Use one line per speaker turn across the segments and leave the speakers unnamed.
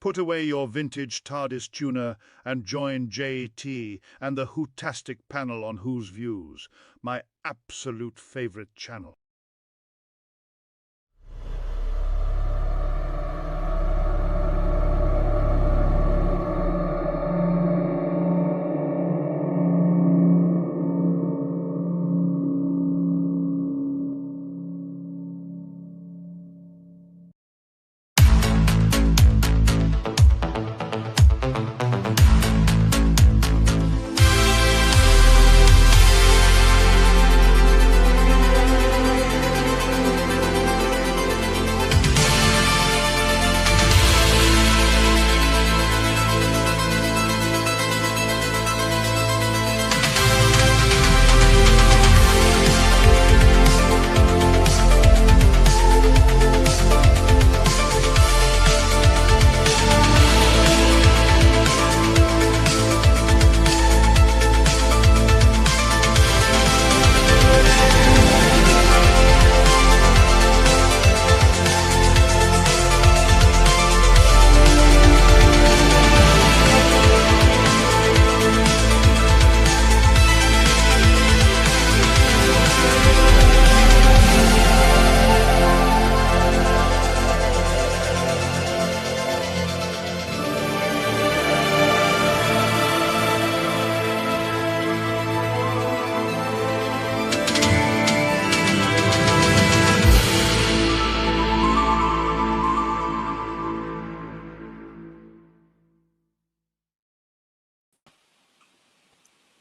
Put away your vintage TARDIS tuner and join JT and the WHOTATSTIC panel on Who's Views, my absolute favourite channel.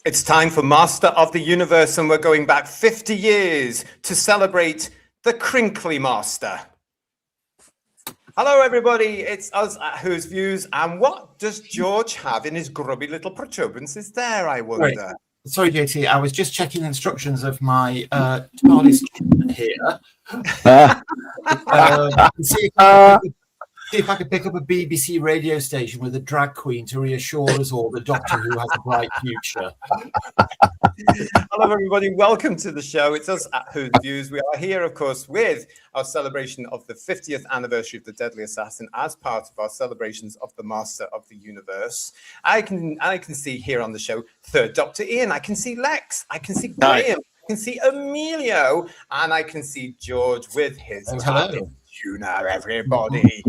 It's time for Master of the Universe, and we're going back 50 years to celebrate the Crinkly Master. Hello, everybody. It's us at Who's Views. And what does George have in his grubby little protuberances there, I wonder?
Sorry, JT. I was just checking the instructions of my TARDIS here. See if I could pick up a BBC radio station with a drag queen to reassure us all that Doctor Who has a bright future.
Hello, everybody. Welcome to the show. It's us at Who's Views. We are here, of course, with our celebration of the 50th anniversary of the Deadly Assassin as part of our celebrations of the Master of the Universe. I can see here on the show Third Doctor Ian. I can see Lex. I can see Graham. I can see Emilio. And I can see George with his TARDIS tuner, everybody.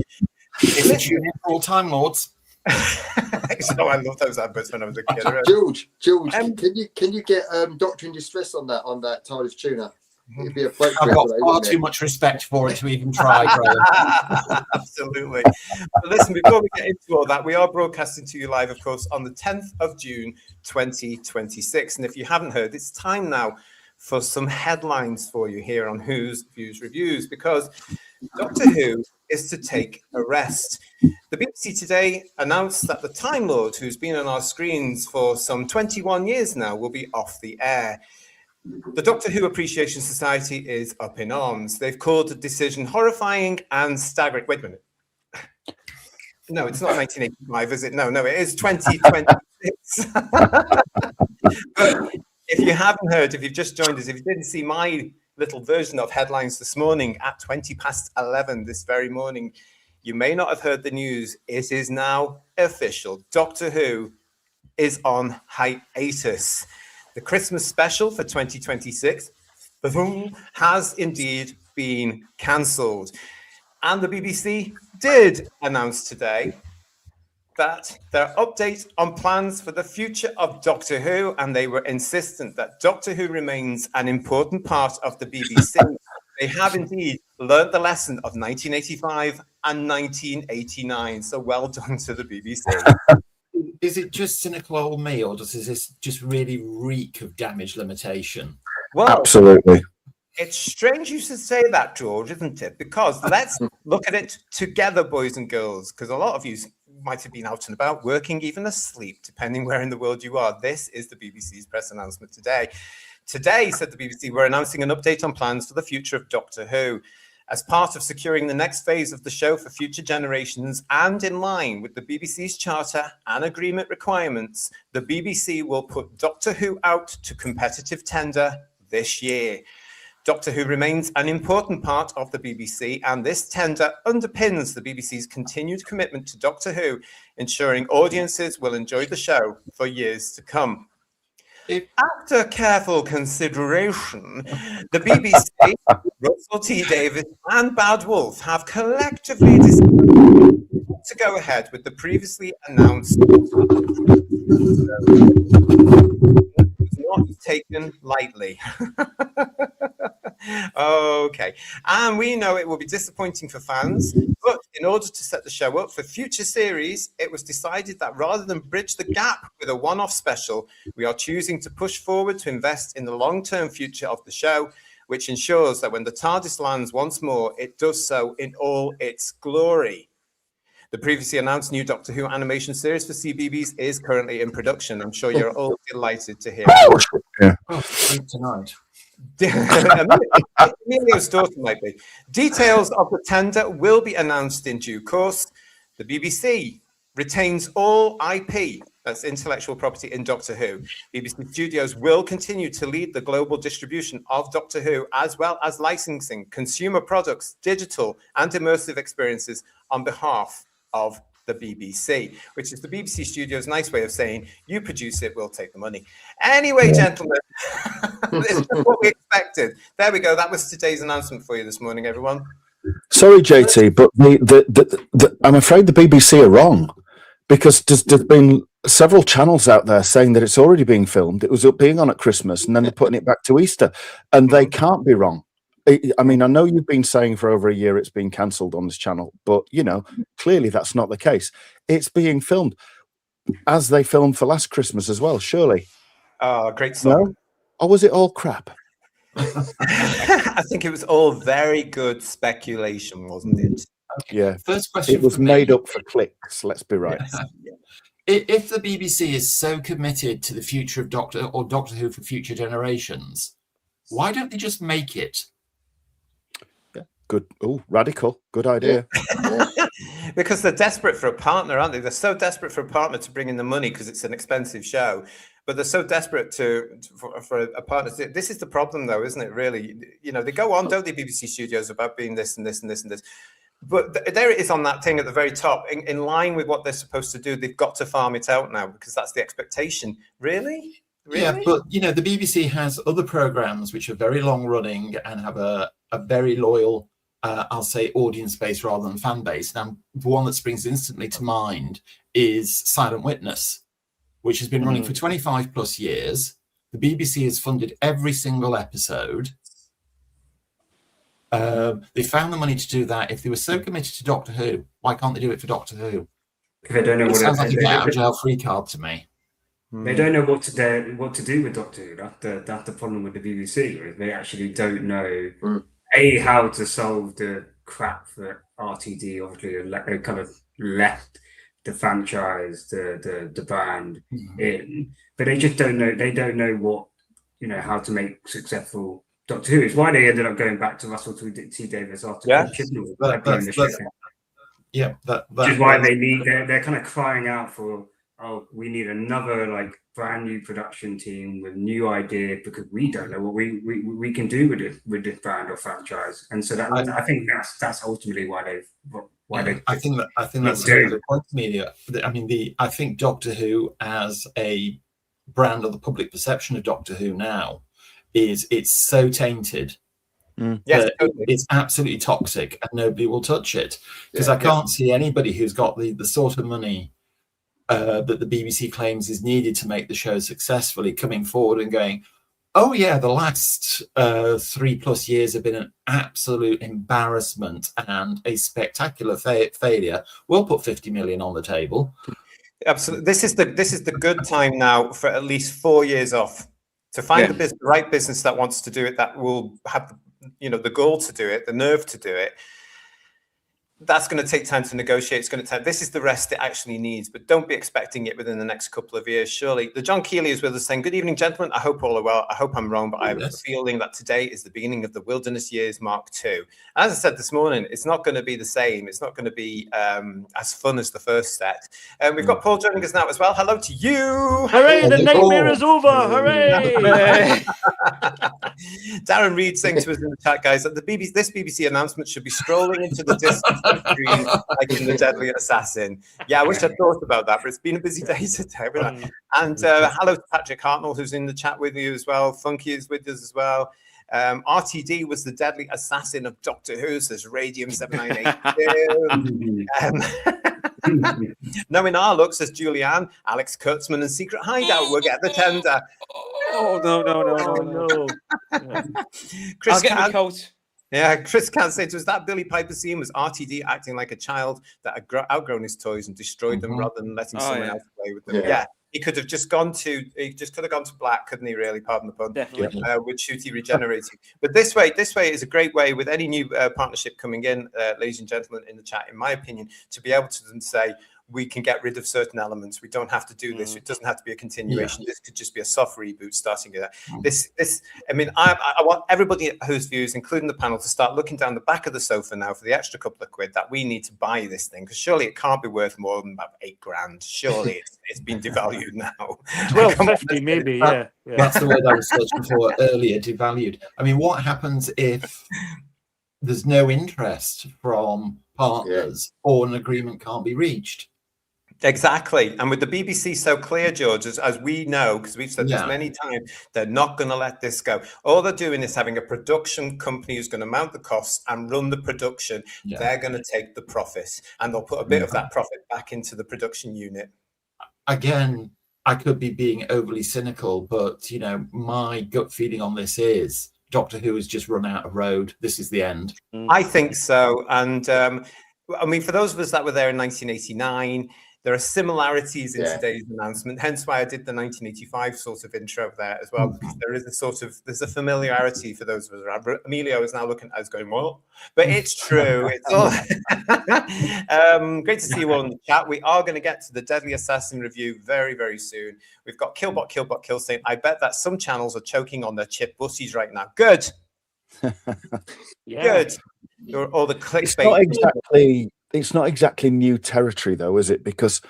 It's a tune in for all Time Lords.
So I love those adverts when I was a kid.
George, can you get Doctor in Distress on that TARDIS tuner? It'd be a break.
I've got far too much respect for it to even try.
Absolutely. But listen, before we get into all that, we are broadcasting to you live, of course, on the 10th of June, 2026. And if you haven't heard, it's time now for some headlines for you here on Who's Views Reviews, because Doctor Who is to take a rest. The BBC today announced that the Time Lord, who's been on our screens for some 21 years now, will be off the air. The Doctor Who Appreciation Society is up in arms. They've called the decision horrifying and staggering. Wait a minute. No, it's not 1985, is it? No, it is 2026. But if you haven't heard, if you've just joined us, if you didn't see my little version of headlines this morning at 11:20 this very morning, you may not have heard the news. It is now official. Doctor Who is on hiatus. The Christmas special for 2026 has indeed been cancelled. And the BBC did announce today that their update on plans for the future of Doctor Who, and they were insistent that Doctor Who remains an important part of the BBC. They have indeed learnt the lesson of 1985 and 1989. So well done to the BBC.
Is it just cynical old me, or does this just really reek of damage limitation?
Well,
absolutely.
It's strange you should say that, George, isn't it? Because let's look at it together, boys and girls, because a lot of you might have been out and about, working, even asleep, depending where in the world you are. This is the BBC's press announcement today. Today, said the BBC, we're announcing an update on plans for the future of Doctor Who. As part of securing the next phase of the show for future generations and in line with the BBC's charter and agreement requirements, the BBC will put Doctor Who out to competitive tender this year. Doctor Who remains an important part of the BBC, and this tender underpins the BBC's continued commitment to Doctor Who, ensuring audiences will enjoy the show for years to come. After careful consideration, the BBC, Russell T Davies and Bad Wolf have collectively decided to go ahead with the previously announced not taken lightly. Okay, and we know it will be disappointing for fans, but in order to set the show up for future series, it was decided that rather than bridge the gap with a one-off special, we are choosing to push forward to invest in the long-term future of the show, which ensures that when the TARDIS lands once more, it does so in all its glory. The previously announced new Doctor Who animation series for CBeebies is currently in production. I'm sure you're all delighted to hear it.
Yeah. Tonight.
Emilio's daughter might be. Details of the tender will be announced in due course. The BBC retains all IP, that's intellectual property, in Doctor Who. BBC Studios will continue to lead the global distribution of Doctor Who, as well as licensing consumer products, digital and immersive experiences on behalf of the BBC, which is the BBC Studios' nice way of saying, you produce it, we'll take the money. Anyway, gentlemen, this is what we expected. There we go. That was today's announcement for you this morning, everyone.
Sorry, JT, but I'm afraid the BBC are wrong, because there's been several channels out there saying that it's already being filmed. It was being on at Christmas, and then they're putting it back to Easter, and they can't be wrong. I mean, I know you've been saying for over a year it's been cancelled on this channel, but, you know, clearly that's not the case. It's being filmed, as they filmed for last Christmas as well, surely.
Oh, great song.
No? Or was it all crap?
I think it was all very good speculation, wasn't it?
Okay.
Yeah.
First question.
It was made up for clicks, let's be right.
Yeah. If the BBC is so committed to the future of Doctor Who for future generations, why don't they just make it?
Good. Oh, radical. Good idea.
Yeah. Because they're desperate for a partner, aren't they? They're so desperate for a partner to bring in the money because it's an expensive show. But they're so desperate for a partner. This is the problem, though, isn't it, really? You know, they go on, don't they, BBC Studios, about being this and this and this and this. But there it is on that thing at the very top. In line with what they're supposed to do, they've got to farm it out now because that's the expectation. Really?
Yeah, but, you know, the BBC has other programmes which are very long-running and have a very loyal, I'll say, audience base rather than fan base. Now, the one that springs instantly to mind is Silent Witness, which has been running for 25 plus years. The BBC has funded every single episode. They found the money to do that. If they were so committed to Doctor Who, why can't they do it for Doctor Who?
If they don't know
It
what
sounds like a get out of jail free card to me.
They don't know what to do with Doctor Who. That's the problem with the BBC. They actually don't know how to solve the crap that RTD obviously kind of left the franchise, the brand in, but they just don't know. They don't know what, you know, how to make successful Doctor Who. It's why they ended up going back to Russell T Davies after Chibnall. Which is why they need. They're kind of crying out for, oh, we need another like brand new production team with new idea, because we don't know what we can do with this brand or franchise. And so that I think that's ultimately why they've. I think that's a very good point, Amelia. I mean, I think Doctor Who as a brand, or the public perception of Doctor Who now, it's so tainted.
Yes,
it's absolutely toxic, and nobody will touch it, because I can't see anybody who's got the sort of money that the BBC claims is needed to make the show successfully coming forward and going, oh yeah, the last 3+ years have been an absolute embarrassment and a spectacular failure. We'll put 50 million on the table.
Absolutely. This is the good time now for at least 4 years off to find the right business that wants to do it, that will have, you know, the goal to do it, the nerve to do it. That's going to take time to negotiate. It's going to take. This is the rest it actually needs, but don't be expecting it within the next couple of years. Surely, the John Keeley is with us saying, "Good evening, gentlemen. I hope all are well. I hope I'm wrong, but I have a feeling that today is the beginning of the Wilderness Years Mark II." As I said this morning, it's not going to be the same. It's not going to be as fun as the first set. And we've got Paul joining us now as well. Hello to you.
Hooray! The nightmare is over. Hooray!
Darren Reed saying to us in the chat, guys, that this BBC announcement should be strolling into the distance on screen like in The Deadly Assassin. Yeah, I wish I'd thought about that, but it's been a busy day today. And hello to Patrick Hartnell, who's in the chat with you as well. Funky is with us as well. RTD was the deadly assassin of Doctor Who, says Radium 7982. Knowing our look, says Julianne, Alex Kurtzman and Secret Hideout will get the tender.
Oh, no.
Chris
I'll get my coat.
Yeah, Chris can't say to us that Billy Piper scene was RTD acting like a child that had outgrown his toys and destroyed them rather than letting someone else play with them. Yeah. He could have just gone to black, couldn't he? Really, pardon the pun.
Definitely.
With Shooty regenerating. But this way is a great way with any new partnership coming in, ladies and gentlemen, in the chat. In my opinion, to be able to then say we can get rid of certain elements. We don't have to do this. It doesn't have to be a continuation. This could just be a soft reboot starting with that. I mean, I want everybody whose views, including the panel, to start looking down the back of the sofa now for the extra couple of quid that we need to buy this thing, because surely it can't be worth more than about £8,000. Surely it's been devalued now.
1250 maybe, yeah.
That's the word I was searching for earlier, devalued. I mean, what happens if there's no interest from partners or an agreement can't be reached?
Exactly. And with the BBC so clear, George, as we know, because we've said this many times, they're not going to let this go. All they're doing is having a production company who's going to mount the costs and run the production. They're going to take the profit, and they'll put a bit of that profit back into the production unit.
Again, I could be being overly cynical, but, my gut feeling on this is Doctor Who has just run out of road. This is the end.
I think so. And I mean, for those of us that were there in 1989, there are similarities in today's announcement, hence why I did the 1985 sort of intro there as well, because there is there's a familiarity for those of us around. Emilio is now looking at us going, well, but it's true. It's all great to see you all in the chat. We are going to get to the Deadly Assassin review very, very soon. We've got Killbot Kill saying, I bet that some channels are choking on their chip bussies right now. Good. Good. Or the clickbait.
It's not exactly new territory, though, is it? Because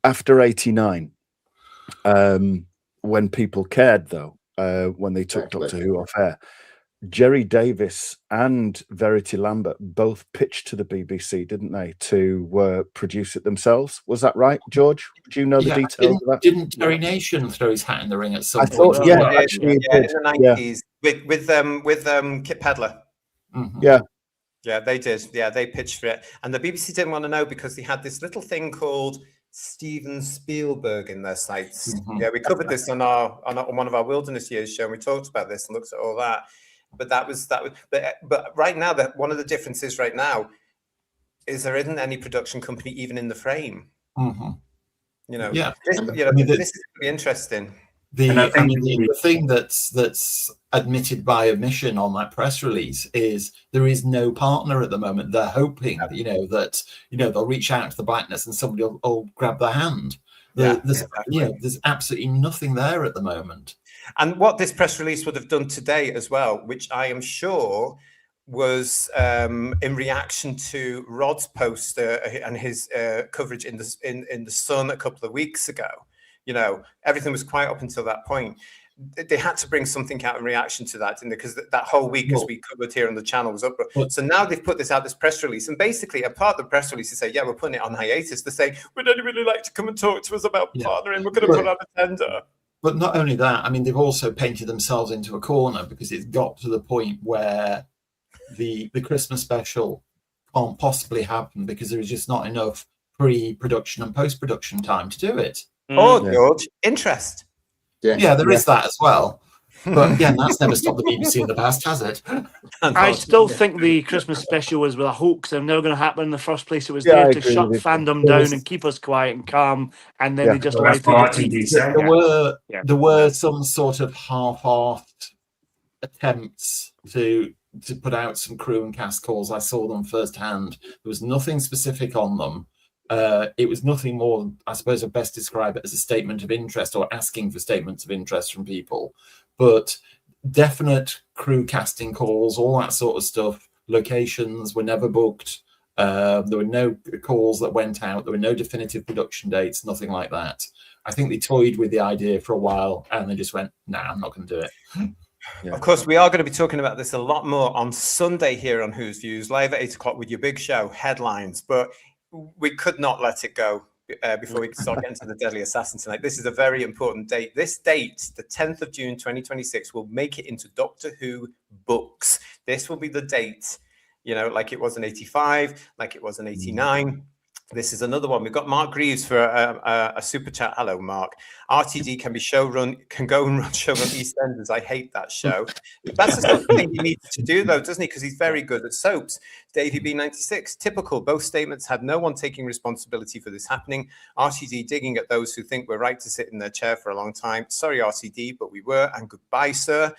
after 89, when people cared, though, when they took Doctor Who off air, Jerry Davis and Verity Lambert both pitched to the BBC, didn't they, to produce it themselves? Was that right, George? Do you know the details of that?
Didn't Terry Nation throw his hat in the ring at some point?
Thought, actually,
in the 90s with Kit Pedler. Yeah, they did. Yeah, they pitched for it. And the BBC didn't want to know because they had this little thing called Steven Spielberg in their sights. Yeah, we covered this on one of our Wilderness Years show, and we talked about this and looked at all that. But but right now, one of the differences right now is there isn't any production company even in the frame. This is going to be interesting.
The thing that's admitted by omission on that press release is there is no partner at the moment. They're hoping that they'll reach out to the blackness and somebody will grab their hand. There's absolutely nothing there at the moment.
And what this press release would have done today as well, which I am sure was in reaction to Rod's post and his coverage in the Sun a couple of weeks ago. Everything was quiet up until that point. They had to bring something out in reaction to that, didn't they? Because that whole week, as we covered here on the channel, was up. So now they've put this press release, and basically a part of the press release is say, we're putting it on hiatus. They're saying, we'd only really like to come and talk to us about partnering. We're going to put out a tender.
But not only that, I mean, they've also painted themselves into a corner because it's got to the point where the Christmas special can't possibly happen because there is just not enough pre-production and post-production time to do it.
George, interest.
Yeah, there is that as well. But again, that's never stopped the BBC in the past, has it?
I still think the Christmas special was with a hoax and never going to happen in the first place. It was there to shut fandom down and keep us quiet and calm, and then they just lied to
There were some sort of half-assed attempts to put out some crew and cast calls. I saw them firsthand. There was nothing specific on them. It was nothing more, I suppose I'd best describe it as a statement of interest or asking for statements of interest from people. But definite crew casting calls, all that sort of stuff, locations were never booked. There were no calls that went out. There were no definitive production dates, nothing like that. I think they toyed with the idea for a while and they just went, nah, I'm not going to do it.
Of course, we are going to be talking about this a lot more on Sunday here on Who's Views, live at 8 o'clock with your big show, Headlines. But we could not let it go before we start getting to the Deadly Assassin tonight. This is a very important date. This date, the 10th of June, 2026, will make it into Doctor Who books. This will be the date, you know, like it was in 85, like it was in 89. This is another one. We've got Mark Greaves for a super chat. Hello, Mark. RTD can go and run showrun EastEnders. I hate that show. That's the sort of thing he needs to do, though, doesn't he? Because he's very good at soaps. Davey B96, typical. Both statements had no one taking responsibility for this happening. RTD digging at those who think we're right to sit in their chair for a long time. Sorry, RTD, but we were. And goodbye, sir.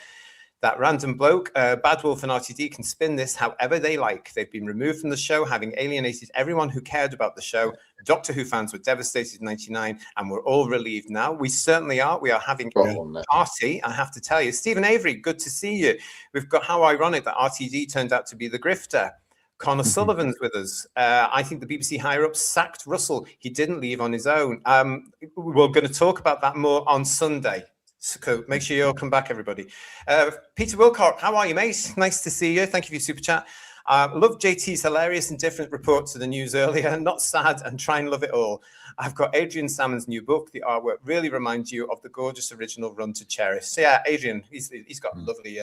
That random bloke, Bad Wolf and RTD can spin this however they like. They've been removed from the show, having alienated everyone who cared about the show. Doctor Who fans were devastated in 99, and we're all relieved now. We certainly are. We are having a party, I have to tell you. Stephen Avery, good to see you. We've got how ironic that RTD turned out to be the grifter. Connor Sullivan's with us. I think the BBC higher-ups sacked Russell. He didn't leave on his own. We're going to talk about that more on Sunday. So make sure you all come back, everybody. Peter Wilcock, how are you, mate? Nice to see you. Thank you for your super chat. Love JT's hilarious and different report to the news earlier. Not sad and try and love it all. I've got Adrian Salmon's new book. The artwork really reminds you of the gorgeous original Run to Cherish. So yeah, Adrian, he's got lovely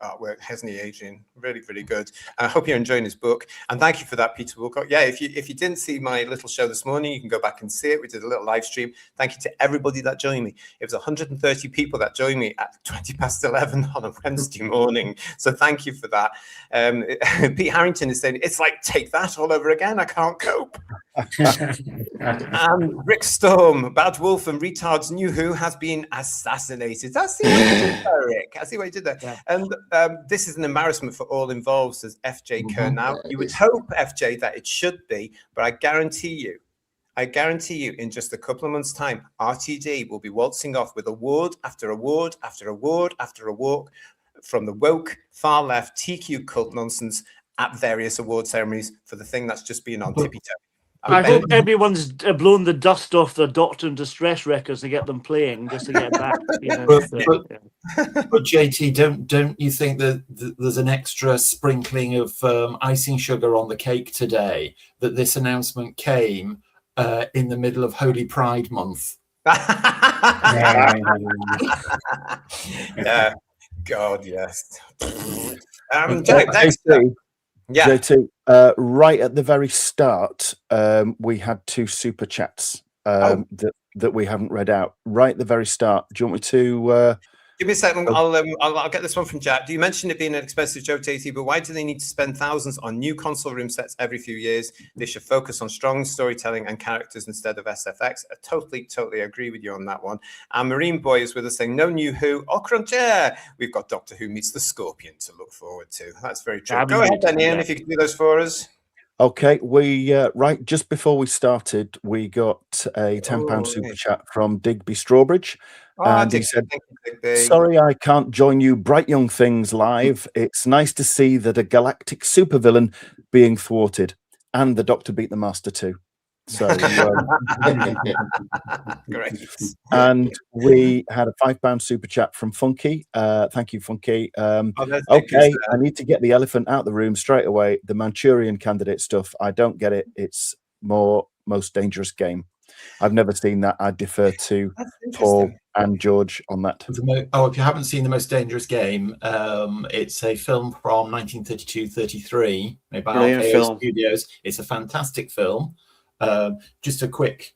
artwork, hasn't he, Adrian? Really, really good. I hope you're enjoying his book. And thank you for that, Peter Wilcock. Yeah, if you didn't see my little show this morning, you can go back and see it. We did a little live stream. Thank you to everybody that joined me. It was 130 people that joined me at 11 on a Wednesday morning. So thank you for that. Pete Harrington is saying, it's like, take that all over again. I can't cope. And Rick Storm, Bad Wolf and Retard's New Who has been assassinated. That's the way you did that, Rick. I see what you did there. Yeah. And this is an embarrassment for all involved, says FJ Kerr. Now, you would hope, FJ, that it should be, but I guarantee you, in just a couple of months' time, RTD will be waltzing off with award after award after award after award from the woke, far left, TQ cult nonsense at various award ceremonies for the thing that's just been on tippy-toe.
I hope everyone's blown the dust off the Doctor in Distress records to get them playing, just to get back. You know,
but JT, don't you think that there's an extra sprinkling of icing sugar on the cake today? That this announcement came in the middle of Holy Pride Month.
Yeah, God, yes. JT,
yeah. JT, right at the very start, we had 2 super chats that we haven't read out. Right at the very start. Do you want me to?
Give me a second. I'll get this one from Jack. Do you mention it being an expensive joke, JT? But why do they need to spend thousands on new console room sets every few years? They should focus on strong storytelling and characters instead of SFX. I totally agree with you on that one. And Marine Boy is with us saying, no New Who or Cruncher. We've got Doctor Who Meets the Scorpion to look forward to. That's very true. Go ahead, then, Ian, if you can do those for us.
Okay, we right just before we started, we got a £10 super chat from Digby Strawbridge. And he said, sorry, I can't join you bright young things live. It's nice to see that a galactic supervillain being thwarted and the Doctor beat the Master too. So,
great.
And we had a £5 super chat from Funky. Thank you, Funky. Okay, I need to get the elephant out of the room straight away. The Manchurian Candidate stuff, I don't get it. It's most dangerous game. I've never seen that. I defer to Paul and George on that.
If you haven't seen The Most Dangerous Game, it's a film from 1932-33 made by RKO Studios. It's a fantastic film. Just a quick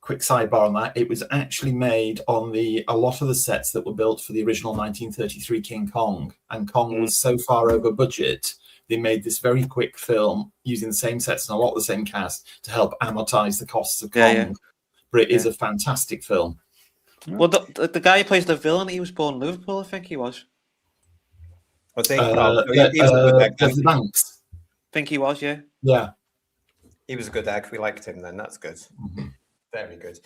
sidebar on that. It was actually made on a lot of the sets that were built for the original 1933 King Kong, and Kong was so far over budget. They made this very quick film using the same sets and a lot of the same cast to help amortize the costs of Kong. Yeah. But it is a fantastic film.
Well, the guy who plays the villain, he was born in Liverpool, I think he was.
I think he was a good egg.
Banks. I think he was, yeah.
Yeah.
He was a good egg. We liked him then. That's good. Mm-hmm. Very good.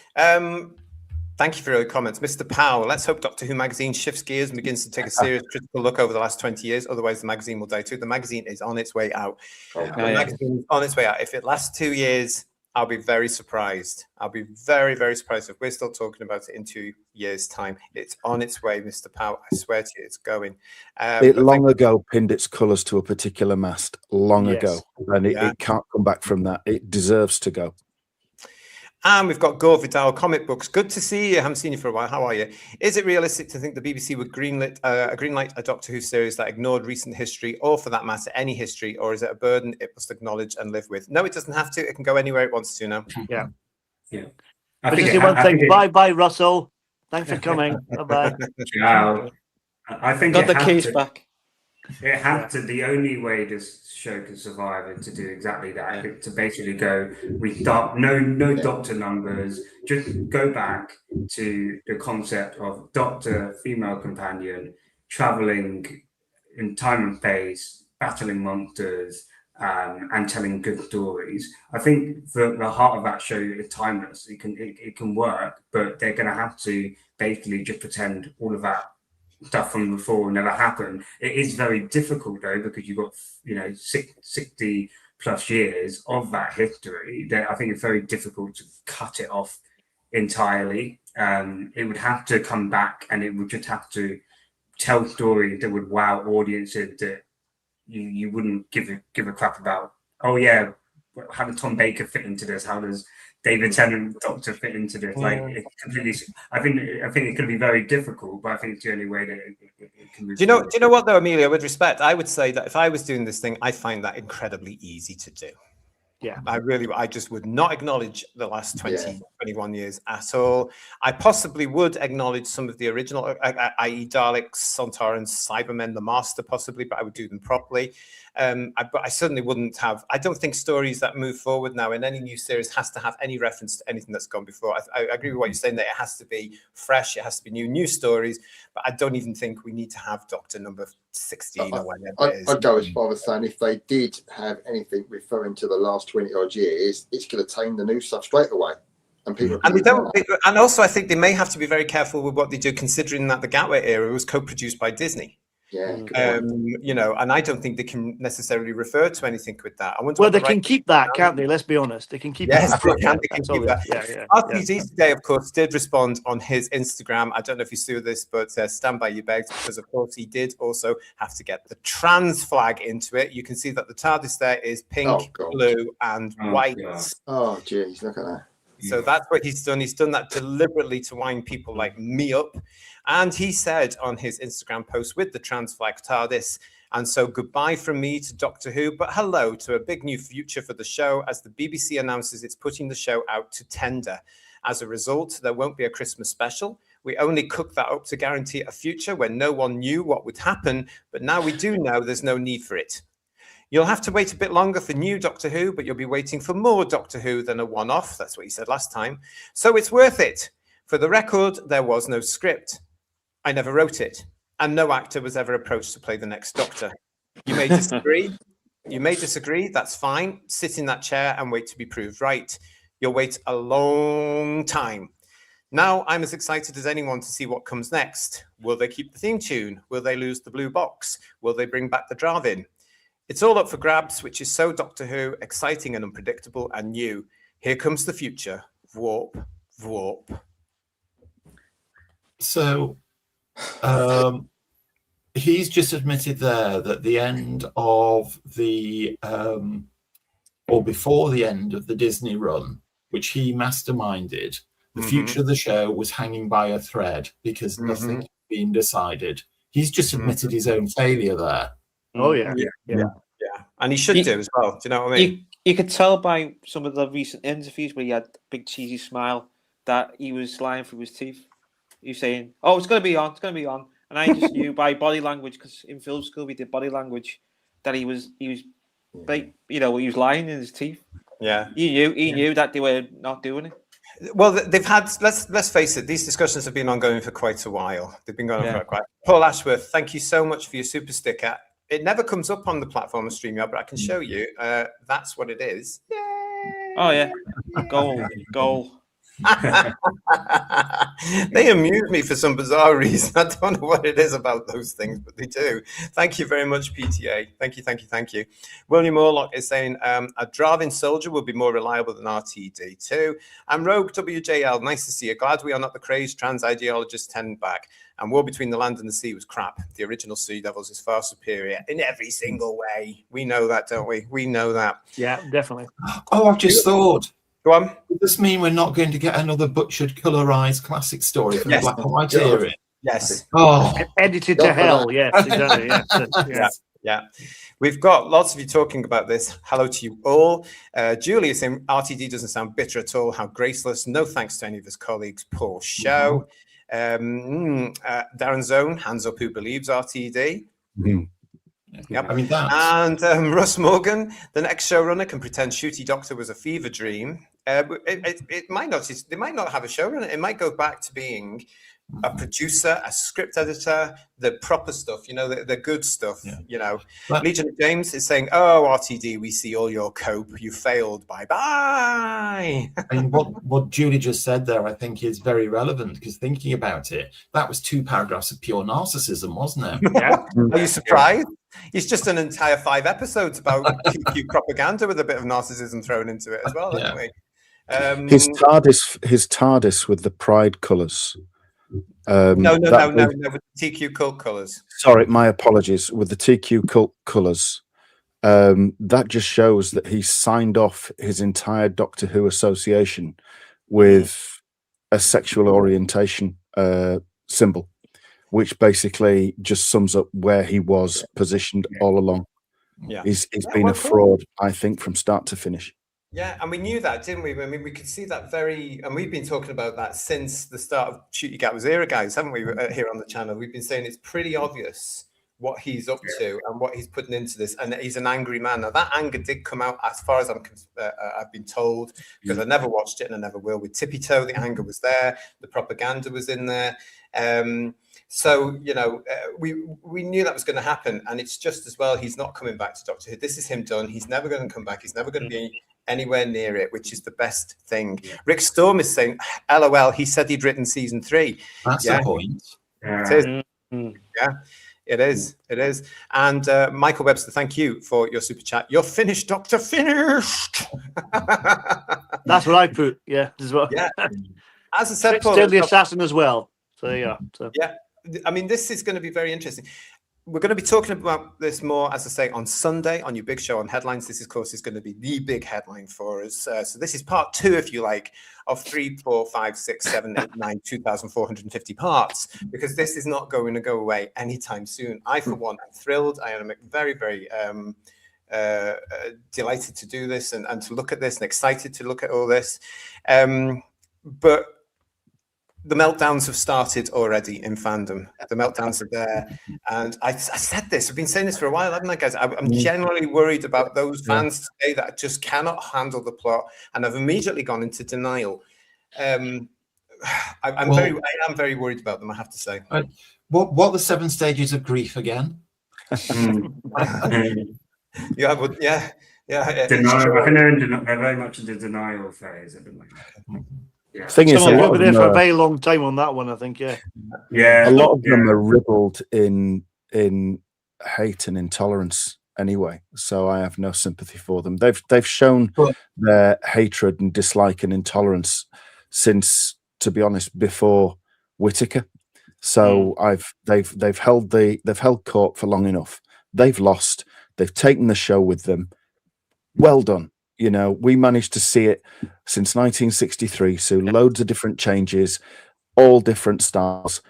Thank you for your comments. Mr. Powell, let's hope Doctor Who magazine shifts gears and begins to take a serious critical look over the last 20 years. Otherwise, the magazine will die too. The magazine is on its way out. The magazine is on its way out. If it lasts 2 years, I'll be very surprised. I'll be very, very surprised if we're still talking about it in 2 years' time. It's on its way, Mr. Powell. I swear to you, it's going.
It long ago pinned its colours to a particular mast, long
Yes.
ago. And it can't come back from that. It deserves to go.
And we've got Gore Vidal Comic Books. Good to see you. I haven't seen you for a while. How are you? Is it realistic to think the BBC would greenlight a Doctor Who series that ignored recent history, or for that matter, any history, or is it a burden it must acknowledge and live with? No, it doesn't have to. It can go anywhere it wants to now.
Yeah.
Yeah.
I just say one thing. Bye, Russell. Thanks for coming. Bye.
Ciao. I think
Got the keys back.
It had to. The only way this show can survive is to do exactly that. To basically go, we start no Doctor numbers. Just go back to the concept of Doctor, female companion, traveling in time and space, battling monsters, and telling good stories. I think the heart of that show is timeless. It can work, but they're going to have to basically just pretend all of that stuff from before never happened. It is very difficult though, because you've got 60 plus years of that history. That I think it's very difficult to cut it off entirely. It would have to come back, and it would just have to tell stories that would wow audiences that you wouldn't give a crap about. Oh yeah, how does Tom Baker fit into this? How does David Tennant Doctor fit into this? Like, it's completely. I think it could be very difficult, but I think it's the only way that it can move. Do
you know what though, Amelia? With respect, I would say that if I was doing this thing, I find that incredibly easy to do.
Yeah,
I just would not acknowledge the last 21 years at all. I possibly would acknowledge some of the original, i.e. Daleks, Sontarans, Cybermen, the Master, possibly, but I would do them properly. But I certainly wouldn't have. I don't think stories that move forward now in any new series has to have any reference to anything that's gone before. I agree with what you're saying, that it has to be fresh, it has to be new stories, but I don't even think we need to have Doctor number 16 or whatever it is.
I'd go as far as saying if they did have anything referring to the last 20 odd years, it's going to tame the new stuff straight away. And people
and also I think they may have to be very careful with what they do, considering that the Gatway era was co-produced by Disney.
Yeah,
and I don't think they can necessarily refer to anything with that.
Well, they can keep that, can't they? Let's be honest. They can keep that.
Yes, they can keep that. RTZ today, of course, did respond on his Instagram. I don't know if you saw this, but stand by your bags, because, of course, he did also have to get the trans flag into it. You can see that the TARDIS there is pink, blue, and white.
God. Oh, geez, look at that.
So that's what he's done. He's done that deliberately to wind people like me up. And he said on his Instagram post with the trans flag TARDIS, and so goodbye from me to Doctor Who, but hello to a big new future for the show as the BBC announces it's putting the show out to tender. As a result, there won't be a Christmas special. We only cooked that up to guarantee a future when no one knew what would happen, but now we do know there's no need for it. You'll have to wait a bit longer for new Doctor Who, but you'll be waiting for more Doctor Who than a one-off. That's what he said last time. So it's worth it. For the record, there was no script. I never wrote it. And no actor was ever approached to play the next Doctor. You may disagree. That's fine. Sit in that chair and wait to be proved right. You'll wait a long time. Now I'm as excited as anyone to see what comes next. Will they keep the theme tune? Will they lose the blue box? Will they bring back the Dravin? It's all up for grabs, which is so Doctor Who, exciting and unpredictable and new. Here comes the future. Warp, warp.
So he's just admitted there that the end of the, or before the end of the Disney run, which he masterminded, the future of the show was hanging by a thread because nothing had been decided. He's just admitted his own failure there.
Oh, yeah.
And he should do as well. Do you know what I mean?
You could tell by some of the recent interviews where he had a big cheesy smile that he was lying through his teeth. He was saying, "Oh, it's going to be on. It's going to be on." And I just knew by body language, because in film school we did body language, that he was, like, he was lying in his teeth.
Yeah,
he knew that they were not doing it.
Well, they've had. Let's face it. These discussions have been ongoing for quite a while. They've been going on for quite. Paul Ashworth, thank you so much for your super sticker. It never comes up on the platform of StreamYard, but I can show you. That's what it is. Yay!
Oh yeah, goal.
They amuse me for some bizarre reason. I don't know what it is about those things, but they do. Thank you very much, PTA. Thank you, thank you, thank you. William Orlock is saying, a Draven soldier would be more reliable than RTD too. And Rogue WJL, nice to see you. Glad we are not the crazed trans ideologists 10 back. And War Between the Land and the Sea was crap. The original Sea Devils is far superior in every single way. We know that, don't we? We know that.
Yeah, definitely.
Oh, I've just thought.
Go on.
Does this mean we're not going to get another butchered, colorized classic story from the black and white era?
Yes.
Oh,
Edited to hell. Yes, exactly. Yeah.
Yeah. We've got lots of you talking about this. Hello to you all. Julie is saying RTD doesn't sound bitter at all. How graceless. No thanks to any of his colleagues. Poor show. Darren Zone, hands up who believes RTD. Yep.
I mean,
and Russ Morgan, the next showrunner, can pretend Shooty Doctor was a fever dream. It might not. They might not have a showrunner. It might go back to being a producer, a script editor, the proper stuff, the good stuff, But Legion of James is saying, oh, RTD, we see all your cope. You failed. Bye-bye.
I mean, what Julie just said there, I think, is very relevant, because thinking about it, that was 2 paragraphs of pure narcissism, wasn't it?
Yeah. Are you surprised? It's just an entire 5 episodes about QQ propaganda with a bit of narcissism thrown into it as well, isn't we?
His TARDIS with the pride colours.
No, with the TQ cult colours.
Sorry, my apologies. With the TQ cult colours, that just shows that he signed off his entire Doctor Who association with a sexual orientation symbol, which basically just sums up where he was positioned all along.
Yeah,
he's been a fraud, I think, from start to finish.
Yeah, and we knew that, didn't we? I mean, we could see that and we've been talking about that since the start of Shooty Gatwas era, guys, haven't we, here on the channel? We've been saying it's pretty obvious what he's up to and what he's putting into this, and he's an angry man. Now, that anger did come out, as far as I've been told, because I never watched it and I never will, with Tippy Toe. The anger was there, the propaganda was in there. So, we knew that was going to happen, and it's just as well he's not coming back to Doctor Who. This is him done. He's never going to come back. He's never going to be anywhere near it, which is the best thing. Rick Storm is saying, LOL, he said he'd written season 3.
That's the point.
It is. Yeah, it is. It is. And Michael Webster, thank you for your super chat. You're finished, Doctor, finished.
That's what I put. Yeah, as well.
Yeah. As I said, Paul,
Deadly Assassin as well. So yeah.
Yeah. I mean, this is going to be very interesting. We're going to be talking about this more, as I say, on Sunday on your big show on Headlines. This, of course, is going to be the big headline for us. So this is part 2, if you like, of 3, 4, 5, 6, 7, 8, 9, 2,450 parts, because this is not going to go away anytime soon. I, for one, am thrilled. I am very, very delighted to do this and to look at this, and excited to look at all this. But the meltdowns have started already in fandom. The meltdowns are there. And I said this, I've been saying this for a while, haven't I, guys? I'm genuinely worried about those fans today that just cannot handle the plot and have immediately gone into denial. I am very worried about them, I have to say.
What are the 7 stages of grief again?
Yeah.
Denial. I know they're very much in the denial phase at the moment. Yeah.
Thing is,
we'll be there for a very long time on that one, I think. Yeah.
Yeah.
A lot of them are riddled in hate and intolerance anyway, so I have no sympathy for them. They've shown their hatred and dislike and intolerance since, to be honest, before Whittaker. So they've held court for long enough. They've lost. They've taken the show with them. Well done. We managed to see it since 1963, so loads of different changes, all different styles.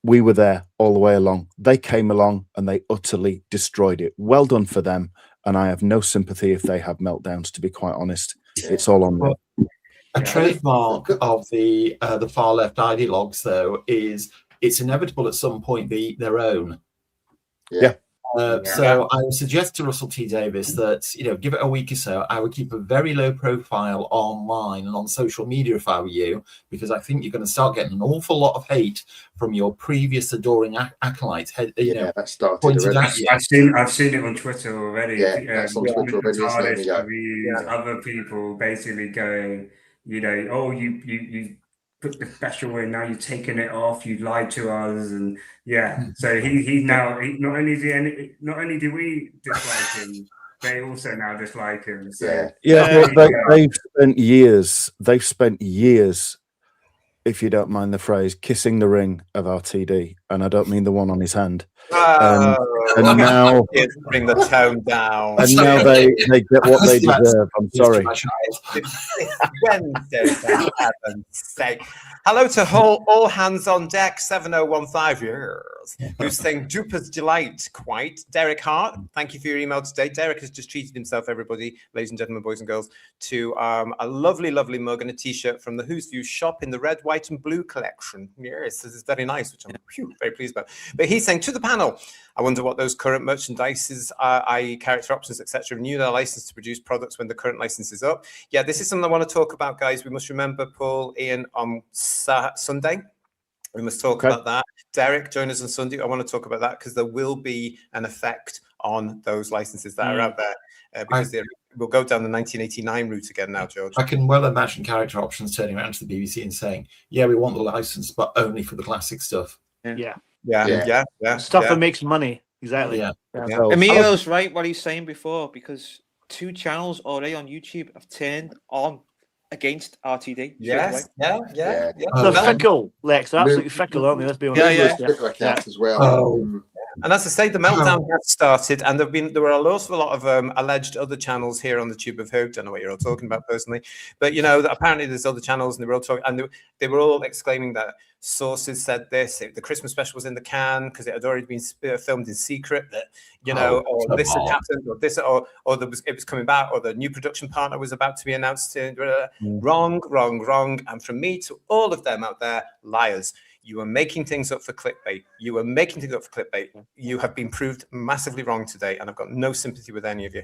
We were there all the way along. They came along and they utterly destroyed it. Well done for them, and I have no sympathy if they have meltdowns, to be quite honest. It's all on them.
A trademark of the far left ideologues, though, is it's inevitable at some point their own.
Yeah.
So I would suggest to Russell T. Davis that, give it a week or so. I would keep a very low profile online and on social media if I were you, because I think you're going to start getting an awful lot of hate from your previous adoring acolytes.
That started already.
I've seen it on Twitter already.
Yeah, that's on Twitter already.
Other people basically going, you know, oh, you put the special in, now you've taken it off, you lied to us, and so he's now not only do we dislike him, they also now dislike him. So
they've spent years. They've spent years, if you don't mind the phrase, kissing the ring of RTD, and I don't mean the one on his hand. And now
bring the tone down.
And now they get what they deserve. I'm sorry.
Wednesday, for heaven's sake. Hello to all hands on deck 7015 years. Who's saying Duper's delight? Quite. Derek Hart, thank you for your email today. Derek has just treated himself, everybody, ladies and gentlemen, boys and girls, to a lovely mug and a t-shirt from the Who's View shop in the red, white, and blue collection. Yes, this is very nice, which I'm very pleased about. But he's saying to the panel, I wonder what those current merchandises, i.e. character options, etc., renew their license to produce products when the current license is up. Yeah, this is something I want to talk about, guys. We must remember, Paul, Ian, on Sunday. We must talk about that. Derek, join us on Sunday. I want to talk about that because there will be an effect on those licenses that are out there because we'll go down the 1989 route again now, George.
I can well imagine character options turning around to the BBC and saying, yeah, we want the license, but only for the classic stuff.
Yeah.
Stuff that makes money. Exactly.
Yeah.
Emilio's right what he's saying before, because 2 channels already on YouTube have turned on against RTD.
Yes. Yeah.
They're fickle, Lex. They're absolutely fickle, aren't they? Let's be honest.
Accounts as well.
And as I say, the meltdown has started, and there were also a lot of alleged other channels here on the Tube of Who. Don't know what you're all talking about personally, but you know, apparently there's other channels, and they were all talking, and they were all exclaiming that sources said this. The Christmas special was in the can because it had already been filmed in secret. That or this had happened, or this, or it was coming back, or the new production partner was about to be announced. Wrong. And from me to all of them out there, liars. You are making things up for clickbait. You have been proved massively wrong today, and I've got no sympathy with any of you.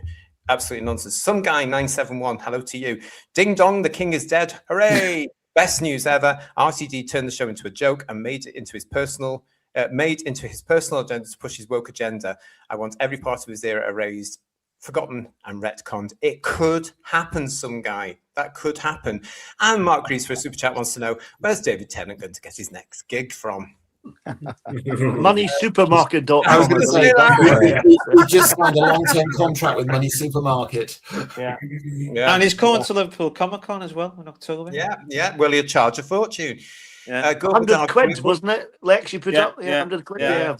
Absolutely nonsense. Some guy 971, hello to you. Ding dong, the king is dead. Hooray! Best news ever. RTD turned the show into a joke and made it into his personal agenda to push his woke agenda. I want every part of his era erased, forgotten, and retconned. It could happen, some guy. That could happen. And Mark Greaves for a super chat wants to know, where's David Tennant going to get his next gig from?
MoneySupermarket.com.
I was going to say that.
We just signed a long-term contract with Money Supermarket.
Yeah. And he's coming to Liverpool Comic Con as well in October.
Yeah. Well, he'll charge a fortune.
100 quid, wasn't it? Lex, you put up 100 quid. Yeah.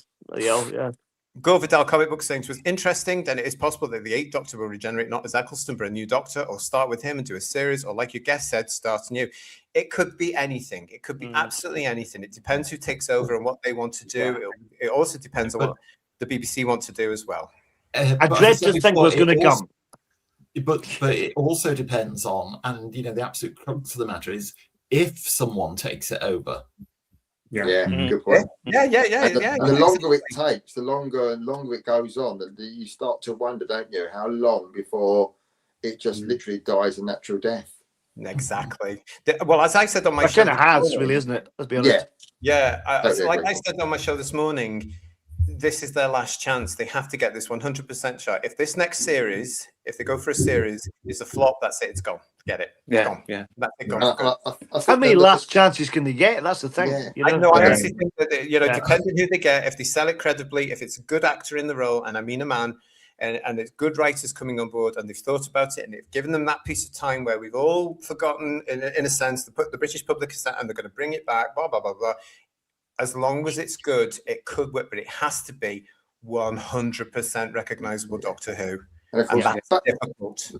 Gore Vidal comic book saying it was interesting. Then it is possible that the 8th Doctor will regenerate not as Eccleston, but a new Doctor, or start with him and do a series, or like your guest said, start anew. It could be anything. It could be absolutely anything. It depends who takes over and what they want to do. It also depends on what the BBC want to do as well.
I dread to think what's going to come.
But it also depends on, and the absolute crux of the matter is, if someone takes it over.
Good point.
Yeah.
The longer it takes, the longer it goes on, you start to wonder, don't you, how long before it just literally dies a natural death.
Exactly. Well, as I said on my
show, kind of has, really, isn't it? Let's be honest.
Yeah. I said on my show this morning, this is their last chance. They have to get this 100% shot. If this next series, if they go for a series, is a flop, that's it. It's gone. Get it.
Yeah.
That's it. Gone.
How many last chances can they get? That's the thing.
I honestly think that depending who they get, if they sell it credibly, if it's a good actor in the role, and I mean a man, and it's good writers coming on board, and they've thought about it, and they've given them that piece of time where we've all forgotten, in a sense, the British public is and they're going to bring it back. Blah blah blah blah. As long as it's good, it could work, but it has to be 100% recognisable Doctor Who.
And of course, difficult.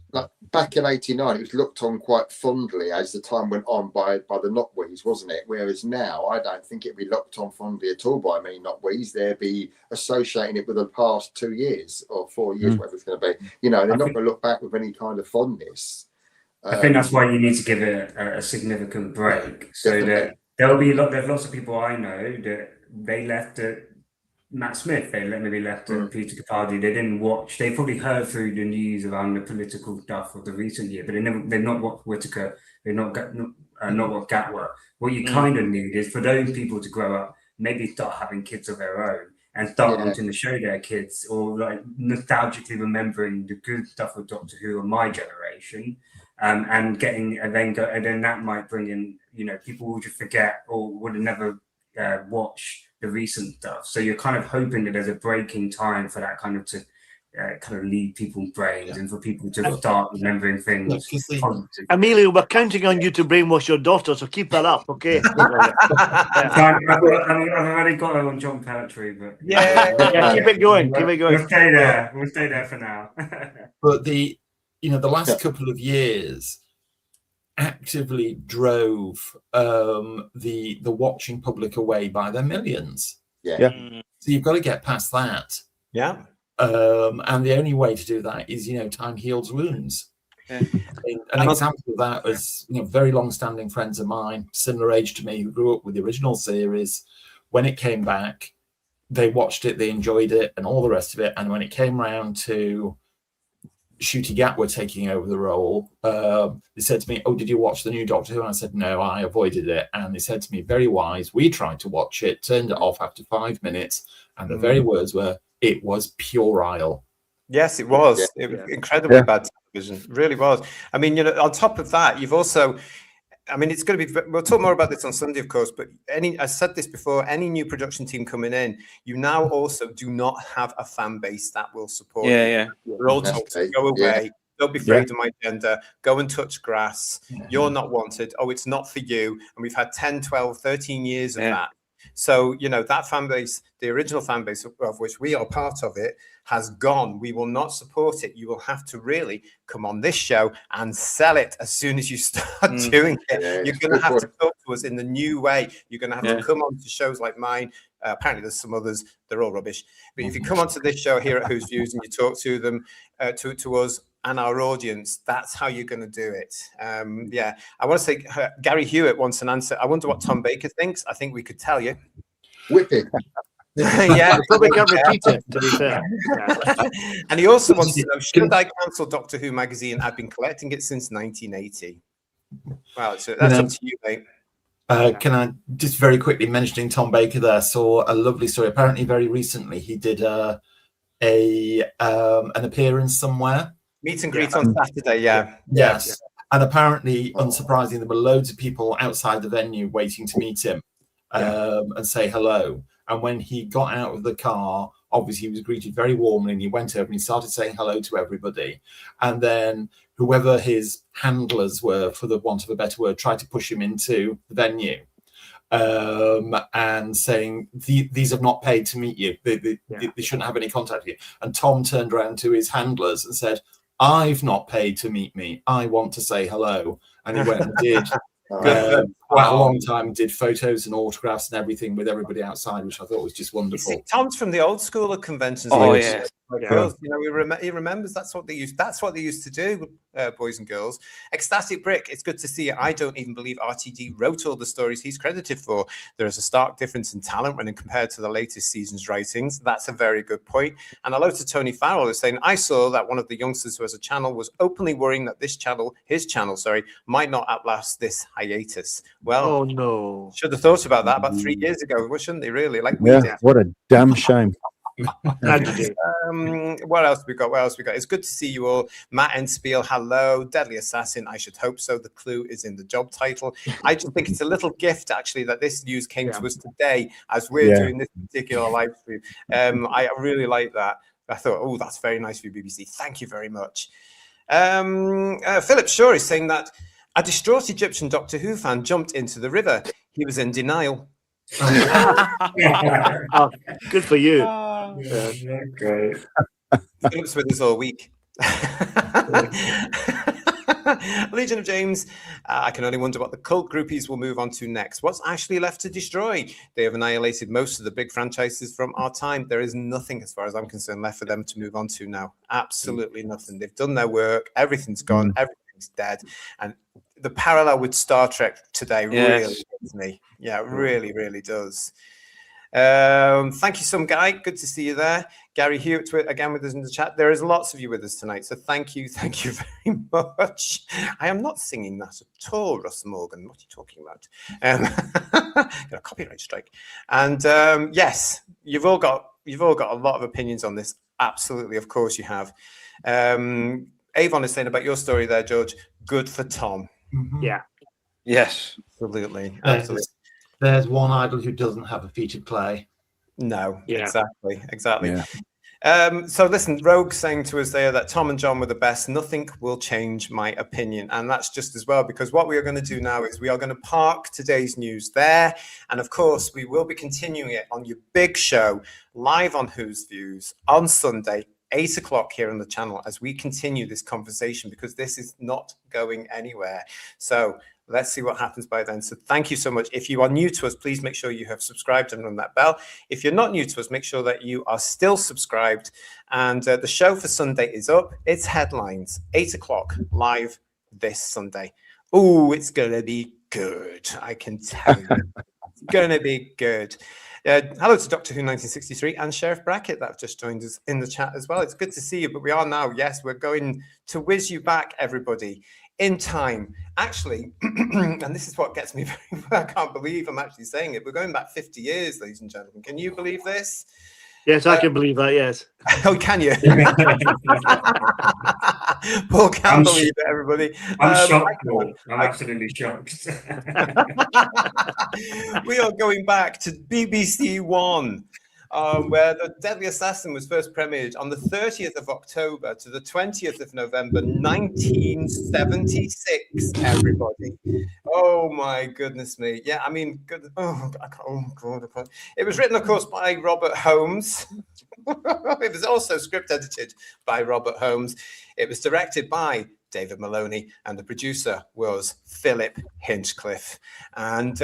Back in '89, it was looked on quite fondly as the time went on by the Knotwees, wasn't it? Whereas now, I don't think it'd be looked on fondly at all by many Knotwees. They'd be associating it with the past 2 years or 4 years, whatever it's going to be. They're not going to look back with any kind of fondness.
I think that's why you need to give it a significant break, so that there'll be there's lots of people I know that they left it. Matt Smith, they maybe left Peter Capaldi. They didn't watch. They probably heard through the news around the political stuff of the recent year, but they've not watched Whittaker. They've not watched Gatwa. What you kind of need is for those people to grow up, maybe start having kids of their own and start wanting to show their kids, or like nostalgically remembering the good stuff of Doctor Who of my generation, and then that might bring in, people will just forget or would never watch the recent stuff. So you're kind of hoping that there's a breaking time for that kind of leave people's brains and for people to start remembering things.
Emilio, we're counting on you to brainwash your daughter, so keep that up, okay?
I've already got her on John Pelletry, but
yeah, keep it going.
We'll stay there. We'll stay there for now.
But the last couple of years actively drove the watching public away by their millions.
Yeah.
So you've got to get past that.
Yeah.
And the only way to do that is, time heals wounds.
Yeah.
An example of that was, very long-standing friends of mine, similar age to me, who grew up with the original series. When it came back, they watched it, they enjoyed it, and all the rest of it. And when it came round to Ncuti Gatwa taking over the role, they said to me, "Oh, did you watch the new Doctor Who?" And I said, "No, I avoided it." And they said to me, very wise, "We tried to watch it, turned it off after 5 minutes." And the very words were, "It was puerile."
Yes, it was. It was incredibly bad television. It really was. I mean, on top of that, you've also, it's going to be, we'll talk more about this on Sunday, of course, but I said this before, any new production team coming in, you now also do not have a fan base that will support you. They're all told to go away. Don't be afraid of my gender. Go and touch grass. You're not wanted. Oh, it's not for you. And we've had 10, 12, 13 years of that. So, that fan base, the original fan base of which we are part of it, has gone. We will not support it. You will have to really come on this show and sell it as soon as you start doing it. You're going to have to talk to us in the new way. You're going to have to come on to shows like mine. Apparently there's some others. They're all rubbish. But if you come onto this show here at Who's Views and you talk to them, to us and our audience, that's how you're going to do it. I want to say Gary Hewitt wants an answer. I wonder what Tom Baker thinks. I think we could tell you.
Whipping.
Probably can't repeat it, to be fair.
And he also wants to know, should I cancel Doctor Who magazine? I've been collecting it since 1980. Well, so that's up to you, mate.
Can I just very quickly, mentioning Tom Baker there, saw a lovely story. Apparently very recently he did an appearance somewhere.
Meet and greet on Saturday,
Yes. And apparently, unsurprisingly, there were loads of people outside the venue waiting to meet him and say hello. And when he got out of the car, obviously he was greeted very warmly, and he went over and he started saying hello to everybody. And then whoever his handlers were, for the want of a better word, tried to push him into the venue and saying, these have not paid to meet you. They shouldn't have any contact with you. And Tom turned around to his handlers and said, "I've not paid to meet me. I want to say hello." And he went and did quite a long time, did photos and autographs and everything with everybody outside, which I thought was just wonderful.
You see, Tom's from the old school of conventions. He remembers that's what they used. That's what they used to do, boys and girls. Ecstatic Brick, it's good to see it. I don't even believe RTD wrote all the stories he's credited for. There is a stark difference in talent when compared to the latest season's writings. That's a very good point. And hello to Tony Farrell, who's saying, "I saw that one of the youngsters who has a channel was openly worrying that his channel, might not outlast this hiatus." Well,
oh no,
should have thought about that about 3 years ago, shouldn't they? Really, like we did.
What a damn shame.
What else we got? It's good to see you all. Matt Enspiel, hello. Deadly Assassin, I should hope so. The clue is in the job title. I just think it's a little gift, actually, that this news came to us today as we're doing this particular live stream. I really like that. I thought, oh, that's very nice for you, BBC. Thank you very much. Philip Shaw is saying that a distraught Egyptian Doctor Who fan jumped into the river. He was in denial.
Oh, good for you.
Great.
Philip's with us all week. Legion of James, I can only wonder what the cult groupies will move on to next. What's Ashley left to destroy? They have annihilated most of the big franchises from our time. There is nothing, as far as I'm concerned, left for them to move on to now. Absolutely nothing. They've done their work. Everything's gone. Everything's dead. And the parallel with Star Trek today really hits me. Yeah, it really, really does. Thank you, some guy. Good to see you there. Gary Hewitt, again with us in the chat. There is lots of you with us tonight, so thank you very much. I am not singing that at all, Russ Morgan. What are you talking about? Got a copyright strike. And yes, you've all got a lot of opinions on this. Absolutely, of course you have. Avon is saying about your story there, George. Good for Tom.
Yeah.
Yes.
Absolutely.
There's one idol who doesn't have a featured play.
No,
Yeah.
exactly.
Yeah.
So listen, Rogue saying to us there that Tom and John were the best. Nothing will change my opinion. And that's just as well, because what we are going to do now is we are going to park today's news there. And of course, we will be continuing it on your big show live on Who's Views on Sunday, 8 o'clock here on the channel, as we continue this conversation, because this is not going anywhere. So let's see what happens by then. So thank you so much. If you are new to us, please make sure you have subscribed and rung that bell. If you're not new to us, make sure that you are still subscribed. And the show for Sunday is up. It's Headlines, 8 o'clock live this Sunday. Oh, it's going to be good. I can tell you. It's going to be good. Hello to Doctor Who 1963 and Sheriff Brackett that have just joined us in the chat as well. It's good to see you, but we are now, yes, we're going to whiz you back, everybody, in time. Actually, and this is what gets me very, I can't believe I'm actually saying it. We're going back 50 years, ladies and gentlemen. Can you believe this?
Yes, I can believe that, yes.
Oh, can you? Paul can't believe it, everybody.
I'm shocked, Paul. I'm absolutely shocked.
We are going back to BBC One, where The Deadly Assassin was first premiered on the 30th of October to the 20th of November, 1976, everybody. Oh, my goodness me. Yeah, I mean, God. It was written, of course, by Robert Holmes. It was also script edited by Robert Holmes. It was directed by David Maloney, and the producer was Philip Hinchcliffe. And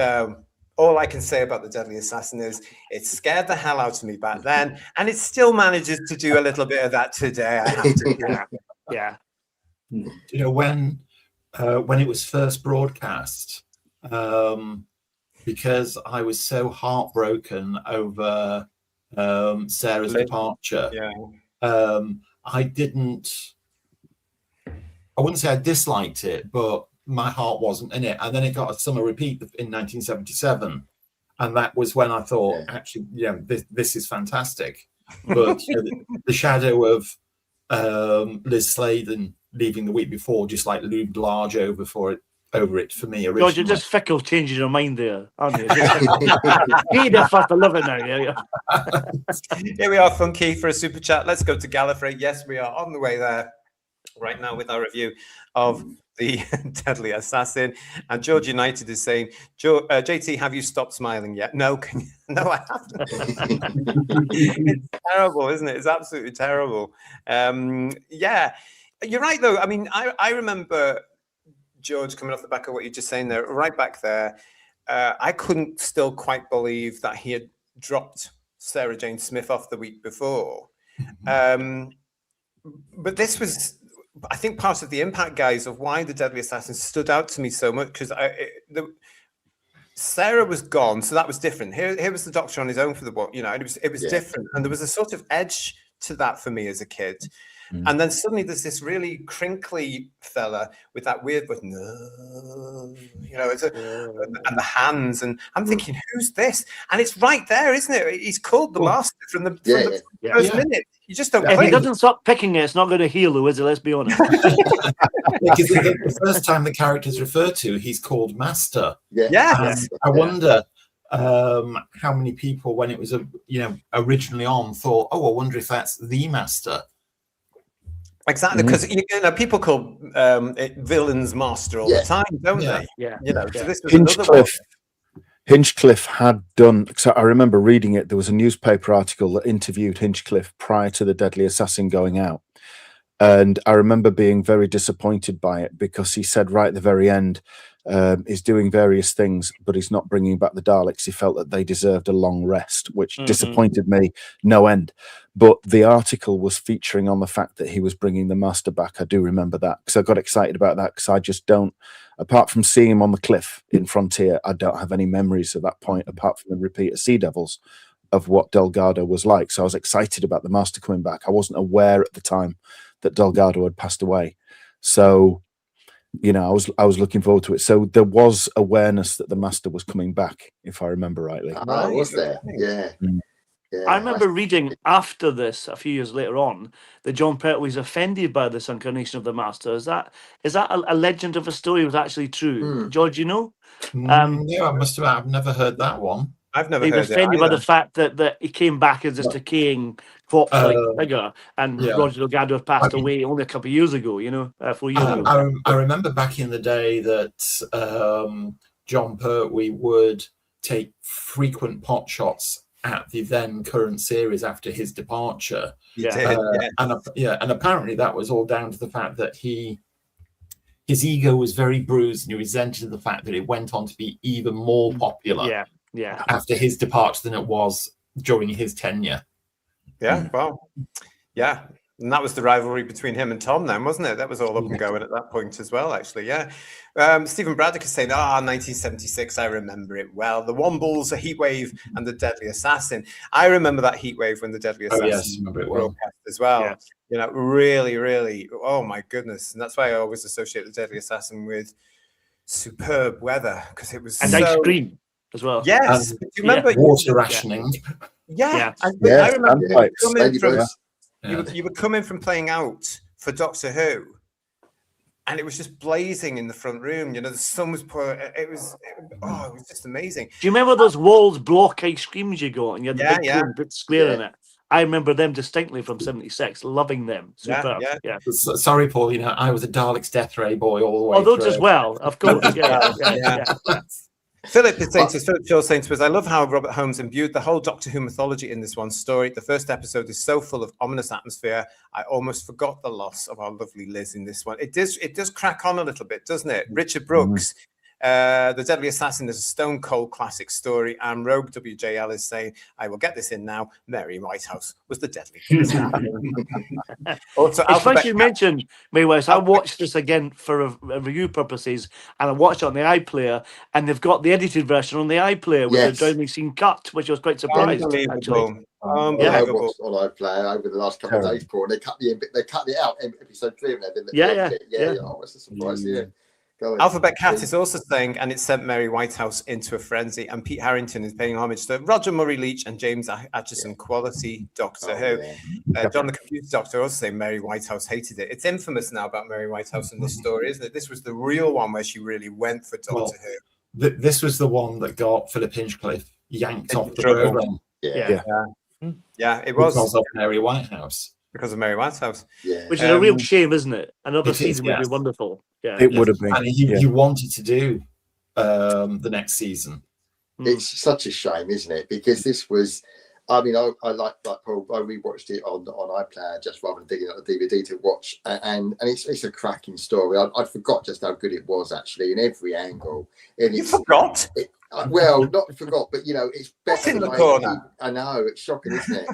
all I can say about The Deadly Assassin is it scared the hell out of me back then, and it still manages to do a little bit of that today. I have to.
Yeah.
You know, when it was first broadcast, because I was so heartbroken over Sarah's departure, I wouldn't say I disliked it, but my heart wasn't in it. And then it got a summer repeat in 1977. And that was when I thought, actually, this is fantastic. But the shadow of Liz Sladen leaving the week before just like loomed large over it for me originally.
George, you're just fickle changing your mind there, aren't you? He the fuck to love it now, yeah.
Here we are, Funky, for a super chat. Let's go to Gallifrey. Yes, we are on the way there right now with our review of The Deadly Assassin. And George United is saying, JT, have you stopped smiling yet? No, no, I haven't. It's terrible, isn't it? It's absolutely terrible. Yeah, you're right, though. I mean, I remember George, coming off the back of what you're just saying there, right back there, I couldn't still quite believe that he had dropped Sarah Jane Smith off the week before. But this was, I think, part of the impact, guys, of why The Deadly Assassin stood out to me so much, because Sarah was gone, so that was different. Here was the Doctor on his own for the book, it was different, and there was a sort of edge to that for me as a kid. And then suddenly there's this really crinkly fella with that weird, but no, and the hands, and I'm thinking, who's this? And it's right there, isn't it? He's called the Master from the first minute. You just don't.
If he doesn't stop picking it, it's not going to heal, though, is it? Let's be honest.
Because the first time the character's referred to, he's called Master. I wonder how many people, when it was originally on, thought, "Oh, I wonder if that's the Master."
Exactly, because people call it Villain's Master all the time, don't they? So this was
Hinchcliffe had done, so I remember reading it, there was a newspaper article that interviewed Hinchcliffe prior to The Deadly Assassin going out. And I remember being very disappointed by it, because he said right at the very end, he's doing various things, but he's not bringing back the Daleks. He felt that they deserved a long rest, which disappointed me no end. But the article was featuring on the fact that he was bringing the Master back. I do remember that, because I got excited about that, because I just don't, apart from seeing him on the cliff in Frontier, I don't have any memories at that point, apart from the repeat of Sea Devils, of what Delgado was like. So I was excited about the Master coming back. I wasn't aware at the time that Delgado had passed away. So, I was looking forward to it. So there was awareness that the Master was coming back, if I remember rightly.
Was there? Yeah. Yeah,
I remember reading after this, a few years later on, that John Pertwee was offended by this incarnation of the Master. Is that a legend of a story? Was actually true? George, you know?
Yeah, I've never heard that one.
I've never
He
heard
was
it
offended by
either.
the fact that he came back as this decaying corpse-like figure, and
yeah.
Roger Delgado had passed away only a couple of years ago. 4 years ago.
I remember back in the day that John Pertwee would take frequent pot shots at the then current series after his departure. And apparently that was all down to the fact that his ego was very bruised, and he resented the fact that it went on to be even more popular after his departure than it was during his tenure.
Yeah, well, yeah. And that was the rivalry between him and Tom then, wasn't it? That was all up and going at that point as well, actually, yeah. Stephen Braddock is saying, 1976, I remember it well. The Wombles, a Heatwave, and the Deadly Assassin. I remember that Heatwave when the Deadly Assassin broadcast as well. Yeah. You know, really, really, oh my goodness. And that's why I always associate the Deadly Assassin with superb weather, because it was
and ice cream as well.
Yes. Do you remember
water rationing?
Yeah. I remember you were coming from playing out for Doctor Who, and it was just blazing in the front room. You know, the sun was pouring. It was just amazing.
Do you remember those walls block ice creams you got, and you had the big square in it? I remember them distinctly from '76, loving them. Superb. Yeah.
Sorry, Paul. You know, I was a Dalek's Death Ray boy all the way.
Oh, those as well, of course. Yeah.
Philip is saying to us, Philip Shaw saying to us, I love how Robert Holmes imbued the whole Doctor Who mythology in this one story. The first episode is so full of ominous atmosphere. I almost forgot the loss of our lovely Liz in this one. It does crack on a little bit, doesn't it? Richard Brooks, The Deadly Assassin is a stone cold classic story. And Rogue WJL is saying, I will get this in now. Mary Whitehouse was the deadly assassin. Also,
it's funny you mentioned Mary Whitehouse. I watched this again for review purposes, and I watched it on the iPlayer, and they've got the edited version on the iPlayer with the drowning scene cut, which I was quite surprised.
Unbelievable.
I watched on iPlayer over the last couple of days, Paul. They cut it out episode 3 and they didn't. Oh, it's a surprise.
Alphabet Cat is also saying, and it sent Mary Whitehouse into a frenzy. And Pete Harrington is paying homage to Roger Murray Leach and James Atchison, quality Doctor Who. John the Computer Doctor also saying Mary Whitehouse hated it. It's infamous now about Mary Whitehouse in this story, isn't it? This was the real one where she really went for Doctor Who.
This was the one that got Philip Hinchcliffe yanked off the program.
Yeah, it was
because of Mary Whitehouse.
Because of Mary Whitehouse,
which is a real shame, isn't it? Another season would be wonderful.
It would have been.
And he wanted to do the next season.
It's such a shame, isn't it? Because this was, I mean, I like Paul. I rewatched it on iPlayer just rather than digging out the DVD to watch, and it's a cracking story. I forgot just how good it was actually in every angle. And
you forgot?
Well, not forgot, but you know, it's better
in the corner.
I know, it's shocking, isn't it?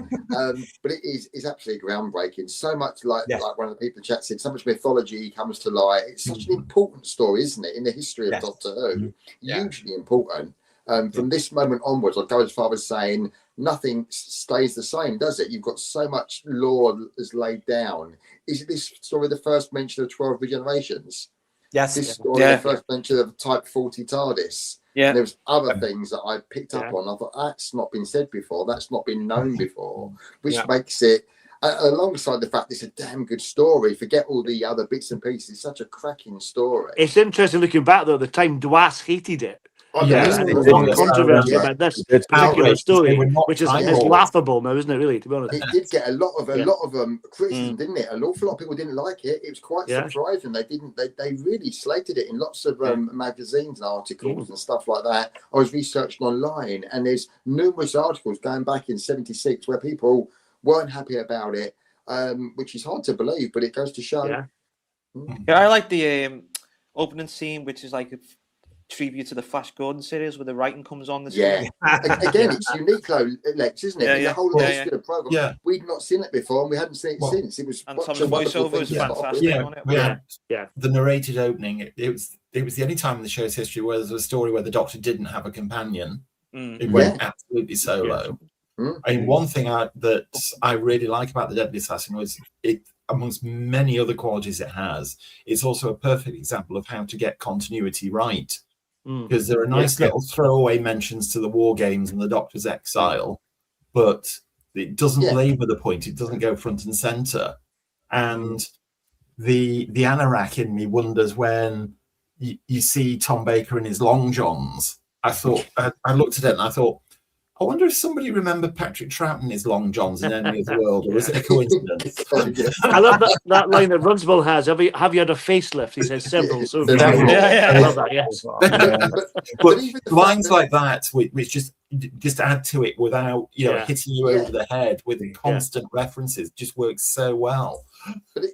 But it's absolutely groundbreaking. So much like one of the people in chat said, so much mythology comes to light. It's such an important story, isn't it, in the history of Doctor Who? Hugely important. From this moment onwards, I'd go as far as saying nothing stays the same, does it? You've got so much lore that's laid down. Is this story the first mention of 12 regenerations?
Yes.
This story the first mention of Type 40 TARDIS.
Yeah.
There was other things that I picked up on. I thought that's not been said before. That's not been known before, which makes it, alongside the fact it's a damn good story. Forget all the other bits and pieces. It's such a cracking story.
It's interesting looking back though. At the time, Dwas hated it.
There's
a lot of controversy about this particular story, which is laughable now, isn't it? Really, to be honest,
it did get a lot of criticism, didn't it? An awful lot of people didn't like it. It was quite surprising. They really slated it in lots of magazines and articles and stuff like that. I was researching online, and there's numerous articles going back in '76 where people weren't happy about it, which is hard to believe, but it goes to show.
I like the opening scene, which is like a tribute to the Flash Gordon series where the writing comes on the screen.
Again, it's unique though, Lex, isn't it? The whole history of the program. We'd not seen it before, and we hadn't seen it since. It was
and some of the voiceover was fantastic on it.
The narrated opening. It was the only time in the show's history where there's a story where the Doctor didn't have a companion. It went absolutely solo. I mean, one thing that I really like about the Deadly Assassin was it, amongst many other qualities it has, it's also a perfect example of how to get continuity right. Because there are nice little throwaway mentions to the war games and the Doctor's exile, but It doesn't labour the point. It doesn't go front and centre. And the anorak in me wonders when you see Tom Baker in his long johns. I thought I looked at it and I thought, I wonder if somebody remembered Patrick Troughton in his long johns in Enemy of the World, or is it a coincidence?
I love that line that Runswell has. Have you had a facelift? He says several. So
Yeah.
I love that. Yes.
But lines like that, which just add to it without hitting you over the head with constant references, just works so well.
But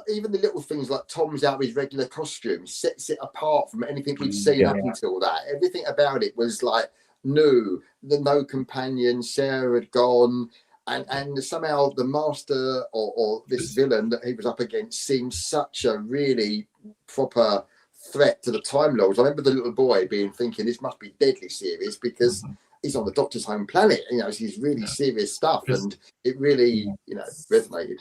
even the little things like Tom's out of his regular costume sets it apart from anything we'd seen up until that. Everything about it was like new. The no companion, Sarah had gone, and somehow the master or this villain that he was up against seemed such a really proper threat to the Time Lords. I remember the little boy thinking this must be deadly serious because he's on the Doctor's home planet. It's really serious stuff, and it really, resonated.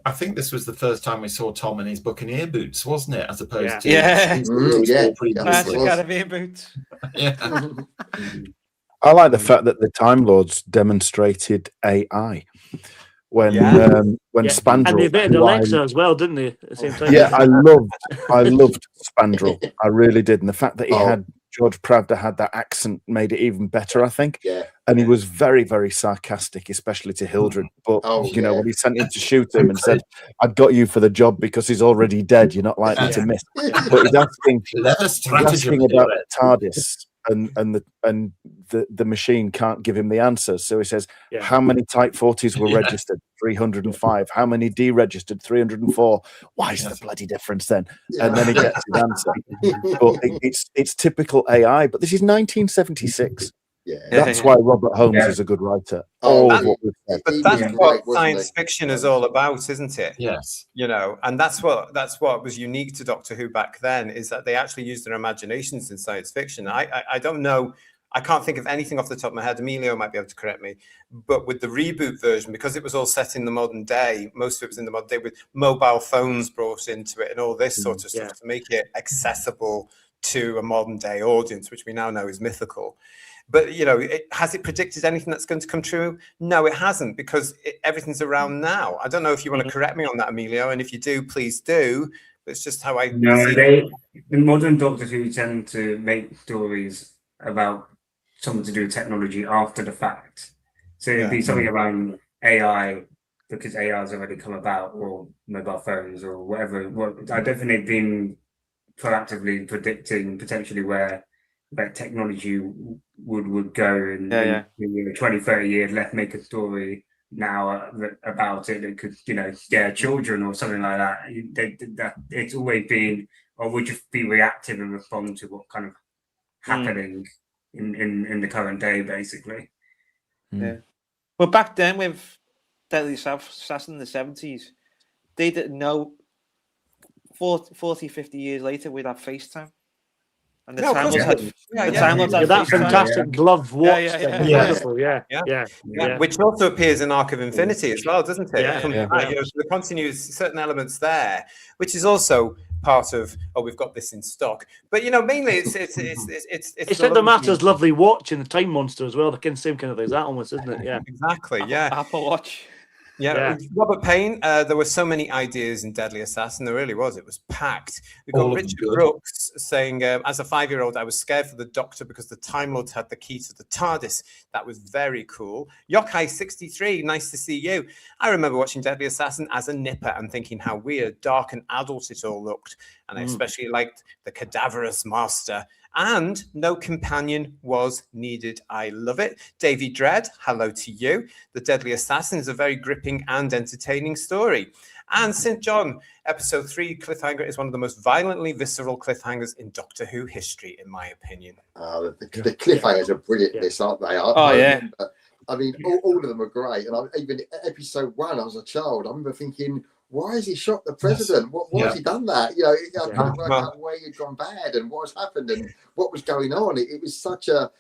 I think this was the first time we saw Tom in his Buccaneer boots, wasn't it? As opposed to
Caribbean boots.
I like the fact that the Time Lords demonstrated AI when Spandrel,
and they invented Alexa as well, didn't they? At the same time.
Yeah, I loved Spandrel. I really did, and the fact that he had George Pravda had that accent made it even better, I think.
Yeah.
And he was very, very sarcastic, especially to Hildred. But when he sent him to shoot him and said, "I've got you for the job because he's already dead. You're not likely to miss." But he's asking about the TARDIS. And the machine can't give him the answers, so he says, how many Type 40s were registered? 305. How many deregistered? 304. Why is the bloody difference then? And then he gets his answer. But it's typical AI, but this is 1976. That's why Robert Holmes is a good writer.
But that's what science fiction is all about, isn't it?
Yes.
And that's what was unique to Doctor Who back then, is that they actually used their imaginations in science fiction. I don't know, I can't think of anything off the top of my head. Emilio might be able to correct me. But with the reboot version, because it was all set in the modern day, most of it was in the modern day with mobile phones brought into it and all this sort of stuff to make it accessible to a modern day audience, which we now know is mythical. But, has it predicted anything that's going to come true? No, it hasn't, because everything's around now. I don't know if you want to correct me on that, Emilio, and if you do, please do. But it's just how I
the modern Doctors Who tend to make stories about something to do with technology after the fact. So it'd be something around AI, because AI has already come about, or mobile phones, or whatever. I definitely been proactively predicting potentially where technology would go in 20, 30 years. Let's make a story now about it that could, scare children or something like that. It's always been, or would just be reactive and respond to what kind of happening in the current day, basically.
Yeah. Well, back then with Deadly Assassin in the 70s, they didn't know 40, 50 years later we'd have FaceTime. And the Time Lords had
that fantastic glove watch.
Which also appears in Arc of Infinity as well, doesn't it? The continues certain elements there, which is also part of we've got this in stock. But mainly it's
like the Master's lovely watch in the Time Monster as well. The same kind of thing as that almost, isn't it? Yeah,
exactly.
Apple Watch.
Robert Payne, there were so many ideas in Deadly Assassin. There really was. It was packed. We got Richard Brooks saying, as a 5-year-old, I was scared for the Doctor because the Time Lords had the key to the TARDIS. That was very cool. Yokai63, nice to see you. I remember watching Deadly Assassin as a nipper and thinking how weird, dark and adult it all looked. And I especially liked the cadaverous Master. And no companion was needed. I love it. Davy Dread, hello to you. The Deadly Assassin is a very gripping and entertaining story. And St. John, episode 3 cliffhanger is one of the most violently visceral cliffhangers in Doctor Who history, in my opinion.
The cliffhangers are brilliant, aren't they? I mean, all of them are great. And even episode 1, I was a child, I remember thinking, why has he shot the president? Why has he done that? I couldn't work out where he'd gone bad and what has happened and what was going on. It was such a...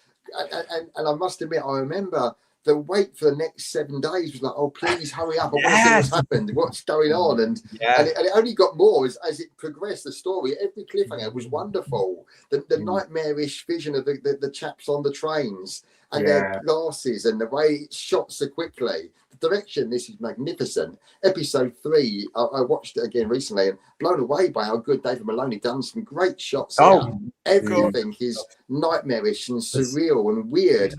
And I must admit, I remember the wait for the next 7 days was like, oh, please hurry up. I want to see what's happened, what's going on. And it only got more as it progressed, the story. Every cliffhanger was wonderful. The nightmarish vision of the chaps on the trains. and their glasses and the way it's shot so quickly. The direction, this is magnificent. Episode 3, I watched it again recently and blown away by how good David Maloney done. Some great shots. Everything is nightmarish and surreal and weird.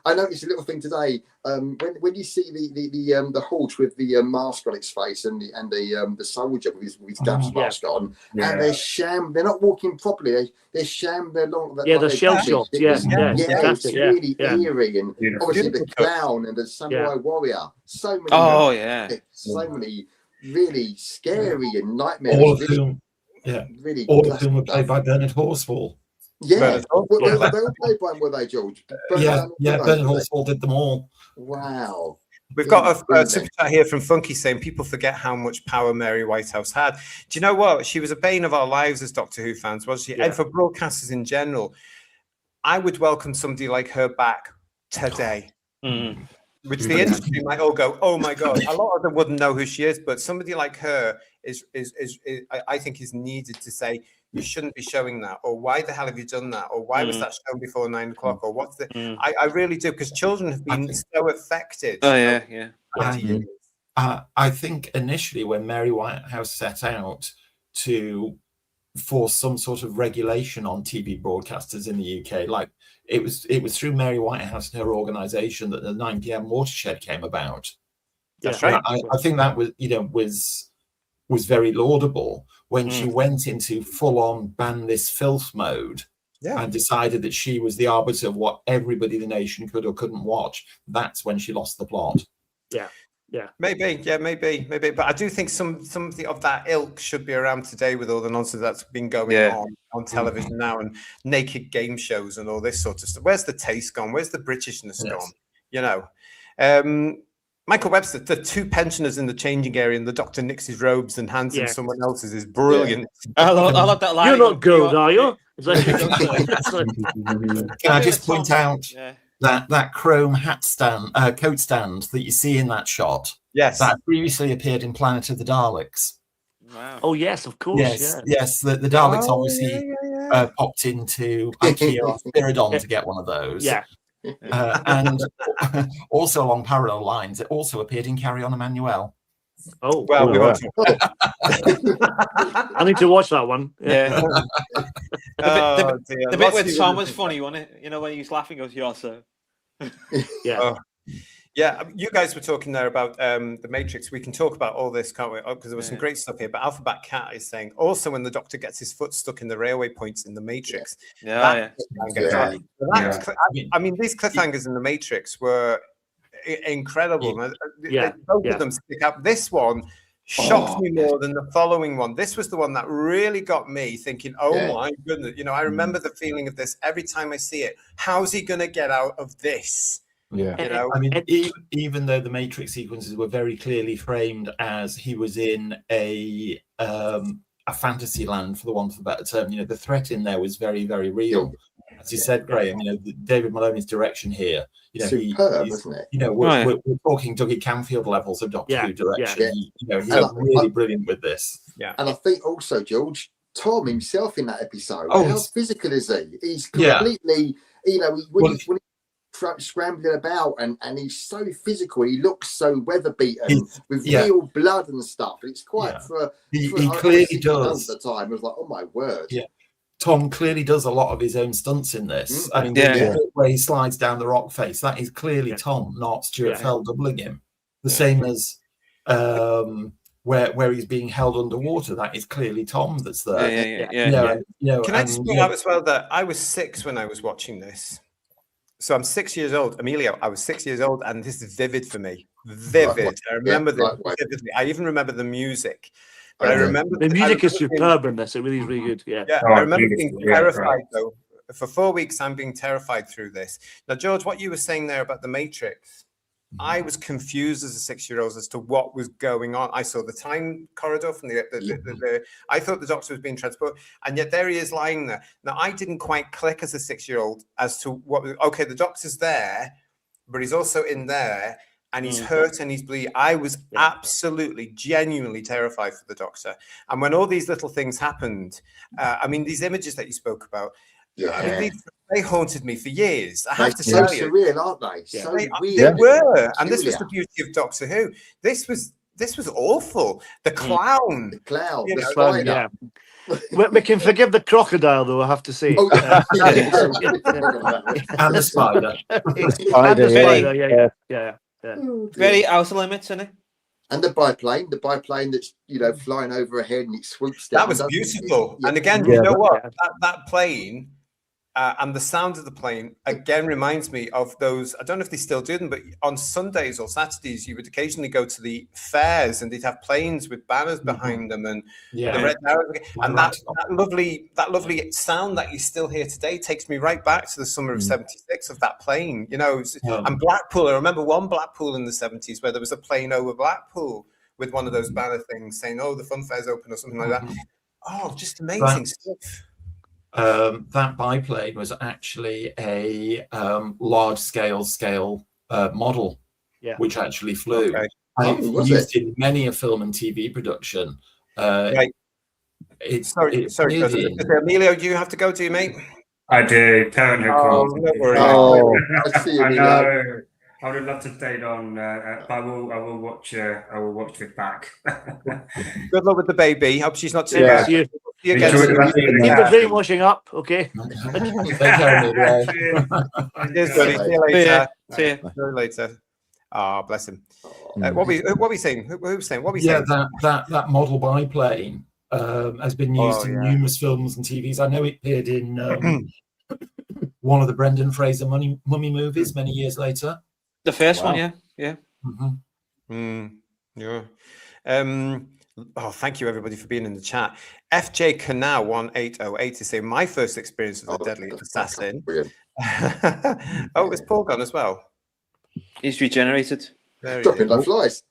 I noticed a little thing today. When you see the horse with the mask on its face and the soldier with his gas mask on, and they're not walking properly. They're sham. They're long.
The shell shots.
It's really eerie, and obviously the clown and the samurai warrior. So many. So many really scary and nightmarish.
All of whom, all of whom were played by Bernard Horsfall.
Yeah, they all played by him, were they, George?
Bernard Horsfall did them all.
Wow.
We've got a super chat here from Funky saying people forget how much power Mary Whitehouse had. Do you know what? She was a bane of our lives as Doctor Who fans, wasn't she? And for broadcasters in general, I would welcome somebody like her back today. Which the industry might all go, oh my God. A lot of them wouldn't know who she is, but somebody like her is I think is needed to say, you shouldn't be showing that, or why the hell have you done that, or why was that shown before 9 o'clock, or what's the I really do, because children have been so affected.
I think initially when Mary Whitehouse set out to force some sort of regulation on TV broadcasters in the UK, like it was through Mary Whitehouse and her organisation that the 9 PM watershed came about.
That's right.
I think that was very laudable when she went into full-on ban this filth mode and decided that she was the arbiter of what everybody in the nation could or couldn't watch. That's when she lost the plot.
Maybe. But I do think something of that ilk should be around today with all the nonsense that's been going on television now, and naked game shows and all this sort of stuff. Where's the taste gone? Where's the Britishness gone? You know. Michael Webster, the 2 pensioners in the changing area, and the doctor nicks his robes and hands him someone else's is brilliant.
I love that line.
You're not good, are you?
Can I just point out that chrome coat stand that you see in that shot?
Yes.
That previously appeared in Planet of the Daleks.
Wow.
Oh, yes, of course.
Yes. The Daleks obviously popped into IKEA or Spiridon to get one of those.
Yeah.
And also along parallel lines, it also appeared in Carry On Emmanuel.
Oh, well, we want to.
I need to watch that one.
The bit with Tom was funny, wasn't it? You know, when he was laughing, goes, "You're so."
You guys were talking there about the Matrix. We can talk about all this, can't we? Because there was some great stuff here. But Alphabet Cat is saying also when the Doctor gets his foot stuck in the railway points in the Matrix. I mean, these cliffhangers in the Matrix were incredible. Both of them stick up. This one shocked me more than the following one. This was the one that really got me thinking, oh my goodness. You know, I remember the feeling of this every time I see it. How's he going to get out of this?
Yeah, you know? I mean, even though the Matrix sequences were very clearly framed as he was in a fantasy land, for the want of a better term, you know, the threat in there was very, very real. As you said, Graham, you know, David Maloney's direction here, you know,
superb, isn't it?
You know, we're talking Dougie Camfield levels of Doctor Who direction. You know, he's really brilliant with this.
Yeah, and I think also, George, Tom himself in that episode, how physical is he? He's completely, you know, when he's scrambling about and he's so physical, he looks so weather beaten with real blood and stuff. It's quite
he clearly does
at the time. It was like, oh my word.
Tom clearly does a lot of his own stunts in this. I mean, where he slides down the rock face, that is clearly Tom, not Stuart Fell doubling him. The same as where he's being held underwater, that is clearly Tom that's there.
Can I just point out as well that I was 6 when I was watching this. So I'm 6 years old. Emilio, I was 6 years old, and this is vivid for me. Vivid. I remember this vividly. I even remember the music. But I remember
the music is superb in this. It really is really good.
I remember being terrified though. For 4 weeks, I'm being terrified through this. Now, George, what you were saying there about the Matrix, I was confused as a 6-year-old as to what was going on. I saw the time corridor from the I thought the Doctor was being transported, and yet there he is lying there. Now, I didn't quite click as a 6-year-old as to what. Okay, the Doctor's there, but he's also in there, and he's hurt and he's bleeding. I was absolutely, genuinely terrified for the Doctor. And when all these little things happened, I mean, these images that you spoke about,
Yeah.
I mean, they haunted me for years. I have to
so
tell you,
surreal, aren't they?
Yeah.
So
They
weird.
were, and this was the beauty of Doctor Who. This was awful. The clown,
the clown,
you
the
know,
spider.
Yeah. We can forgive the crocodile, though. I have to say.
Oh,
Yeah.
And the spider.
And the
Spider,
spider.
yeah.
Yeah.
Oh, dear.
Very outer limits, isn't it?
And the biplane that's flying overhead and it swoops down.
that was beautiful.
Yeah.
And again,
Yeah,
you know what?
yeah.
That plane. And the sound of the plane again reminds me of those. I don't know if they still do them, but on Sundays or Saturdays, you would occasionally go to the fairs, and they'd have planes with banners behind them, and the red arrows. And that lovely sound that you still hear today takes me right back to the summer of '76 of that plane. You know, and Blackpool. I remember one Blackpool in the '70s where there was a plane over Blackpool with one of those banner things saying, "Oh, the fun fair's open" or something like that. Oh, just amazing stuff.
That biplane was actually a large scale model, which actually flew.
Okay.
And it was used in many a film and TV production.
Right. Sorry, Emilio, do you have to go, do you, mate?
I do. Parenthood.
No worries.
I know. I would love to stay on, but I will watch it back.
Good luck with the baby. Hope she's not too bad.
See you again.
Enjoy the rest of
Keep the brainwashing up, okay?
Cheers, buddy. See you later.
See you.
See you later. Ah, bless him. What we saying? Who was saying? What we saying?
That model biplane has been used in numerous films and TVs. I know it appeared in one of the Brendan Fraser mummy movies many years later.
The first one, yeah.
Thank you everybody for being in the chat. FJ Canal 1808 is saying my first experience of the Deadly Assassin. Oh, is Paul gone as well?
He's regenerated.
Dropping like flies.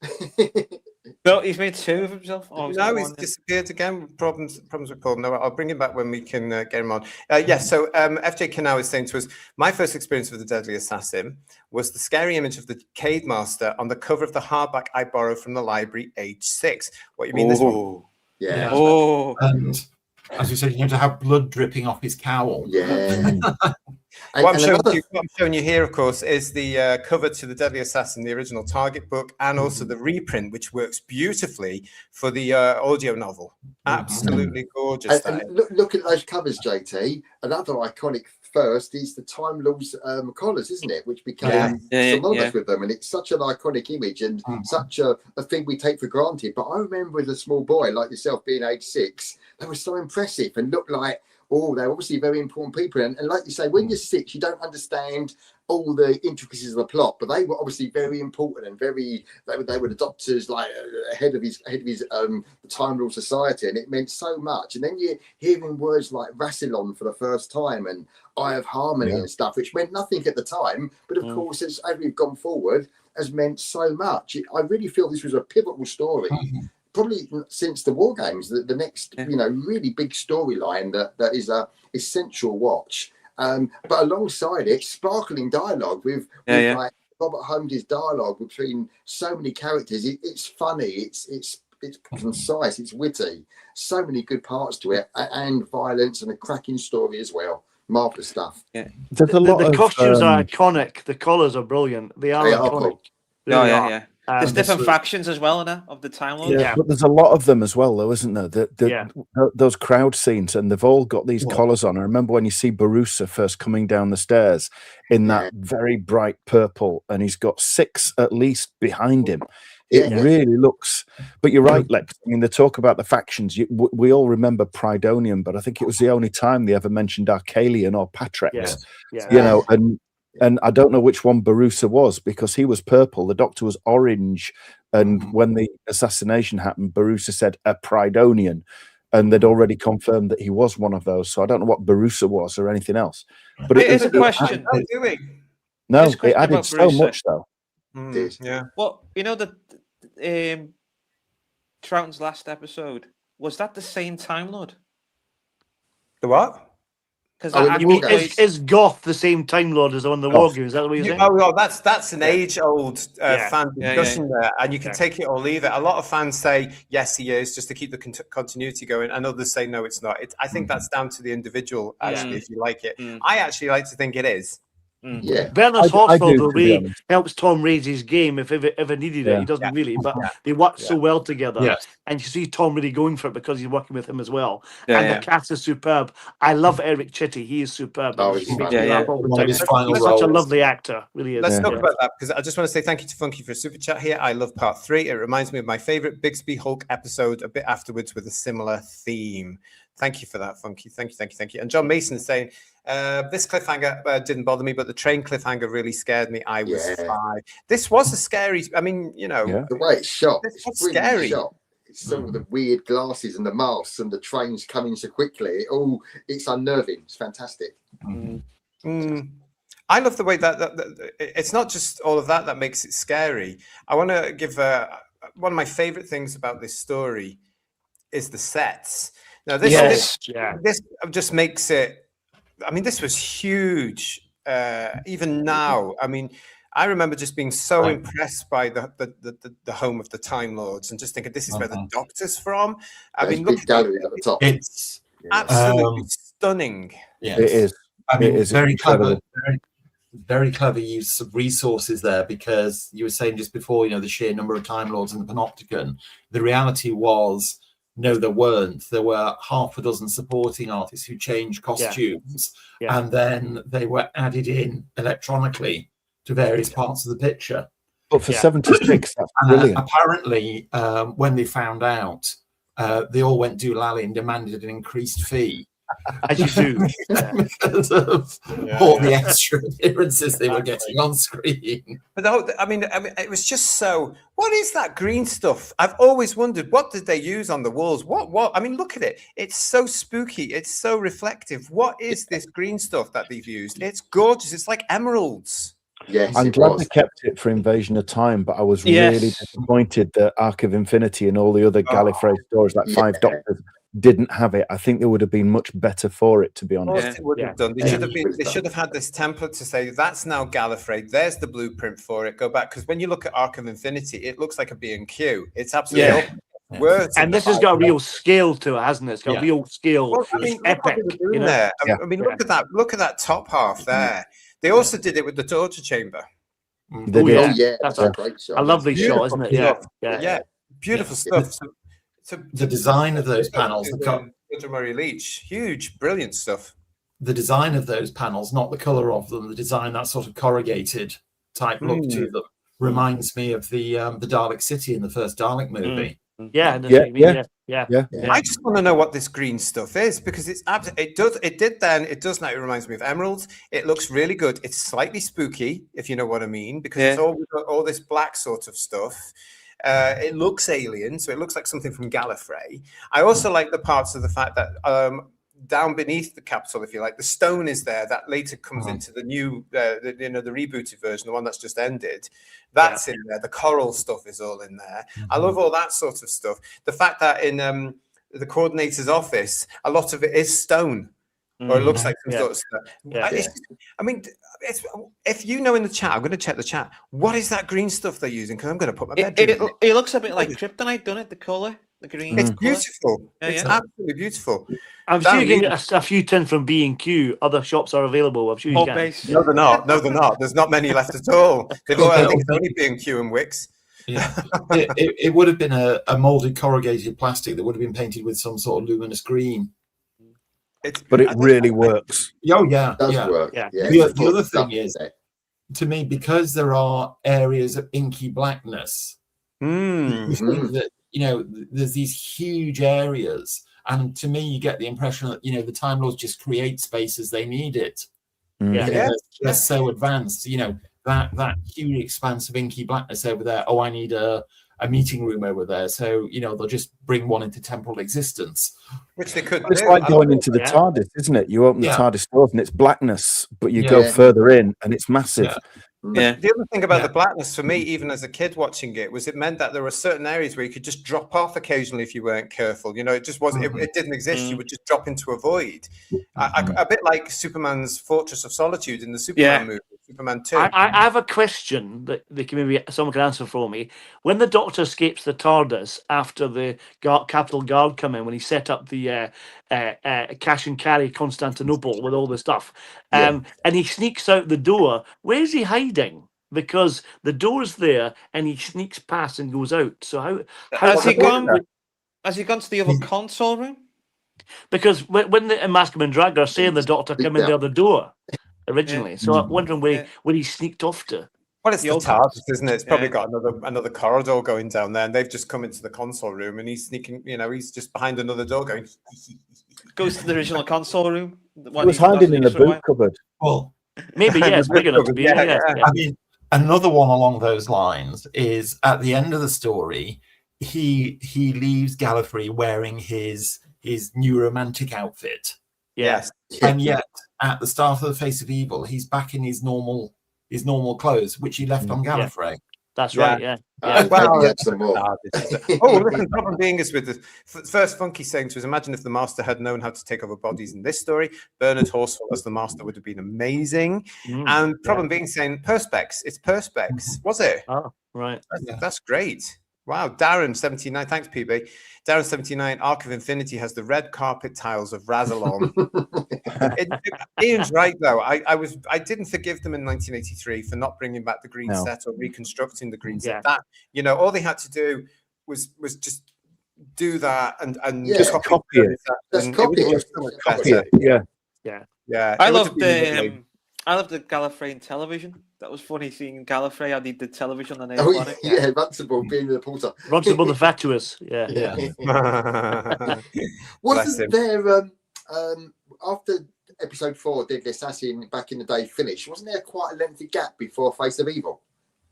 No, he's made two of himself.
No, he's disappeared again. Problems with Paul. No, I'll bring him back when we can get him on. Yes, so FJ Canal is saying to us, my first experience with the Deadly Assassin was the scary image of the Cade Master on the cover of the hardback I borrowed from the library, age 6. What you mean this one?
Yeah.
Oh. And as you said, you need to have blood dripping off his cowl.
Yeah.
What I'm showing you here, of course, is the cover to the Deadly Assassin, the original Target book, and also the reprint, which works beautifully for the audio novel. Absolutely gorgeous.
And look at those covers, JT. Another iconic first is the Time Lord's collars, isn't it? Which became synonymous with them. And it's such an iconic image and such a thing we take for granted. But I remember as a small boy, like yourself, being age 6, they were so impressive and looked like, they're obviously very important people. And like you say, when you're 6, you don't understand all the intricacies of the plot, but they were obviously very important and they were the doctors, like head of his Time Lord Society, and it meant so much. And then you're hearing words like Rassilon for the first time and Eye of Harmony and stuff, which meant nothing at the time, but of course, as we've gone forward, has meant so much. I really feel this was a pivotal story. Probably since the War Games, the next, really big storyline that is a essential watch. But alongside it, sparkling dialogue with like Robert Holmes' dialogue between so many characters. It's funny, it's concise, it's witty. So many good parts to it, and violence and a cracking story as well. Marvelous stuff.
Yeah, the costumes are iconic. The colours are brilliant. They are iconic.
Yeah. There's different factions as well of the Time Lords.
Yeah, but there's a lot of them as well, though, isn't there? Those crowd scenes, and they've all got these collars on. I remember when you see Barusa first coming down the stairs in that very bright purple, and he's got 6 at least behind him. It really looks. But you're right, Lex. I mean, they talk about the factions. We all remember Pridonium, but I think it was the only time they ever mentioned Arcalian or Patrex. And I don't know which one Barusa was, because he was purple, the Doctor was orange, and when the assassination happened, Barusa said a Pridonian, and they'd already confirmed that he was one of those. So I don't know what Barusa was or anything else. But
it is a question.
No, it added so much, though.
Well, the Troughton's last episode, was that the same Time Lord?
The what?
Because
you mean is Goth the same Time Lord as on the War Games? Is that what you're saying?
Oh, that's an age-old fan discussion there, and you can take it or leave it. A lot of fans say yes, he is, just to keep the continuity going, and others say no, it's not. I think that's down to the individual, actually, if you like it. I actually like to think it is.
Yeah,
Bernard Horsford really helps Tom raise his game if ever needed it. He doesn't really, but they work so well together. And you see Tom really going for it because he's working with him as well. And the cast is superb. I love Eric Chitty. He is superb.
Oh,
he's
he's
such a lovely actor. Really is.
Let's talk about that, because I just want to say thank you to Funky for a super chat here. I love part 3. It reminds me of my favorite Bixby Hulk episode a bit afterwards with a similar theme. Thank you for that, Funky. Thank you. And John Mason is saying, this cliffhanger didn't bother me, but the train cliffhanger really scared me. I was 5. This was a scary, I mean, you know.
The way it's shot,
it's
really
scary.
Shot. It's some of the weird glasses and the masks and the trains coming so quickly. It's unnerving. It's fantastic.
I love the way that it's not just all of that makes it scary. I want to give one of my favorite things about this story is the sets. Now, this just makes it. I mean, this was huge. Even now, I mean, I remember just being so impressed by the home of the Time Lords and just thinking this is where the Doctor's from. I mean, look,
gallery at the top.
It's absolutely stunning.
Yes.
It is.
I mean,
it's
very clever. Very clever use of resources there, because you were saying just before, the sheer number of Time Lords in the Panopticon. The reality was, no, there weren't. There were half a dozen supporting artists who changed costumes, and then they were added in electronically to various parts of the picture.
But for 76, that's brilliant.
Apparently, when they found out, they all went doolally and demanded an increased fee.
As you do.
Because of all the extra appearances they were getting on screen.
But I mean, it was just so. What is that green stuff? I've always wondered, what did they use on the walls? What? I mean, look at it. It's so spooky. It's so reflective. What is this green stuff that they've used? It's gorgeous. It's like emeralds.
Yes,
I'm glad they kept it for Invasion of Time, but I was really disappointed that Arc of Infinity and all the other Gallifrey stories, like 5 Doctors, didn't have it. I think they would have been much better for it, to be honest.
They would have done. They should have had this template to say that's now Gallifrey. There's the blueprint for it. Go back, because when you look at Arc of Infinity, it looks like a B&Q. It's absolutely words.
And this has got a real scale to it, hasn't it? It's got real skill.
Well, I mean,
epic.
I mean, look at that. Look at that top half there. They also did it with the torture chamber.
That's a great shot. A lovely shot, isn't it?
Yeah. Beautiful stuff. So
the design of those panels,
Murray Leach, huge, brilliant stuff.
The design of those panels, not the color of them, the design, that sort of corrugated type look to them, reminds me of the Dalek City in the first Dalek movie.
I just want to know what this green stuff is, because it does now. It reminds me of emeralds. It looks really good. It's slightly spooky, if you know what I mean, because it's all this black sort of stuff. It looks alien, so it looks like something from Gallifrey. I also like the parts of the fact that down beneath the capsule, if you like, the stone is there that later comes into the new, the rebooted version, the one that's just ended. That's in there. The coral stuff is all in there. I love all that sort of stuff. The fact that in the coordinator's office, a lot of it is stone. Or it looks like some sort of stuff. I mean, if you know in the chat, I'm going to check the chat. What is that green stuff they're using? Because I'm going to put my bedroom.
It looks a bit like kryptonite, doesn't it? The color, the green.
It's beautiful. It's absolutely beautiful.
I'm sure you can get a few tin from B&Q. Other shops are available. I'm sure you can.
No, they're not. No, they're not. There's not many left at all. I think it's only B&Q and Wicks.
Yeah, it would have been a molded corrugated plastic that would have been painted with some sort of luminous green.
But it really works.
Oh, yeah.
It does work.
The other thing is, to me, because there are areas of inky blackness, you think that, there's these huge areas. And to me, you get the impression that, the Time Lords just create space as they need it. They're so advanced, that huge expanse of inky blackness over there. Oh, I need a meeting room over there, so they'll just bring one into temporal existence,
which they could.
It's like going into the TARDIS, isn't it? You open the TARDIS doors and it's blackness, but you go further in and it's massive.
But the other thing about the blackness for me, even as a kid watching it, was it meant that there were certain areas where you could just drop off occasionally if you weren't careful. You know, it just wasn't. It didn't exist. You would just drop into a void. A bit like Superman's Fortress of Solitude in the Superman movie, Superman 2.
I have a question that maybe someone can answer for me. When the Doctor escapes the TARDIS after the Capitol Guard come in, when he set up the cash and carry Constantinople with all the stuff, and he sneaks out the door, where's he hiding? Because the door's there and he sneaks past and goes out. So how
has he gone to the other console room?
Because when the Mask and Drag are saying the Doctor come in the other door originally, so I'm wondering where he sneaked off to.
Well, it's the TARDIS, isn't it? It's probably got another corridor going down there, and they've just come into the console room, and he's sneaking. You know, he's just behind another door going.
Goes to the original console room.
He was hiding in the boot cupboard.
Well,
maybe it's big enough to be.
I mean, another one along those lines is at the end of the story, he leaves Gallifrey wearing his new romantic outfit.
Yes,
and yet at the start of the Face of Evil, he's back in his normal clothes, which he left on Gallifrey.
That's right. Yeah.
Well, listen, problem being is with the first Funky saying to us, imagine if the Master had known how to take over bodies in this story. Bernard Horsfall as the Master would have been amazing. And problem being saying Perspex, it's Perspex, was it?
Oh, right.
That's great. Wow, Darren 79, thanks PB. Darren 79, Arc of Infinity has the red carpet tiles of Razalon. Ian's right though. I didn't forgive them in 1983 for not bringing back the green set or reconstructing the green set. That, you know, all they had to do was just do that and
just copy it.
Just copy it.
Yeah.
I loved the Gallifreyan television. That was funny seeing Gallifrey. I need the television on planet.
Yeah, Runcible being the reporter.
Runcible the fatuous. Yeah.
Wasn't there after episode 4 did the Assassin back in the day finish? Wasn't there quite a lengthy gap before Face of Evil?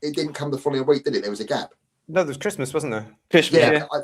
It didn't come the following week, did it? There was a gap.
No, there was Christmas, wasn't there?
Christmas.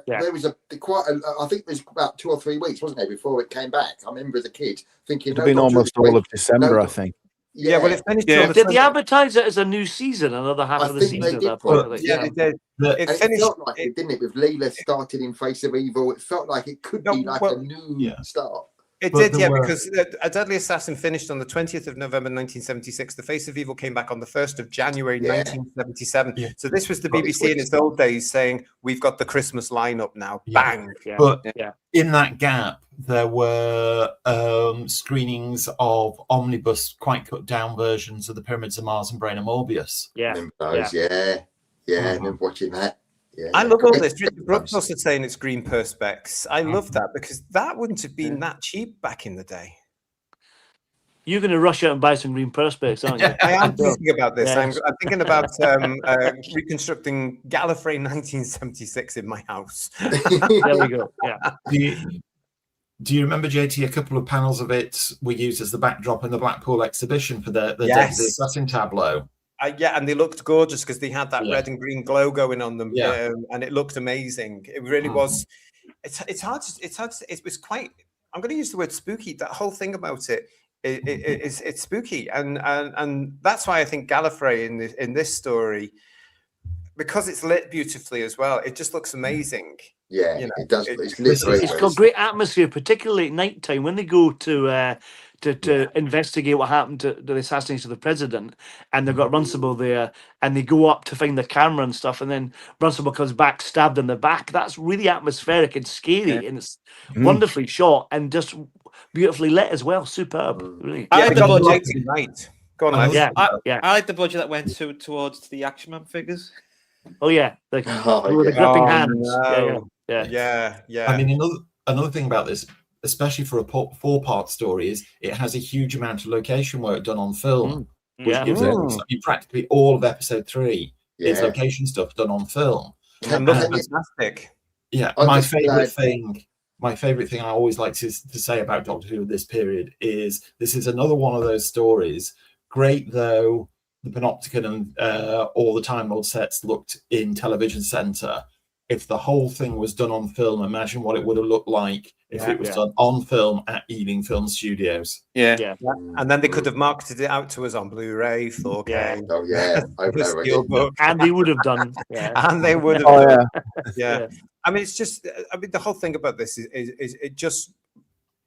There was I think there's about 2 or 3 weeks, wasn't there, before it came back? I remember as a kid thinking
it'd been almost all of December, I think.
Yeah, well, it finished.
Did they advertise it as a new season, another half of the season?
They did,
they did.
It felt like it, didn't it? With Leela started in Face of Evil, it felt like it could be like a new start.
It did, because A Deadly Assassin finished on the 20th of November 1976. The Face of Evil came back on the 1st of January 1977. Yeah. So this was the BBC in its old days saying, we've got the Christmas lineup now. Bang!
But in that gap, there were screenings of omnibus, quite cut down versions of the Pyramids of Mars and Brain of Morbius.
I remember watching that. Yeah,
I love all this. Richard Brooks also saying it's green perspex. I love that because that wouldn't have been that cheap back in the day.
You're going to rush out and buy some green perspex, aren't you?
I am thinking about this. I'm thinking about reconstructing Gallifrey 1976 in my house.
There we go. Yeah.
Do you remember, JT, a couple of panels of it were used as the backdrop in the Blackpool exhibition for the Deadly Assassin tableau?
And they looked gorgeous because they had that red and green glow going on them, and it looked amazing. It really was. It's hard. It was quite. I'm going to use the word spooky. That whole thing about it's spooky, and that's why I think Gallifrey in this story, because it's lit beautifully as well. It just looks amazing.
Yeah, it does. It's
got great atmosphere, particularly at night time when they go to investigate what happened to the assassination of the president, and they've got Runcible there, and they go up to find the camera and stuff, and then Runcible comes back stabbed in the back. That's really atmospheric and scary, and it's wonderfully shot and just beautifully lit as well. Superb, really.
I like the budget.
Go on,
I like the budget that went towards the Action Man figures.
Oh yeah, the gripping hands.
No. Yeah.
I mean, another thing about this, especially for a 4-part story, is it has a huge amount of location work done on film, which gives it practically all of episode 3 is location stuff done on film.
That's fantastic.
Yeah, my favorite thing I always like to say about Doctor Who this period is this is another one of those stories. Great though the Panopticon and all the Time Lord sets looked in Television Centre, if the whole thing was done on film, imagine what it would have looked like if it was done on film at Ealing Film Studios.
Yeah.
And then they could have marketed it out to us on Blu-ray, 4K.
Oh yeah,
and they would have done. Yeah.
And they would have done. Yeah. I mean, it's just. I mean, the whole thing about this is it just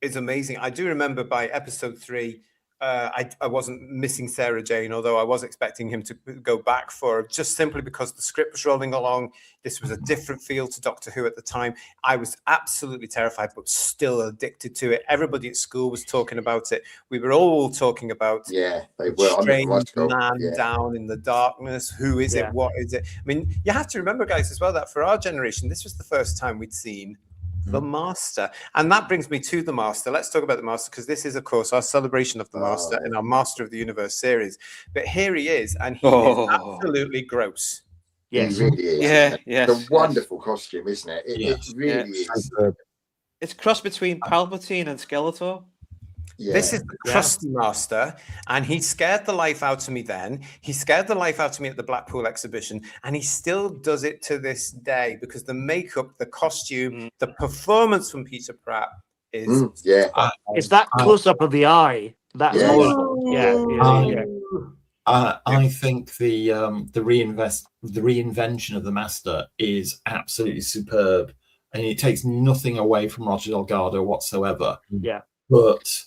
is amazing. I do remember by episode 3. I wasn't missing Sarah Jane, although I was expecting him to go back for her, just simply because the script was rolling along. This was a different feel to Doctor Who at the time. I was absolutely terrified, but still addicted to it. Everybody at school was talking about it. We were all talking about
they were
strange man down in the darkness. Who is it? What is it? I mean, you have to remember, guys, as well, that for our generation, this was the first time we'd seen the Master. And that brings me to the Master. Let's talk about the Master, because this is, of course, our celebration of the Master in our Master of the Universe series. But here he is, and he is absolutely gross.
Yes. He really is.
Yeah.
It's a wonderful costume, isn't it? It really is.
It's cross between Palpatine and Skeletor.
Yeah.
This is the crusty Master, and he scared the life out of me then. He scared the life out of me at the Blackpool exhibition, and he still does it to this day, because the makeup, the costume, the performance from Peter Pratt is
it's that close up of the eye. That's
I think the reinvention of the Master is absolutely superb, and it takes nothing away from Roger Delgado whatsoever.
Yeah,
but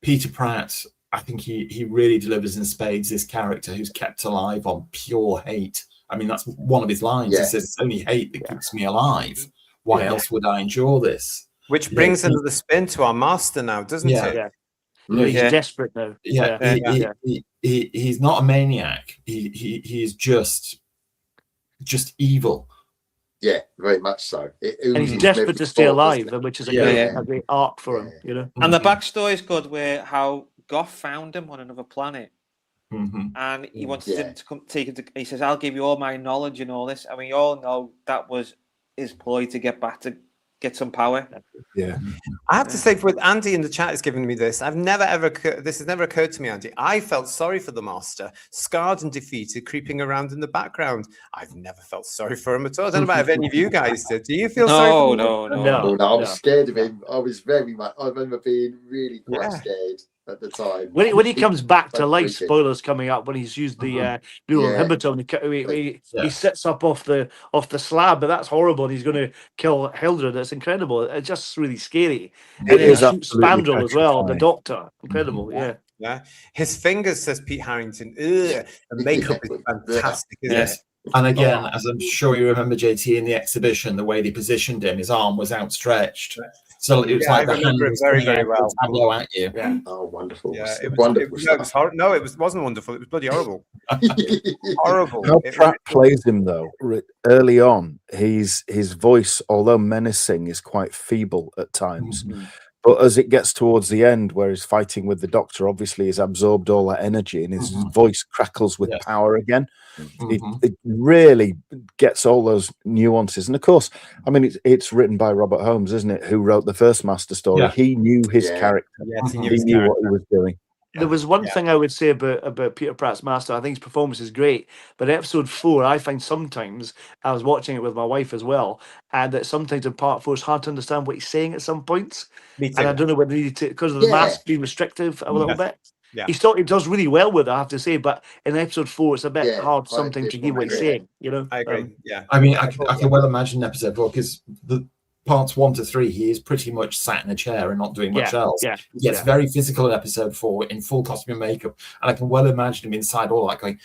Peter Pratt, I think he really delivers in spades this character who's kept alive on pure hate. I mean, that's one of his lines. He says, "It's only hate that keeps me alive. Why else would I endure this?"
Which brings another spin to our Master now, doesn't it?
Yeah. He's desperate now.
He's not a maniac. He's just evil.
Yeah, very much so.
And he's desperate to stay alive, which is a great arc for him, you know.
And the backstory is good, where how Goff found him on another planet, and he wanted him to come take it. He says, "I'll give you all my knowledge and all this." And we all know that was his ploy to get back to get some power.
Yeah,
I have to say, with Andy in the chat is giving me this. This has never occurred to me, Andy. I felt sorry for the Master, scarred and defeated, creeping around in the background. I've never felt sorry for him at all. I don't know about if any of you guys did. Do you feel sorry for him?
No.
I was scared of him. I was very much. I remember being really quite scared at the time.
When he comes back to life, spoilers coming up, when he's used the neural inhibitor, he sits up off the slab, but that's horrible, and he's going to kill Hildred. That's incredible. It's just really scary.
It is
Spandrel as well, the Doctor. Incredible,
Yeah. His fingers, says Pete Harrington. The makeup is fantastic, isn't it?
And again, as I'm sure you remember, JT, in the exhibition, the way they positioned him, his arm was outstretched. So it was like
I remember it very, very well.
Tableau at you.
Yeah.
Oh, wonderful.
Yeah,
it was wonderful.
It wasn't wonderful. It was bloody horrible. Horrible.
How Pratt plays him, though, early on, his voice, although menacing, is quite feeble at times. But as it gets towards the end, where he's fighting with the Doctor, obviously he's absorbed all that energy, and his voice crackles with power again. It really gets all those nuances. And of course, I mean, it's written by Robert Holmes, isn't it? Who wrote the first Master story? Yeah. He knew his character.
Yes,
he knew what he was doing.
There was one thing I would say about Peter Pratt's Master. I think his performance is great, but episode 4, I find sometimes, I was watching it with my wife as well, and that sometimes in part 4 it's hard to understand what he's saying at some points.
Me too.
And I don't know whether he needed to, because of the mask being restrictive a little bit. Yeah. He does really well with it, I have to say, but in episode 4 it's a bit hard sometimes to hear what he's saying, you know.
I agree.
I mean, I can well imagine episode 4, because the parts 1 to 3, he is pretty much sat in a chair and not doing much else. He gets very physical in episode 4 in full costume and makeup, and I can well imagine him inside all that going,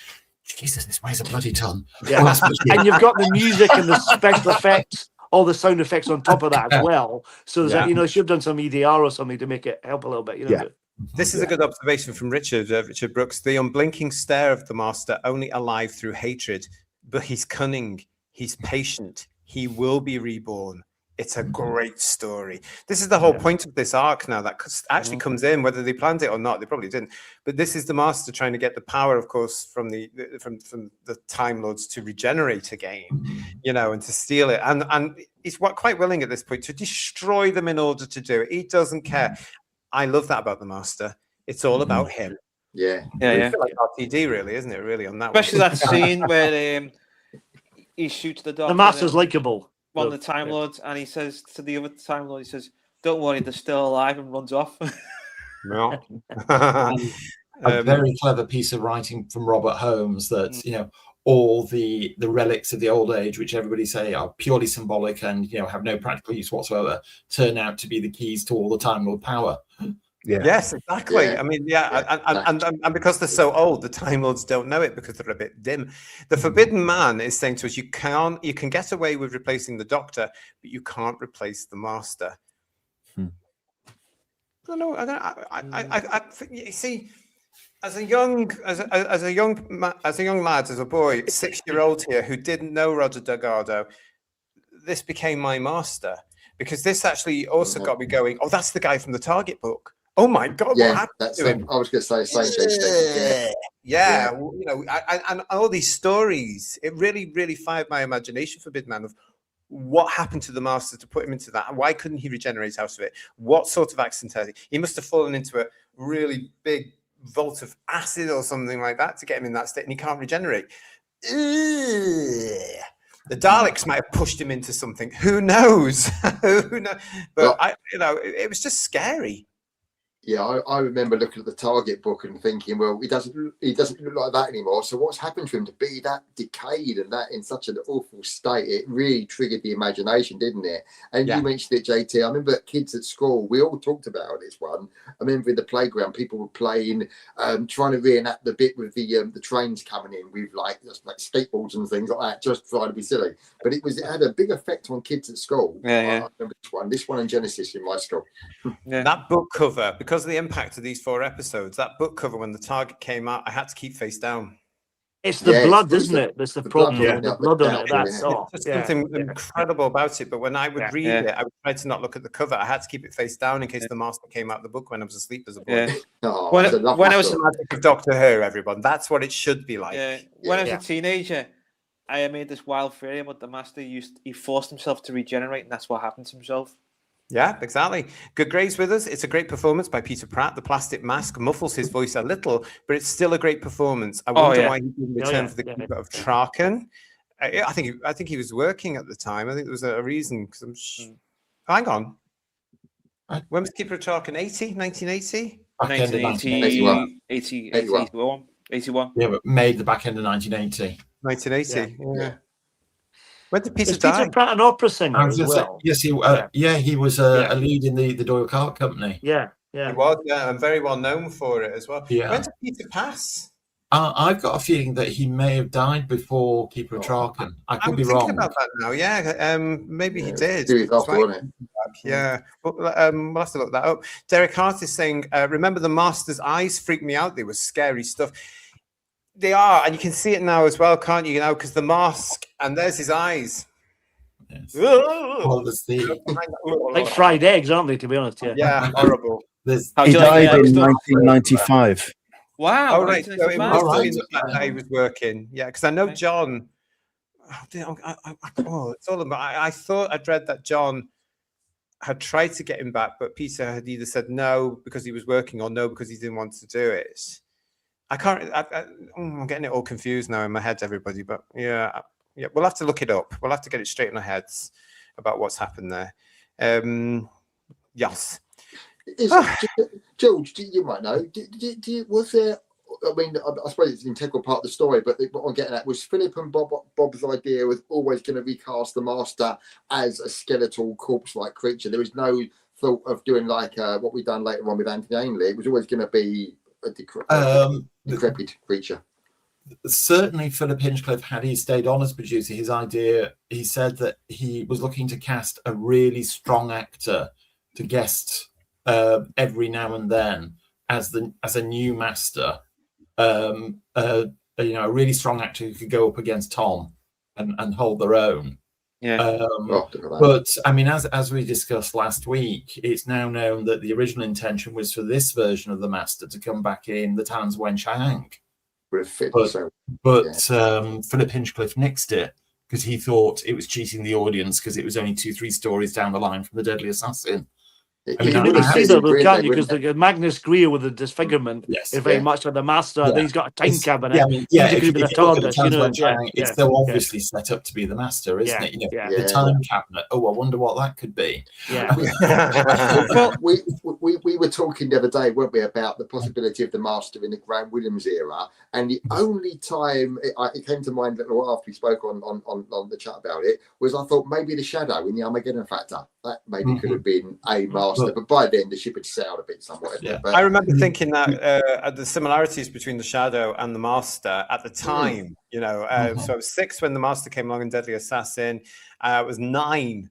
Jesus, this weighs a bloody ton.
Yeah. And you've got the music and the special effects, all the sound effects on top of that as well. So that, you know, should have done some EDR or something to make it help a little bit. You know.
This is a good observation from Richard Brooks. The unblinking stare of the Master, only alive through hatred, but he's cunning, he's patient, he will be reborn. It's a great story. This is the whole point of this arc now that actually comes in, whether they planned it or not. They probably didn't. But this is the Master trying to get the power, of course, from the Time Lords to regenerate again, you know, and to steal it. And he's quite willing at this point to destroy them in order to do it. He doesn't care. I love that about the Master. It's all about him.
Yeah.
It's like RTD, really, isn't it? Really, on that.
Especially that scene where he shoots the Doctor.
The Master's likable.
One of the Time Lords, and he says to the other Time Lord, he says, "Don't worry, they're still alive," and runs off.
No.
A very clever piece of writing from Robert Holmes that, you know, all the relics of the old age, which everybody say are purely symbolic and, you know, have no practical use whatsoever, turn out to be the keys to all the Time Lord power.
Yeah.
Yes, exactly. I mean, and because they're so old, the Time Lords don't know it because they're a bit dim. The Forbidden Man is saying to us, you can get away with replacing the Doctor, but you can't replace the Master. I you see, as a young lad, as a boy, 6-year-old here who didn't know Roger Delgado, this became my master, because this actually also got me going. Oh, that's the guy from the Target book. Oh my God!
Yeah,
what happened
that's
to him?
I was going to say the same thing.
Yeah. Well, you know, and all these stories, it really fired my imagination. Forbidden Man, of what happened to the Master to put him into that, and why couldn't he regenerate out of it? What sort of accident had he? He must have fallen into a really big vault of acid or something like that to get him in that state, and he can't regenerate. The Daleks might have pushed him into something. Who knows? Who knows? But it was just scary.
Yeah, I remember looking at the Target book and thinking, well, he doesn't look like that anymore. So what's happened to him to be that decayed and that in such an awful state? It really triggered the imagination, didn't it? And you mentioned it, JT. I remember kids at school, we all talked about this one. I remember in the playground, people were playing, trying to reenact the bit with the trains coming in with like skateboards and things like that, just trying to be silly. But it had a big effect on kids at school. I remember this one in Genesis in my school.
That book cover, because of the impact of these 4 episodes, that book cover when the Target came out, I had to keep face down.
It's the blood, isn't it? That's the problem. The blood on it. That's all.
There's something incredible about it. But when I would read it, I would try to not look at the cover. I had to keep it face down in case the Master came out of the book when I was asleep as a boy. When I was the magic of Doctor Who, everyone, that's what it should be like.
When I was a teenager, I made this wild theory about the Master. He forced himself to regenerate, and that's what happened to himself.
Yeah, exactly. Good Gray's with us. It's a great performance by Peter Pratt. The plastic mask muffles his voice a little, but it's still a great perforance. I wonder why he didn't return for the Keeper of Traken. I think he was working at the time. I think there was a reason. Hang on. When was Keeper of Traken? 1980?
1981. 81.
Yeah, but made the back end of 1980.
1980. Yeah. When did Peter
die? Peter Pratt, an opera singer as well.
Yes, he was a lead in the Doyle Cart Company.
Yeah.
He was, and very well known for it as well.
Yeah.
When did Peter pass?
I've got a feeling that he may have died before Keeper of Traken. I could be wrong.
I'm thinking about that now. Yeah, maybe he did. Yeah, we'll have to look that up. Derek Hart is saying, remember the Master's eyes freaked me out. They were scary stuff. They are, and you can see it now as well, can't you? Because the mask, and there's his eyes.
Yes.
Like fried eggs, aren't they? To be honest,
yeah, horrible.
He died in 1995.
Wow!
Oh, right. So it must be the fact that he was working. Yeah, because I know John. It's all about. I thought I'd read that John had tried to get him back, but Peter had either said no because he was working, or no because he didn't want to do it. I'm getting it all confused now in my head, everybody. But yeah, we'll have to look it up. We'll have to get it straight in our heads about what's happened there. Yes.
George, you might know. Was there? I mean, I suppose it's an integral part of the story. But what I'm getting at was Philip and Bob's idea was always going to recast the Master as a skeletal corpse-like creature. There was no thought of doing like what we've done later on with Anthony Ainley. It was always going to be a decrepit creature.
Certainly Philip Hinchcliffe, had he stayed on as producer, his idea, he said that he was looking to cast a really strong actor to guest every now and then as a new Master, a really strong actor who could go up against Tom and hold their own. But I mean, as we discussed last week, it's now known that the original intention was for this version of the Master to come back in the Talons of Wen Chiang. But Philip Hinchcliffe nixed it because he thought it was cheating the audience because it was only 2-3 stories down the line from The Deadly Assassin.
You can really see that, though, can't you? Because the Magnus Greer with the disfigurement is very much like the Master. Then he's got a time cabinet.
If you look at the TARDIS, it's so obviously set up to be the Master, isn't it? The time cabinet. Oh, I wonder what that could be.
Yeah. Well, we were talking the other day, weren't we, about the possibility of the Master in the Graham Williams era, and the only time it came to mind a little after we spoke on the chat about it was I thought maybe the Shadow in the Armageddon Factor, that maybe could have been a Master, but by then the ship had sailed a bit somewhat.
I remember thinking that the similarities between the Shadow and the Master at the time, so I was 6 when the Master came along in Deadly Assassin. I was 9.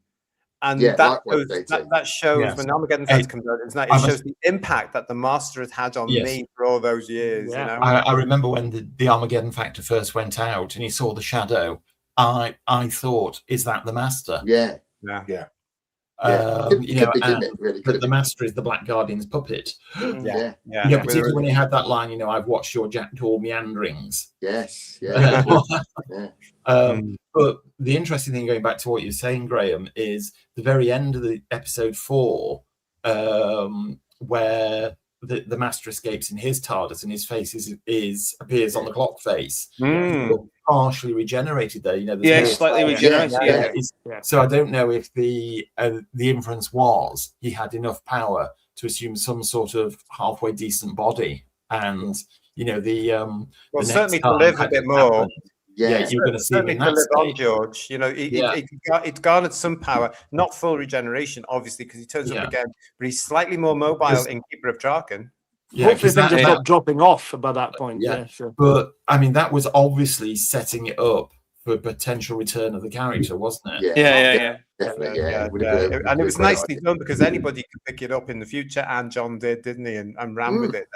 And that shows when Armageddon Factor comes out, it shows the impact that the Master had on me for all those years.
I remember when the Armageddon Factor first went out and he saw the Shadow. I thought, is that the Master?
Yeah.
But the Master is the Black Guardian's puppet. Particularly when he had that line, I've watched your Jackdaw meanderings.
Yes.
But the interesting thing, going back to what you're saying, Graham, is the very end of the episode 4, where the Master escapes in his TARDIS and his face appears on the clock face. Partially regenerated there,
slightly regenerated.
So I don't know if the inference was he had enough power to assume some sort of halfway decent body, and
certainly to live a bit more.
You're going to see him in that
state. George, it garnered some power, not full regeneration, obviously, because he turns up again, but he's slightly more mobile in Keeper of Draken.
Hopefully things are not dropping off by that point.
But I mean, that was obviously setting it up for a potential return of the character, wasn't it?
Definitely.
And it was nicely done because anybody could pick it up in the future, and John didn't he? And ran with it.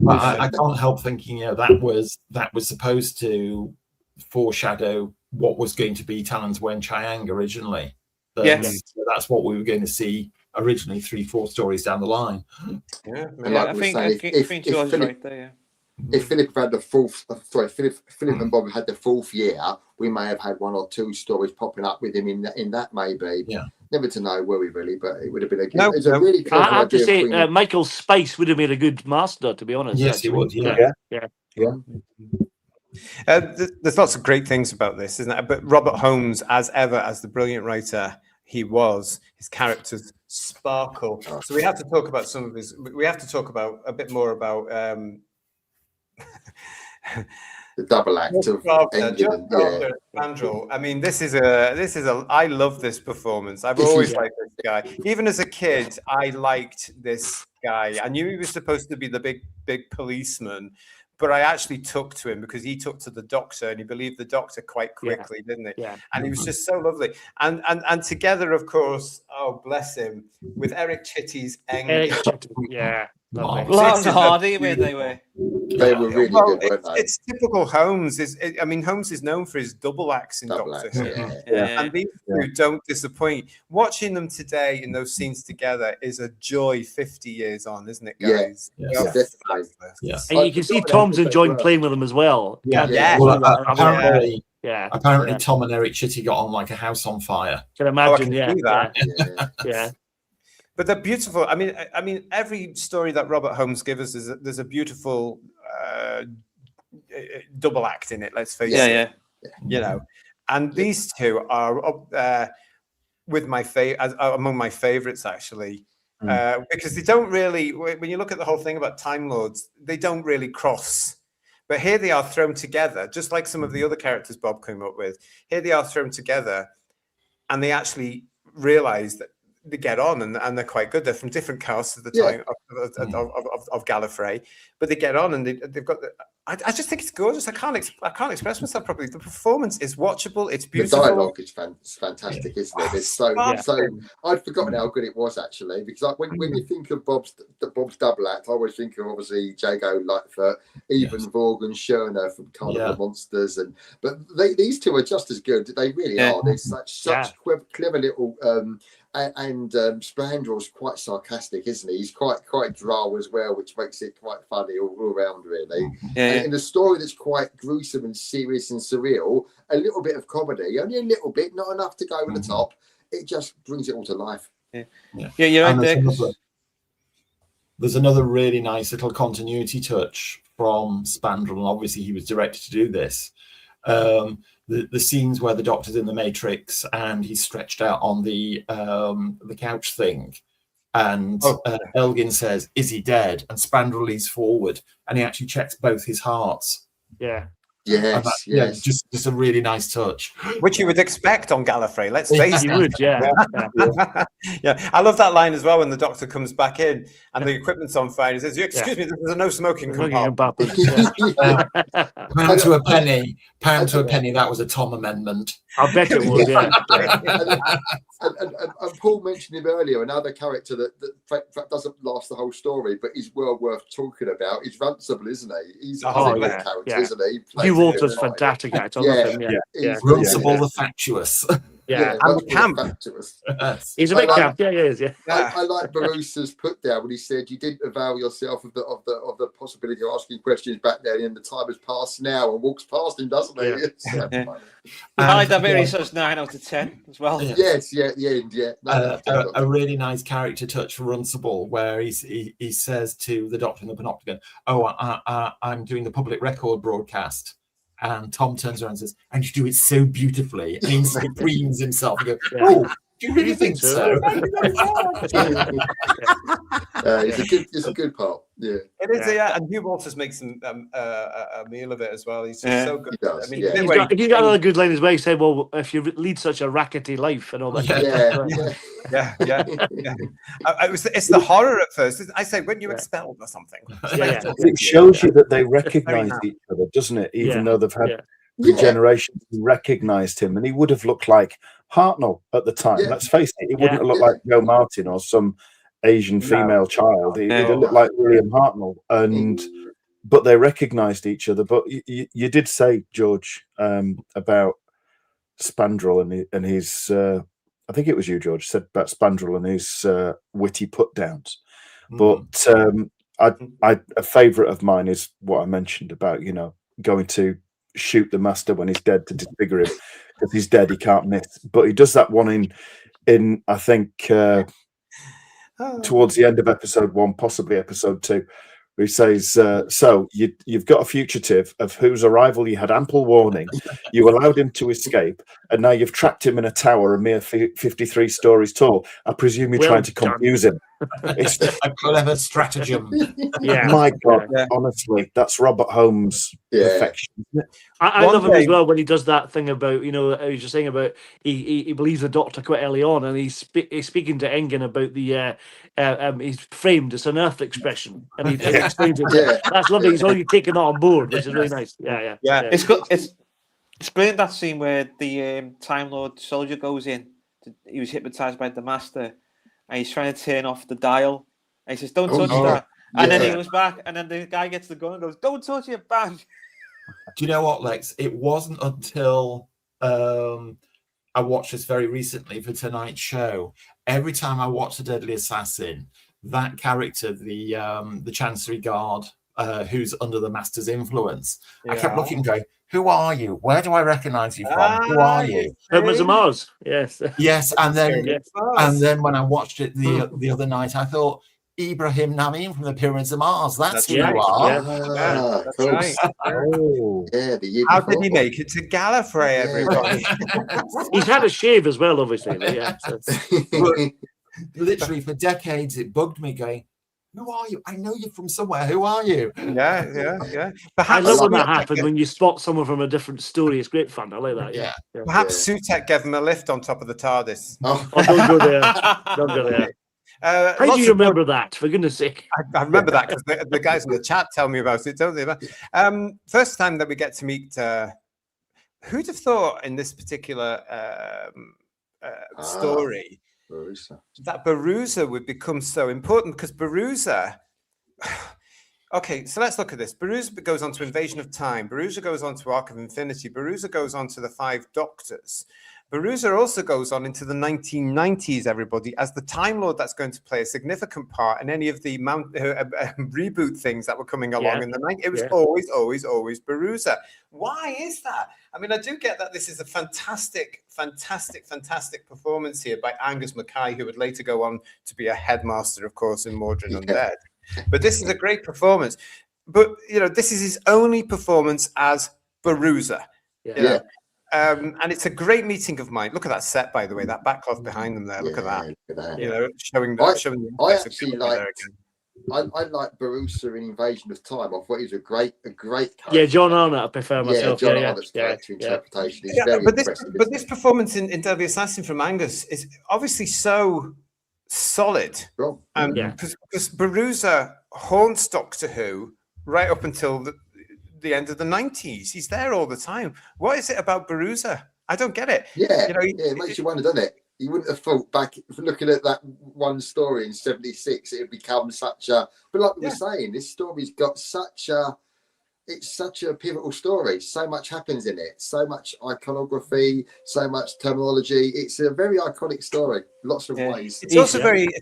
I can't help thinking, that was supposed to foreshadow what was going to be Talon's Wen Chiang originally. So that's what we were going to see originally 3-4 stories down the line.
I think George is right there.
If Philip had the Philip and Bob had the 4th year, we may have had 1 or 2 stories popping up with him in that maybe. Never to know, were we really? But it would have been a really clever
I have to say, Michael Spice would have made a good Master, to be honest.
Yes, he would.
There's lots of great things about this, isn't there? But Robert Holmes, as ever, as the brilliant writer he was, his characters sparkle. So we have to talk about some of his. We have to talk about a bit more about
the double act of
Mandrel. I mean, this is a. I love this performance. I've always liked this guy. Even as a kid, I liked this guy. I knew he was supposed to be the big policeman. But I actually took to him because he took to the Doctor and he believed the Doctor quite quickly, didn't he? And he was just so lovely. And together, of course, oh, bless him, with Eric Chitty's
Hardy, where they were.
They were really good, weren't they?
It's typical Holmes. Holmes is known for his double acts in Doctor Who. And these two don't disappoint. Watching them today in those scenes together is a joy 50 years on, isn't it, guys?
And you can see Tom's enjoying playing with them as well.
Apparently Tom and Eric Chitty got on like a house on fire.
Can imagine,
But they're beautiful. I mean, every story that Robert Holmes gives us there's a beautiful double act in it. Let's face it. And these two are up there with among my favorites actually, because they don't really. When you look at the whole thing about Time Lords, they don't really cross. But here they are thrown together, just like some of the other characters Bob came up with. Here they are thrown together, and they actually realize that they get on and they're quite good. They're from different casts at the time of Gallifrey, but they get on and they've got. I just think it's gorgeous. I can't express myself properly. The performance is watchable. It's beautiful.
The dialogue is fantastic, isn't it? It's so. I'd forgotten how good it was actually, because when you think of Bob's double act, I always think of obviously Jago Lightfoot, even Vaughan Scherner from Carnival Monsters, but these two are just as good. They really are. They're such clever little. And Spandrel's quite sarcastic, isn't he? He's quite droll as well, which makes it quite funny all around, really. And in a story that's quite gruesome and serious and surreal, a little bit of comedy, only a little bit, not enough to go over the top. It just brings it all to life.
Yeah, you're right there.
There's another really nice little continuity touch from Spandrel, and obviously he was directed to do this. The scenes where the Doctor's in the Matrix and he's stretched out on the couch thing, and Elgin says, "Is he dead?" And Spandrel leans forward and he actually checks both his hearts.
Yeah.
Yes,
Yeah, just a really nice touch,
which you would expect on Gallifrey. Let's face it.
You would, yeah.
Yeah, I love that line as well when the Doctor comes back in and the equipment's on fire. He says, "Excuse me, there's a no smoking compartment."
Pound to a penny. Pound to a penny. That was a Tom amendment.
I bet it was. Yeah.
And Paul mentioned him earlier. Another character that doesn't last the whole story, but is well worth talking about. Is Runcible, isn't he? He's a great character, isn't he?
Walter's fantastic actor.
Runcible the factuous.
Yeah,
and the camp.
He's a bit camp. Yeah, he is. Yeah.
I like Barusa's put down when he said, "You didn't avail yourself of the possibility of asking questions back then, and the time has passed now," and walks past him, doesn't he?
Yeah. I like that bit. He says 9 out of 10 as well.
Yes, at the end, yeah.
A really nice character touch for Runcible, where he says to the Doctor in the Panopticon, "Oh, I'm doing the public record broadcast." And Tom turns around and says, "And you do it so beautifully." And he screams himself and goes, "Oh, do you really think so?"
It's a good part. Yeah,
it is. Yeah, and Hugh Walters makes a meal of it as well. He's just so good.
He does,
I mean,
he's got another good line as well. He said, "Well, if you lead such a rackety life and all that."
Yeah. It's the horror at first. I say, when you expelled or something.
It shows you that they recognise each other, doesn't it? Even though they've had generations who recognised him, and he would have looked like Hartnell at the time. Let's face it, he wouldn't have looked like Joe Martin or some Asian female child. He would have looked like William Hartnell, but they recognised each other. But you did say, George, about Spandrel and his. I think it was you, George, said about Spandrel and his witty put downs. But a favourite of mine is what I mentioned about going to shoot the master when he's dead to disfigure him. If he's dead, he can't miss. But he does that one in I think towards the end of episode 1, possibly episode 2, where he says, "So you've got a fugitive of whose arrival you had ample warning. You allowed him to escape, and now you've trapped him in a tower a mere 53 stories tall. I presume you're trying to confuse him."
It's a clever stratagem.
My God, honestly, that's Robert Holmes' perfection.
I love him as well when he does that thing about, I was just saying about he believes the Doctor quite early on, and he's speaking to Engen about the he's framed as an Earth expression, and he explains it. That's lovely. He's already taken that on board, which is really nice. Yeah.
It's good. It's brilliant, that scene where the Time Lord soldier goes in. He was hypnotized by the Master, and he's trying to turn off the dial. And he says, "Don't touch that." And then he goes back, and then the guy gets the gun and goes, "Don't touch it!" Bang.
Do you know what, Lex? It wasn't until I watched this very recently for tonight's show. Every time I watch The Deadly Assassin, that character, the Chancery Guard, who's under the Master's influence, I kept looking and going, "Who are you? Where do I recognise you from? Who are you?"
Hermes of Mars. Yes.
Yes, and then when I watched it the other night, I thought, Ibrahim Naim from the Pyramids of Mars. That's who you are.
That's right. How did he make it to Gallifrey, everybody?
He's had a shave as well, obviously.
Literally for decades, it bugged me going, "Who are you? I know you from somewhere. Who are you?"
Yeah.
I love when that happens, when you spot someone from a different story. It's great fun. I like that. Yeah.
Perhaps Sutek gave him a lift on top of the TARDIS.
Oh, don't go there. Don't go there. How do you remember that, for goodness sake?
I remember that because the guys in the chat tell me about it, don't they? First time that we get to meet, who'd have thought in this particular story that Baruza would become so important? Because Baruza... Okay, so let's look at this. Baruza goes on to Invasion of Time. Baruza goes on to Arc of Infinity. Baruza goes on to the 5 Doctors. Baruza also goes on into the 1990s, everybody, as the Time Lord that's going to play a significant part in any of the reboot things that were coming along in the 90s. It was always Baruza. Why is that? I mean, I do get that this is a fantastic performance here by Angus Mackay, who would later go on to be a headmaster, of course, in Mordred Undead. But this is a great performance. But, this is his only performance as Baruza. And it's a great meeting of mind. Look at that set, by the way, that backcloth behind them there. Look at that. Showing the
I actually I like Barusa in Invasion of Time. I thought he was a great character.
Yeah, John Arnott, I prefer myself.
John Arnott's character interpretation is very impressive.
But this performance in Deadly Assassin from Angus is obviously so solid. Because Barusa haunts Doctor Who right up until the end of the 90s. He's there all the time. What is it about Barusa? I don't get it.
It makes you wonder, doesn't it? You wouldn't have thought back looking at that one story in 76 it had become such a, but like we were saying, this story's got it's such a pivotal story. So much happens in it, so much iconography, so much terminology. It's a very iconic story, lots of ways.
It's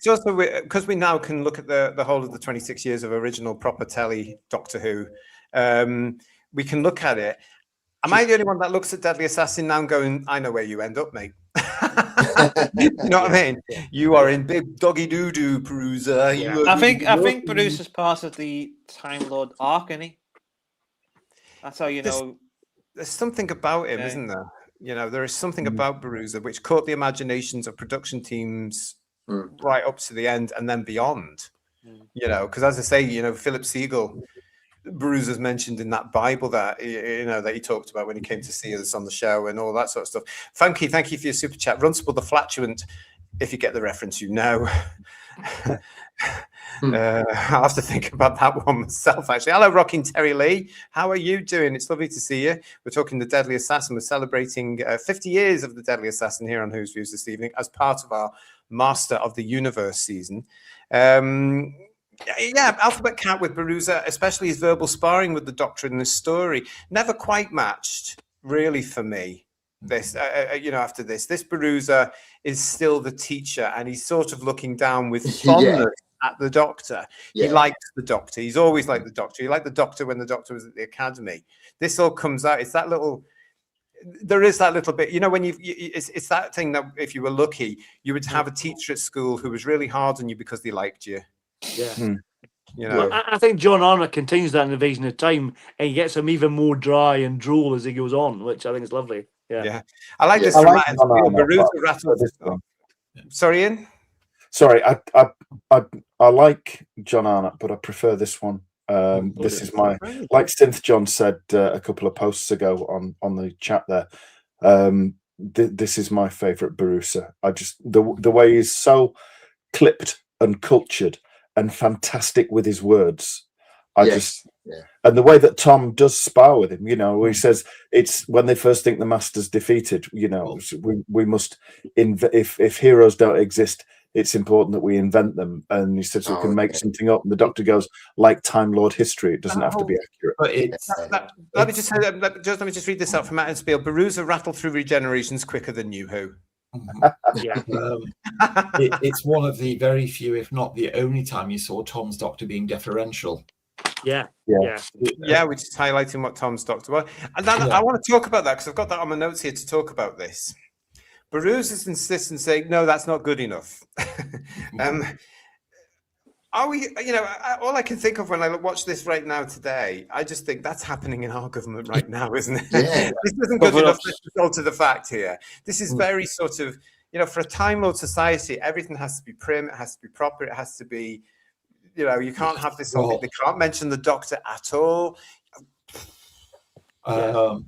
also because we now can look at the whole of the 26 years of original proper telly Doctor Who. We can look at it. Am I the only one that looks at Deadly Assassin now and going, I know where you end up, mate? You know what I mean? You are in big doggy doo-doo, Baruza.
I think Baruza's part of the Time Lord arc, isn't he? That's how you know.
There's something about him, isn't there? There is something about Baruza which caught the imaginations of production teams right up to the end and then beyond. Because as I say, Philip Siegel, Baruza's mentioned in that Bible that that he talked about when he came to see us on the show and all that sort of stuff. Funky, thank you for your super chat. Runcible the Flatulent, if you get the reference, I'll have to think about that one myself, actually. Hello, Rocking Terry Lee. How are you doing? It's lovely to see you. We're talking The Deadly Assassin. We're celebrating 50 years of The Deadly Assassin here on Who's Views this evening as part of our Master of the Universe season. Alphabet Cat with Baruza, especially his verbal sparring with the Doctor in this story, never quite matched, really, for me. After this Baruza is still the teacher, and he's sort of looking down with fondness at the Doctor. He likes the Doctor. He's always liked the Doctor. He liked the Doctor when the Doctor was at the Academy. This all comes out. It's that little. There is that little bit, when it's that thing that if you were lucky, you would have a teacher at school who was really hard on you because they liked you.
Well, I think John Arnott continues that in Invasion of Time, and he gets him even more dry and droll as he goes on, which I think is lovely. I
like this. Sorry, Ian.
Sorry, I like John Arnott, but I prefer this one. This is my, like Synth John said a couple of posts ago on the chat there. This is my favourite Barusa. I just the way he's so clipped and cultured and fantastic with his words. And the way that Tom does spar with him, where he says it's when they first think the master's defeated, we must if heroes don't exist, it's important that we invent them. And he says we can make something up. And the Doctor goes, like Time Lord history, it doesn't have to be accurate.
But let me just say let me just read this out from Matt and Spiel. Baruza rattled through regenerations quicker than New Who.
It's one of the very few, if not the only time, you saw Tom's Doctor being deferential.
Which is highlighting what Tom's Doctor was. And I want to talk about that because I've got that on my notes here to talk about this. Baruza's insistence saying, no, that's not good enough. Are we, all I can think of when I watch this right now today, I just think that's happening in our government right now, isn't it? This isn't good enough to alter the fact here. This is very sort of, for a Time Lord society, everything has to be prim, it has to be proper, it has to be, you can't have this whole, they can't mention the Doctor at all.
And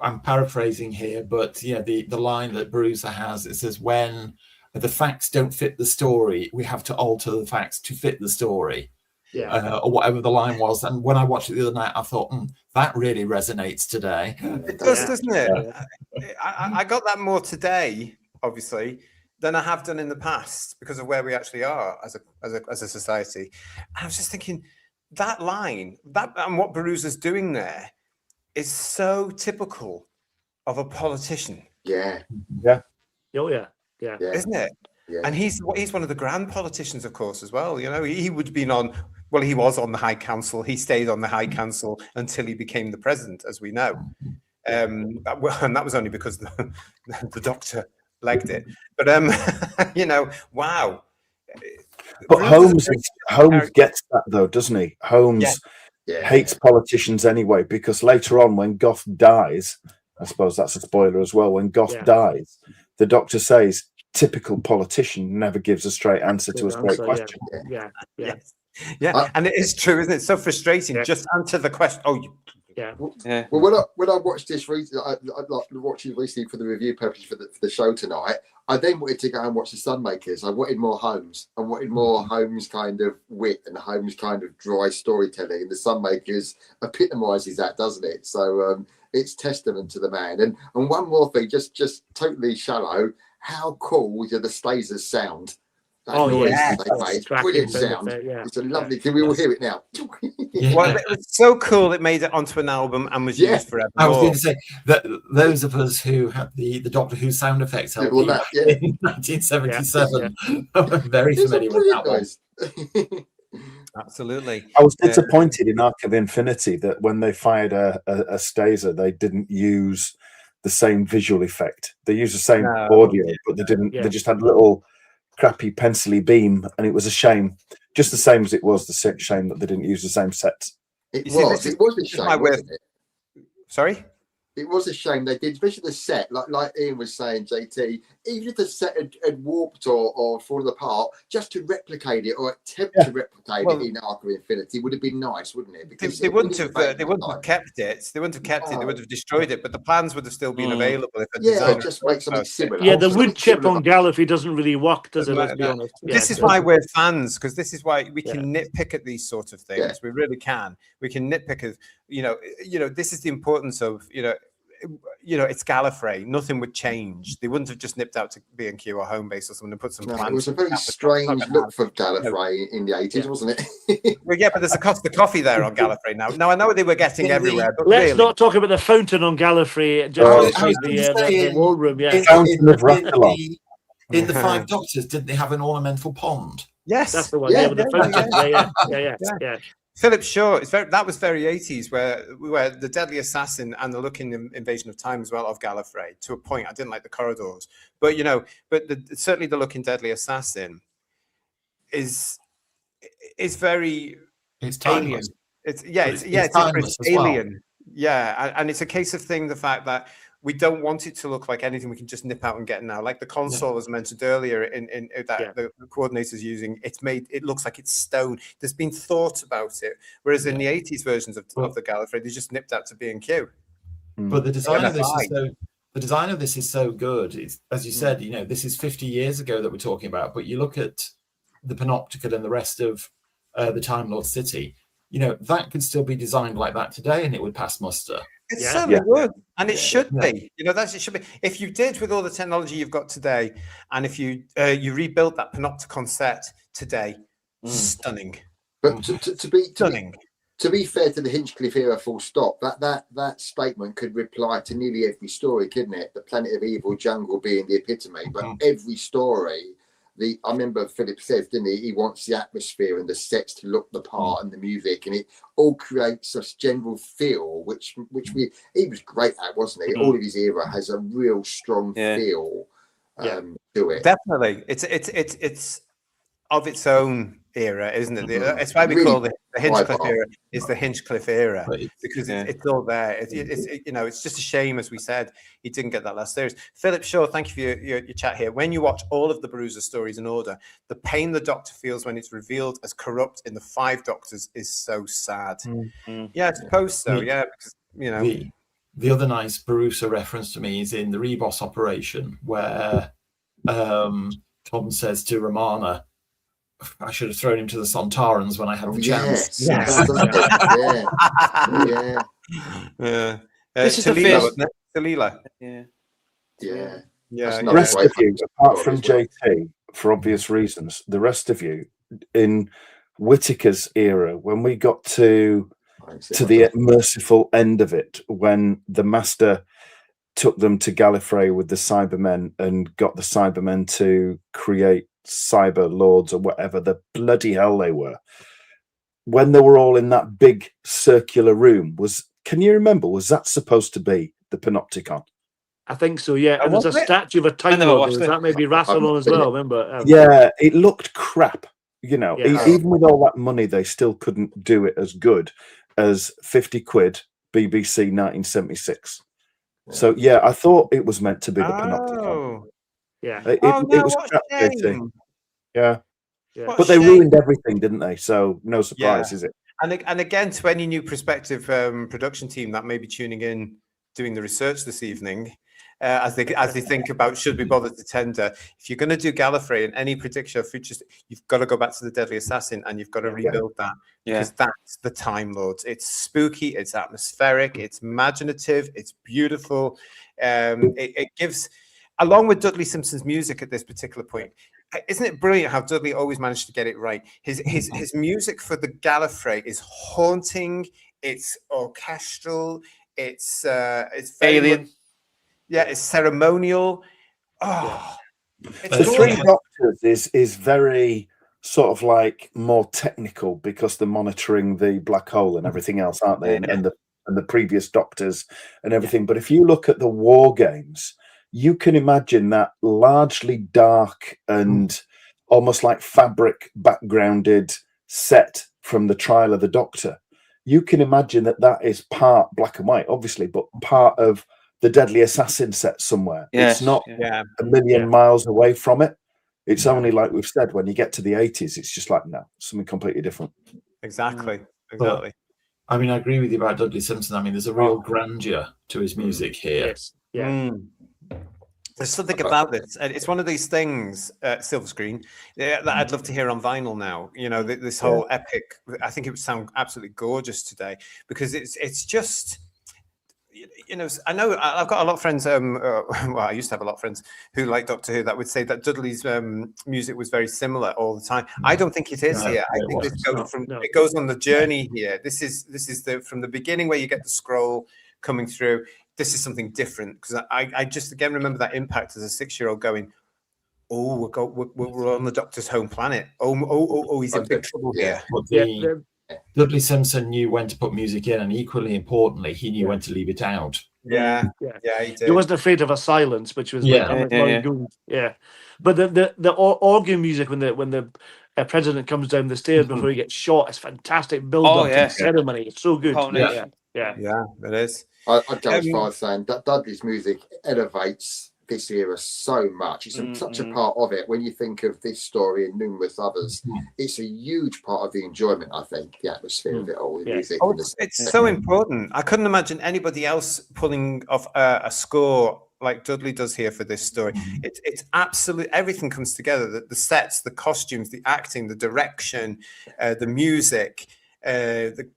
I'm paraphrasing here, but the line that Baruza has, it says, when the facts don't fit the story, we have to alter the facts to fit the story, or whatever the line was. And when I watched it the other night, I thought, that really resonates today.
It does, doesn't it? I got that more today, obviously, than I have done in the past because of where we actually are as a society. And I was just thinking that line, and what Baruza's doing there is so typical of a politician.
Yeah.
Oh yeah.
Isn't it?
Yeah.
And he's one of the grand politicians, of course, as well. You know, he would have been on. Well, he was on the High Council. He stayed on the High Council until he became the president, as we know. And that was only because the doctor legged it. But you know, wow.
But Holmes gets that though, doesn't he? Holmes hates politicians anyway, because later on when Goth dies, I suppose that's a spoiler as well, when Goth dies, the doctor says, typical politician never gives a straight answer to a straight question.
Yeah. And it is true, isn't it? So frustrating. Just answer the question.
Well, when I watched this recently, I watched it recently for the review purpose for the show tonight. I then wanted to go and watch the Sunmakers. I wanted more Holmes. I wanted more Holmes kind of wit and Holmes kind of dry storytelling. And the Sunmakers epitomises that, doesn't it? So it's testament to the man. And one more thing, just totally shallow. How cool do the Stazers sound? It's brilliant sound. It's a lovely. Can we all hear it now?
Well, it was so cool. It made it onto an album and was used forever.
I was going to say that those of us who had the Doctor Who sound effects LP in 1977 are very familiar with that one.
Absolutely.
I was disappointed in Arc of Infinity that when they fired a Stazer, they didn't use the same visual effect. They used the same audio, but they didn't. They just had a little crappy pencily beam, and it was a shame. Just the same as it was the shame that they didn't use the same sets.
It was a shame, wasn't it?
Sorry?
It was a shame they did, especially the set, like Ian was saying, JT, even if the set had warped or fallen apart, just to replicate it or attempt to replicate it in Arc of Infinity would have been nice, wouldn't it? Because
they wouldn't have kept it. They wouldn't have kept it. They would have destroyed it, but the plans would have still been available. If
just make something similar.
Yeah, the wood chip on Gallifrey doesn't really work, does it? Let's be honest.
This is why we're fans, because this is why we can nitpick at these sort of things. We really can. We can nitpick at, you know, this is the importance of, it's Gallifrey. Nothing would change. They wouldn't have just nipped out to B&Q or Homebase or something and put some plans.
It was a very strange look for Gallifrey in the 80s, wasn't it?
Well, yeah, but there's a Costa Coffee there on Gallifrey now. Now, I know they were getting everywhere, but
let's not talk about the fountain on Gallifrey. The war room,
in the Five Doctors, didn't they have an ornamental pond?
Yes.
That's the one. Yeah, with the fountain. Yeah.
Philip Shaw, that was very 80s, where the Deadly Assassin and the look in Invasion of Time as well of Gallifrey. To a point, I didn't like the corridors, but certainly the look in Deadly Assassin is very alien. It's alien. Yeah, and it's a case of the fact that we don't want it to look like anything we can just nip out and get now. Like the console, as mentioned earlier, in that the coordinators using, it looks like it's stone. There's been thought about it, whereas in the 80s versions of the Gallifrey, they just nipped out to B&Q.
But the design of this is so good. It's, as you said, this is 50 years ago that we're talking about. But you look at the Panopticon and the rest of the Time Lord City. That could still be designed like that today, and it would pass muster.
It certainly would, and it should be. It should be. If you did with all the technology you've got today, and if you rebuilt that Panopticon set today, stunning.
But to be stunning. To be fair to the Hinchcliffe era, full stop. That statement could reply to nearly every story, couldn't it? The Planet of Evil jungle being the epitome, but every story. I remember Philip says, didn't he? He wants the atmosphere and the sets to look the part and the music, and it all creates a general feel, which he was great at, wasn't he? All of his era has a real strong feel to it.
Definitely, it's of its own era, isn't it? It's why we call the Hinchcliffe era is the Hinchcliffe era, because it's all there. It's just a shame, as we said, he didn't get that last series. Philip Shaw, thank you for your chat here. When you watch all of the Bruiser stories in order, the pain the Doctor feels when it's revealed as corrupt in the Five Doctors is so sad. Yeah, I suppose so. Yeah, because
the other nice Bruiser reference to me is in the Rebos operation, where Tom says to Romana, I should have thrown him to the Sontarans when I had the chance.
This is
Talila.
Yeah.
The rest of you, apart from JT, for obvious reasons, the rest of you in Whittaker's era, when we got to the merciful end of it, when the Master took them to Gallifrey with the Cybermen and got the Cybermen to create cyber lords or whatever the bloody hell they were. When they were all in that big circular room, can you remember, was that supposed to be the Panopticon?
I think so, yeah. And there's a statue of a Time Lord. Is that maybe Rassilon as well? Remember?
Yeah, it looked crap. You know,
Yeah.
even with all that money, they still couldn't do it as good as 50 quid BBC 1976. So, yeah, I thought it was meant to be the Panopticon.
Yeah.
It was crap, JT. Yeah. But they ruined everything, didn't they? So, no surprise, is it?
And again, to any new prospective production team that may be tuning in, doing the research this evening, as they think about should we bother to tender, if you're going to do Gallifrey and any prediction of futures, you've got to go back to the Deadly Assassin and you've got to rebuild that, because that's the Time Lords. It's spooky, it's atmospheric, it's imaginative, it's beautiful. It gives, along with Dudley Simpson's music at this particular point. Isn't it brilliant how Dudley always managed to get it right? His music for the Gallifrey is haunting. It's orchestral. It's
alien.
It's ceremonial. Oh,
the Three Doctors is very sort of like more technical because they're monitoring the black hole and everything else, aren't they? And the previous Doctors and everything. But if you look at the War Games, you can imagine that largely dark and almost like fabric backgrounded set from the Trial of the Doctor. You can imagine that is part black and white, obviously, but part of the Deadly Assassin set somewhere. It's not a million miles away from it. It's only, like we've said, when you get to the 80s, it's just like, no, something completely different.
Exactly.
But, I mean, I agree with you about Dudley Simpson. I mean, there's a real grandeur to his music here.
Yes. Yeah.
There's something about this, and it's one of these things, Silver Screen, that I'd love to hear on vinyl now. You know, this whole epic. I think it would sound absolutely gorgeous today, because it's just, you know, I know I've got a lot of friends. Well, I used to have a lot of friends who like Doctor Who that would say that Dudley's music was very similar all the time. I don't think it is here. I think it goes on the journey here. This is from the beginning where you get the scroll coming through. This is something different, because I just again remember that impact as a 6-year-old going, oh, we're on the Doctor's home planet. Oh, he's in big trouble here.
Dudley Simpson knew when to put music in, and equally importantly, he knew when to leave it out.
Yeah, he did.
He wasn't afraid of a silence, which was good. But the organ music when the president comes down the stairs before he gets shot is fantastic. Build up to the ceremony. It's so good.
Yeah, it is.
I'd go as far as saying that Dudley's music elevates this era so much. It's such a part of it. When you think of this story and numerous others, it's a huge part of the enjoyment, I think, the atmosphere of it all. Music.
It's so important. I couldn't imagine anybody else pulling off a score like Dudley does here for this story. It's absolute, everything comes together. The sets, the costumes, the acting, the direction, the music, the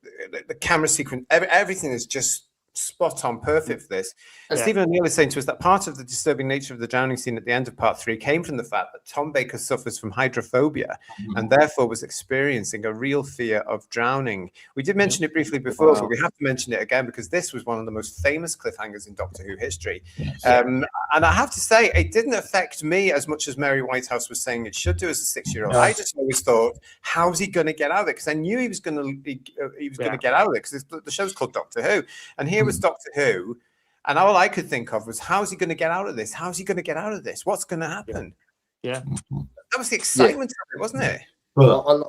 camera sequence, everything is just spot on, perfect for this. And Stephen O'Neill is saying to us that part of the disturbing nature of the drowning scene at the end of part 3 came from the fact that Tom Baker suffers from hydrophobia and therefore was experiencing a real fear of drowning. We did mention it briefly before, but we have to mention it again because this was one of the most famous cliffhangers in Doctor Who history. And I have to say, it didn't affect me as much as Mary Whitehouse was saying it should do as a 6-year-old. I just always thought, how's he going to get out of it? Because I knew he was going to get out of it, because the show's called Doctor Who, and here was Doctor Who, and all I could think of was, how's he going to get out of this? How's he going to get out of this? What's going to happen?
That
was the excitement of it, wasn't it?
Well,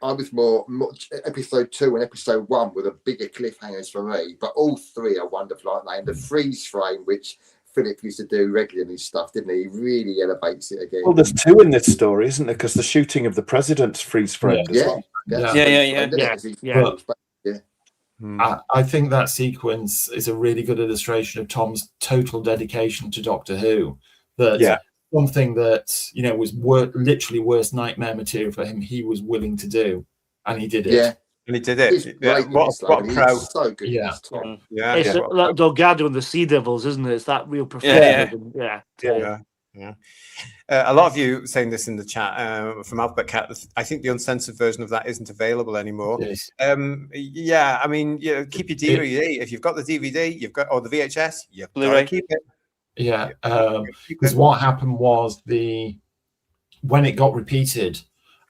I was more episode 2 and episode 1 were the bigger cliffhangers for me, but all 3 are wonderful, aren't they? And the freeze frame, which Philip used to do regularly stuff, didn't he? He really elevates it again.
Well, there's 2 in this story, isn't there? Because the shooting of the president's freeze frame as well.
I think that sequence is a really good illustration of Tom's total dedication to Doctor Who. Something that, you know, was literally worst nightmare material for him, he was willing to do, and he did it.
Yeah,
and he did it. What a pro!
So good.
It's like Delgado and the Sea Devils, isn't it? It's that real perfection.
Yeah. A lot of you saying this in the chat from Alphabet Cat. I think the uncensored version of that isn't available anymore.
Yes.
Yeah, I mean, keep your DVD. If you've got the DVD, you've got, or the VHS, you've got to keep it.
Yeah, because what happened was when it got repeated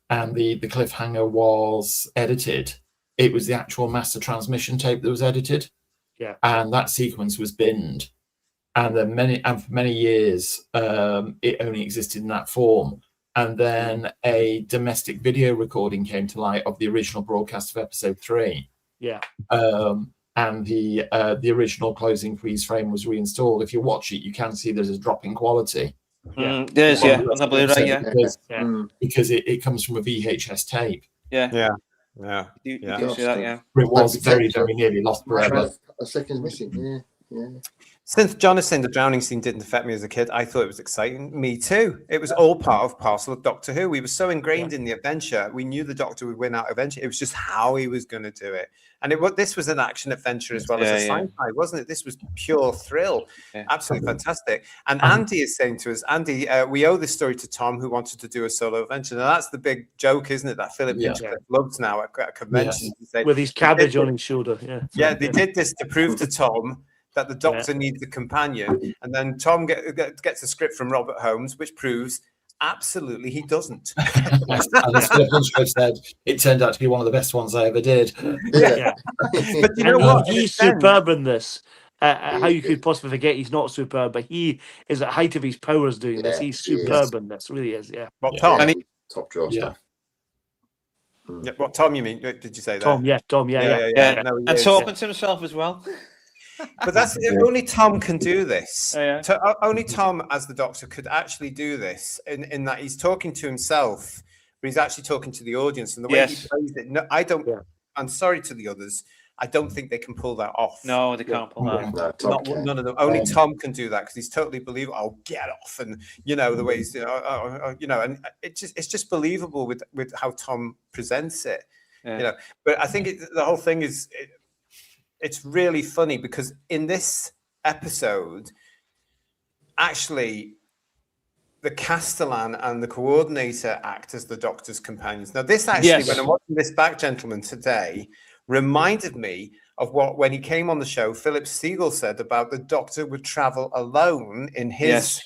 and the cliffhanger was edited, it was the actual master transmission tape that was edited.
Yeah,
and that sequence was binned. And then for many years, it only existed in that form. And then a domestic video recording came to light of the original broadcast of episode 3.
Yeah.
And the original closing freeze frame was reinstalled. If you watch it, you can see there's a drop in quality.
Yeah, there's on the Blu-ray,
because it comes from a VHS tape.
Yeah.
You can see that, yeah.
It was very, very nearly lost forever.
A second's missing. Yeah.
Since Jonathan, the drowning scene didn't affect me as a kid, I thought it was exciting. Me too. It was all part of parcel of Doctor Who. We were so ingrained in the adventure. We knew the Doctor would win out eventually. It was just how he was going to do it. And this was an action adventure as well as a sci-fi, wasn't it? This was pure thrill. Yeah. Absolutely fantastic. And Andy is saying to us, Andy, we owe this story to Tom, who wanted to do a solo adventure. Now, that's the big joke, isn't it? That Philip Hinchcliffe loves now at conventions.
Yes. With his cabbage on his shoulder.
Yeah, they did this to prove to Tom that the Doctor needs a companion. And then Tom gets a script from Robert Holmes, which proves absolutely he doesn't.
And as Philip Hinchcliffe said, it turned out to be one of the best ones I ever did.
Yeah.
But you know what?
He's superb in this. How you could possibly forget he's not superb, but he is at the height of his powers doing this. He's superb in this, really is. Yeah.
What Tom?
Top draw stuff.
Yeah, what Tom you mean? Did you say that?
Tom, yeah.
No,
and talking to himself as well.
But that's only Tom can do this. Only Tom, as the Doctor, could actually do this in that he's talking to himself, but he's actually talking to the audience. And the way he plays it, no, I don't. I'm sorry to the others. I don't think they can pull that off.
No, they can't pull that
off. None of them. Only Tom can do that because he's totally believable. Oh, get off, and the way he's, and it's just believable with how Tom presents it. But I think the whole thing is. It's really funny because in this episode, actually, the Castellan and the Coordinator act as the Doctor's companions. Now, this actually, when I'm watching this back, gentlemen, today, reminded me of when he came on the show, Philip Siegel said about the Doctor would travel alone in his...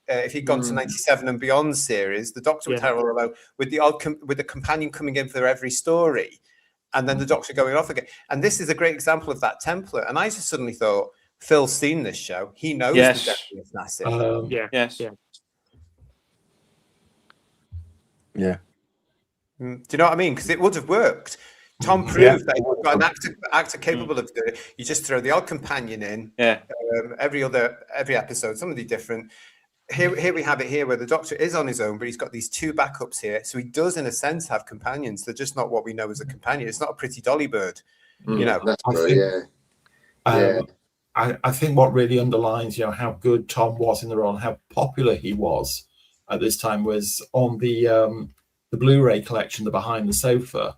if he'd gone to 97 and Beyond series, the Doctor would travel alone with the companion coming in for every story. And then the Doctor going off again. And this is a great example of that template. And I just suddenly thought, Phil's seen this show. He knows the Deadly Assassin. Do you know what I mean? Because it would have worked. Tom proved that you've got an actor capable of doing it. You just throw the odd companion in every episode, somebody different. Here we have it here where the Doctor is on his own, but he's got these two backups here. So he does, in a sense, have companions. They're just not what we know as a companion. It's not a pretty dolly bird,
That's
I think what really underlines, how good Tom was in the role and how popular he was at this time was on the Blu-ray collection, the Behind the Sofa.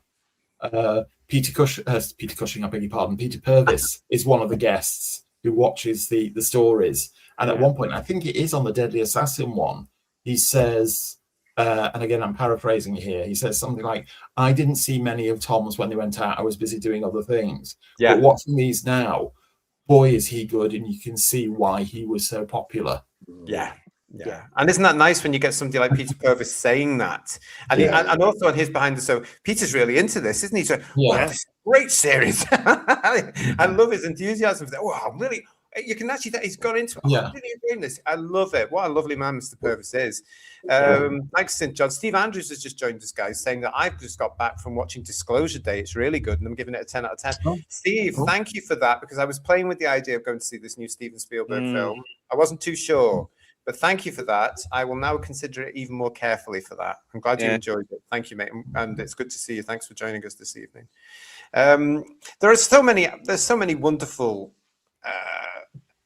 Peter Cushing, I beg your pardon. Peter Purvis is one of the guests who watches the stories. And at one point, I think it is on the Deadly Assassin one, he says, and again, I'm paraphrasing here, he says something like, I didn't see many of Tom's when they went out. I was busy doing other things. But watching these now, boy, is he good. And you can see why he was so popular.
Yeah. And isn't that nice when you get somebody like Peter Purvis saying that? And, and also on his Behind the Sofa, Peter's really into this, isn't he? So, wow, this is a great series. I love his enthusiasm. Oh, I'm really... You can actually he's gone into it. I'm really enjoying this. I love it. What a lovely man Mr. Purvis is. Thanks, St. John. Steve Andrews has just joined us, guys, saying that I've just got back from watching Disclosure Day. It's really good, and I'm giving it a 10 out of 10. Steve, thank you for that, because I was playing with the idea of going to see this new Steven Spielberg film. I wasn't too sure, but thank you for that. I will now consider it even more carefully for that. I'm glad you enjoyed it. Thank you, mate, and it's good to see you. Thanks for joining us this evening. There's so many wonderful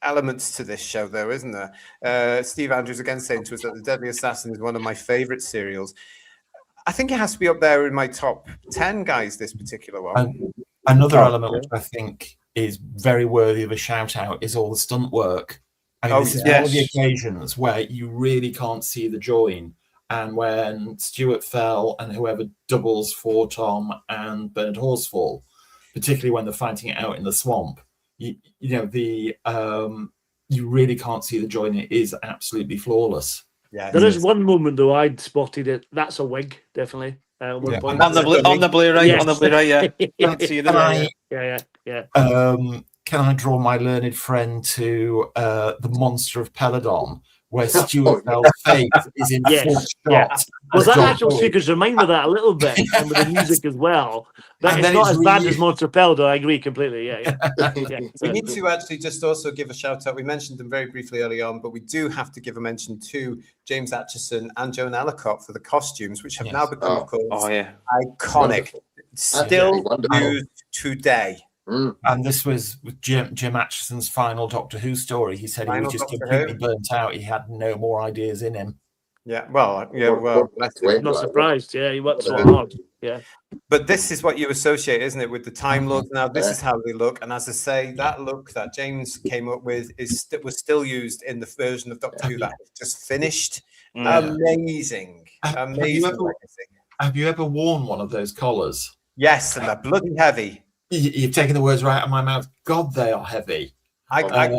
elements to this show, though, isn't there? Steve Andrews again saying to us that The Deadly Assassin is one of my favorite serials. I think it has to be up there in my top 10, guys, this particular one.
Another element which I think is very worthy of a shout out is all the stunt work I mean, this is one of the occasions where you really can't see the join. And when Stuart fell and whoever doubles for Tom and Bernard Horsfall, particularly when they're fighting it out in the swamp, you really can't see the join. It is absolutely flawless.
Yeah,
there is one moment though I'd spotted it. That's a wig, definitely.
On the Blu-ray,
Yes.
on the Blu-ray, yeah. Can't see it.
Yeah.
Can I draw my learned friend to the Monster of Peladon, where Stuart Fell's face is in full shot?
Yeah. Well, that actual sequence remind me of that a little bit, and with the music as well. But it's not as bad as Monster of Peladon. I agree completely. Yeah.
We need to actually just also give a shout out. We mentioned them very briefly early on, but we do have to give a mention to James Atchison and Joan Ellicott for the costumes, which have now become, of course, iconic. Still used today.
And this was Jim Atchison's final Doctor Who story. He said he was just completely burnt out. He had no more ideas in him.
Yeah, well,
I'm not surprised. Yeah, he worked so hard. Yeah.
But this is what you associate, isn't it, with the Time Lords now? This is how they look. And as I say, that look that James came up with was still used in the version of Doctor Who that was just finished. Amazing.
Have you ever worn one of those collars?
Yes, and they're bloody heavy.
You've taken the words right out of my mouth. God, they are heavy.
I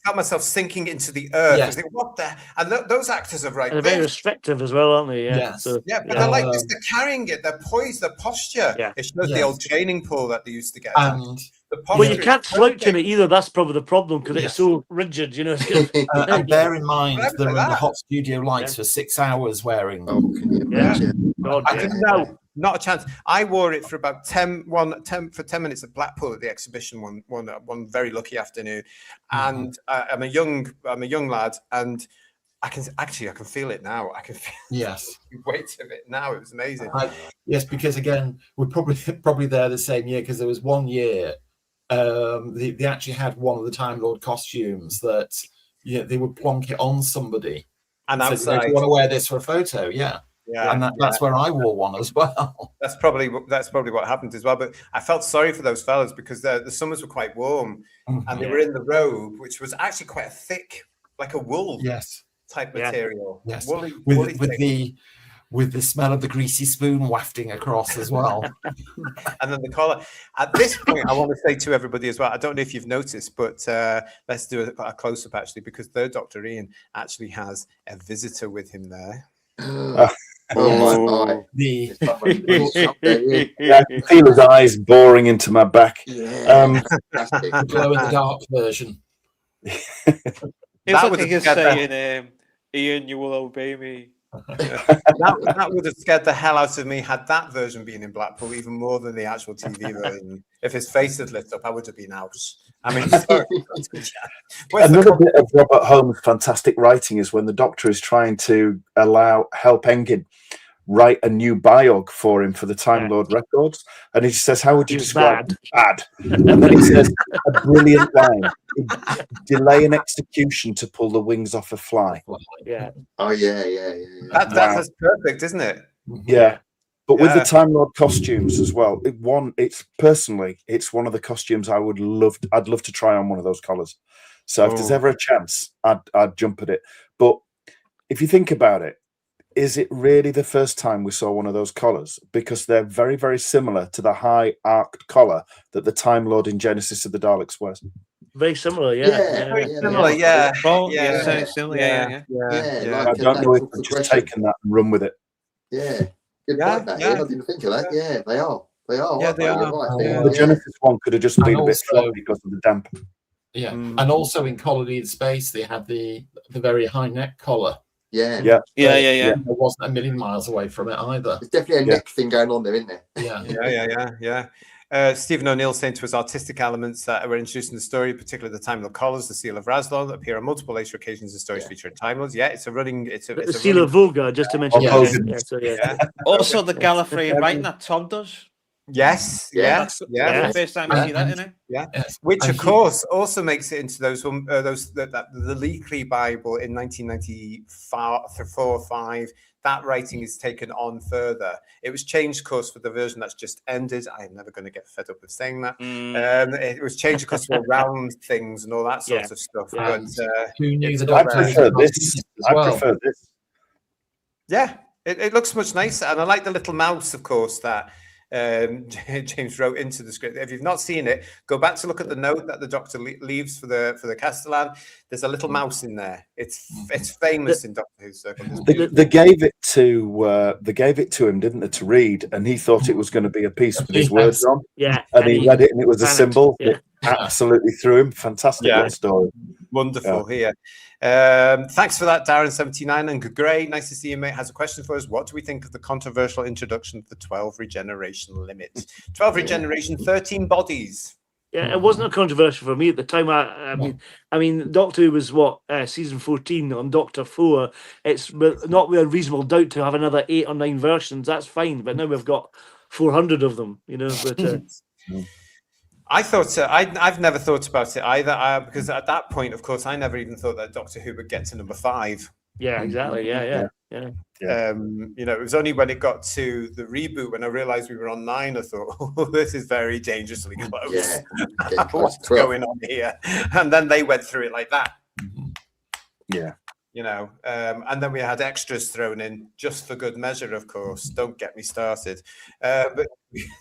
felt myself sinking into the earth. I think, what the? And those actors are right.
They're very restrictive as well, aren't they? Yeah.
Yes.
So,
but they're like this. They're carrying it. They're poised. Their posture. Yeah. It shows the old training pool that they used to get.
And
well, you can't slouch in it either. That's probably the problem because it's so rigid. You know.
And bear in mind they're in the hot studio lights for 6 hours wearing them.
Not a chance. I wore it for about 10 minutes at Blackpool at the exhibition one very lucky afternoon, and I'm a young lad, and I can feel it now. I can feel the weight of it now. It was amazing.
Yes, because again, we're probably there the same year because there was 1 year they actually had one of the Time Lord costumes that they would plonk it on somebody
and
outside. Do you want to wear this for a photo? Yeah. Yeah, and that's where I wore one as well.
That's probably what happened as well. But I felt sorry for those fellas because the summers were quite warm, and they were in the robe, which was actually quite a thick, like a wool type material.
Yes,
woolly
with the smell of the greasy spoon wafting across as well.
And then the collar. At this point, I want to say to everybody as well, I don't know if you've noticed, but let's do a close-up actually, because Third Doctor Ian actually has a visitor with him there.
I can feel his eyes boring into my back.
The glow in the dark version.
It's like he is saying, Ian, you will obey me.
that would have scared the hell out of me had that version been in Blackpool, even more than the actual TV version. If his face had lit up, I would have been out. I mean, sorry.
Another bit of Robert Holmes' fantastic writing is when the Doctor is trying to help Engin write a new biog for him for the Time Lord records, and he just says, "How would you describe bad?" And then he says a brilliant line: "Delay an execution to pull the wings off a fly."
Yeah.
Oh yeah.
That's perfect, isn't it?
Yeah. But with the Time Lord costumes as well, it's one of the costumes I'd love to try on one of those collars. So if there's ever a chance, I'd jump at it. But if you think about it, is it really the first time we saw one of those collars? Because they're very, very similar to the high arced collar that the Time Lord in Genesis of the Daleks wears.
Very similar,
very similar, yeah.
Similar, yeah.
I don't know if they've just taken that and run with it.
Yeah. Good point, that. I didn't think of that. Yeah, they are.
Yeah, they are.
Right.
The Genesis one could have just been a bit slow because of the damp.
Yeah, and also in Colony in Space, they had the very high neck collar.
Yeah.
It wasn't a million miles away from it either.
There's definitely a neck thing going on there, isn't there?
Yeah. Stephen O'Neill saying to us, artistic elements that were introduced in the story, particularly the Time Lord collars, the Seal of Rasdon, appear on multiple later occasions in stories featuring Time Lords. Yeah, it's a
Seal of Vulgar, just to mention.
Also, the Gallifrey writing that Tom does.
Yes.
The first time I see that in it.
Yeah. Which of course also makes it into the Leakley Bible in 1994 or 5. that writing is taken on further. It was changed, of course, for the version that's just ended. I am never going to get fed up with saying that. It was changed, of course, for round things and all that sort of stuff.
Yeah.
But
who knew the
I
Doctor
prefer this. I prefer this.
yeah, it looks much nicer, and I like the little mouse, of course, that James wrote into the script. If you've not seen it, go back to look at the note that the Doctor leaves for the Castellan. There's a little mouse in there. It's famous in Doctor Who circles.
They gave it to him, didn't they, to read, and he thought it was going to be a piece with his words on.
Yeah,
and he read it, and it was a symbol.
Yeah.
It absolutely threw him. Fantastic little story.
Wonderful here. Thanks for that, Darren79 and Gray. Nice to see you, mate. Has a question for us. What do we think of the controversial introduction of the 12 regeneration limit? 12 regeneration, 13 bodies.
Yeah, it wasn't a controversial for me at the time. I mean, Doctor Who was season 14 on Doctor 4. It's not with a reasonable doubt to have another 8 or 9 versions. That's fine, but now we've got 400 of them. You know, but.
I thought I've never thought about it either, because at that point, of course, I never even thought that Doctor Who would get to number 5.
Yeah, exactly. Yeah.
You know, it was only when it got to the reboot when I realized we were on 9, I thought, oh, this is very dangerously close. Yeah. What's going on here? And then they went through it like that.
Yeah.
You know, and then we had extras thrown in just for good measure, of course. Don't get me started. But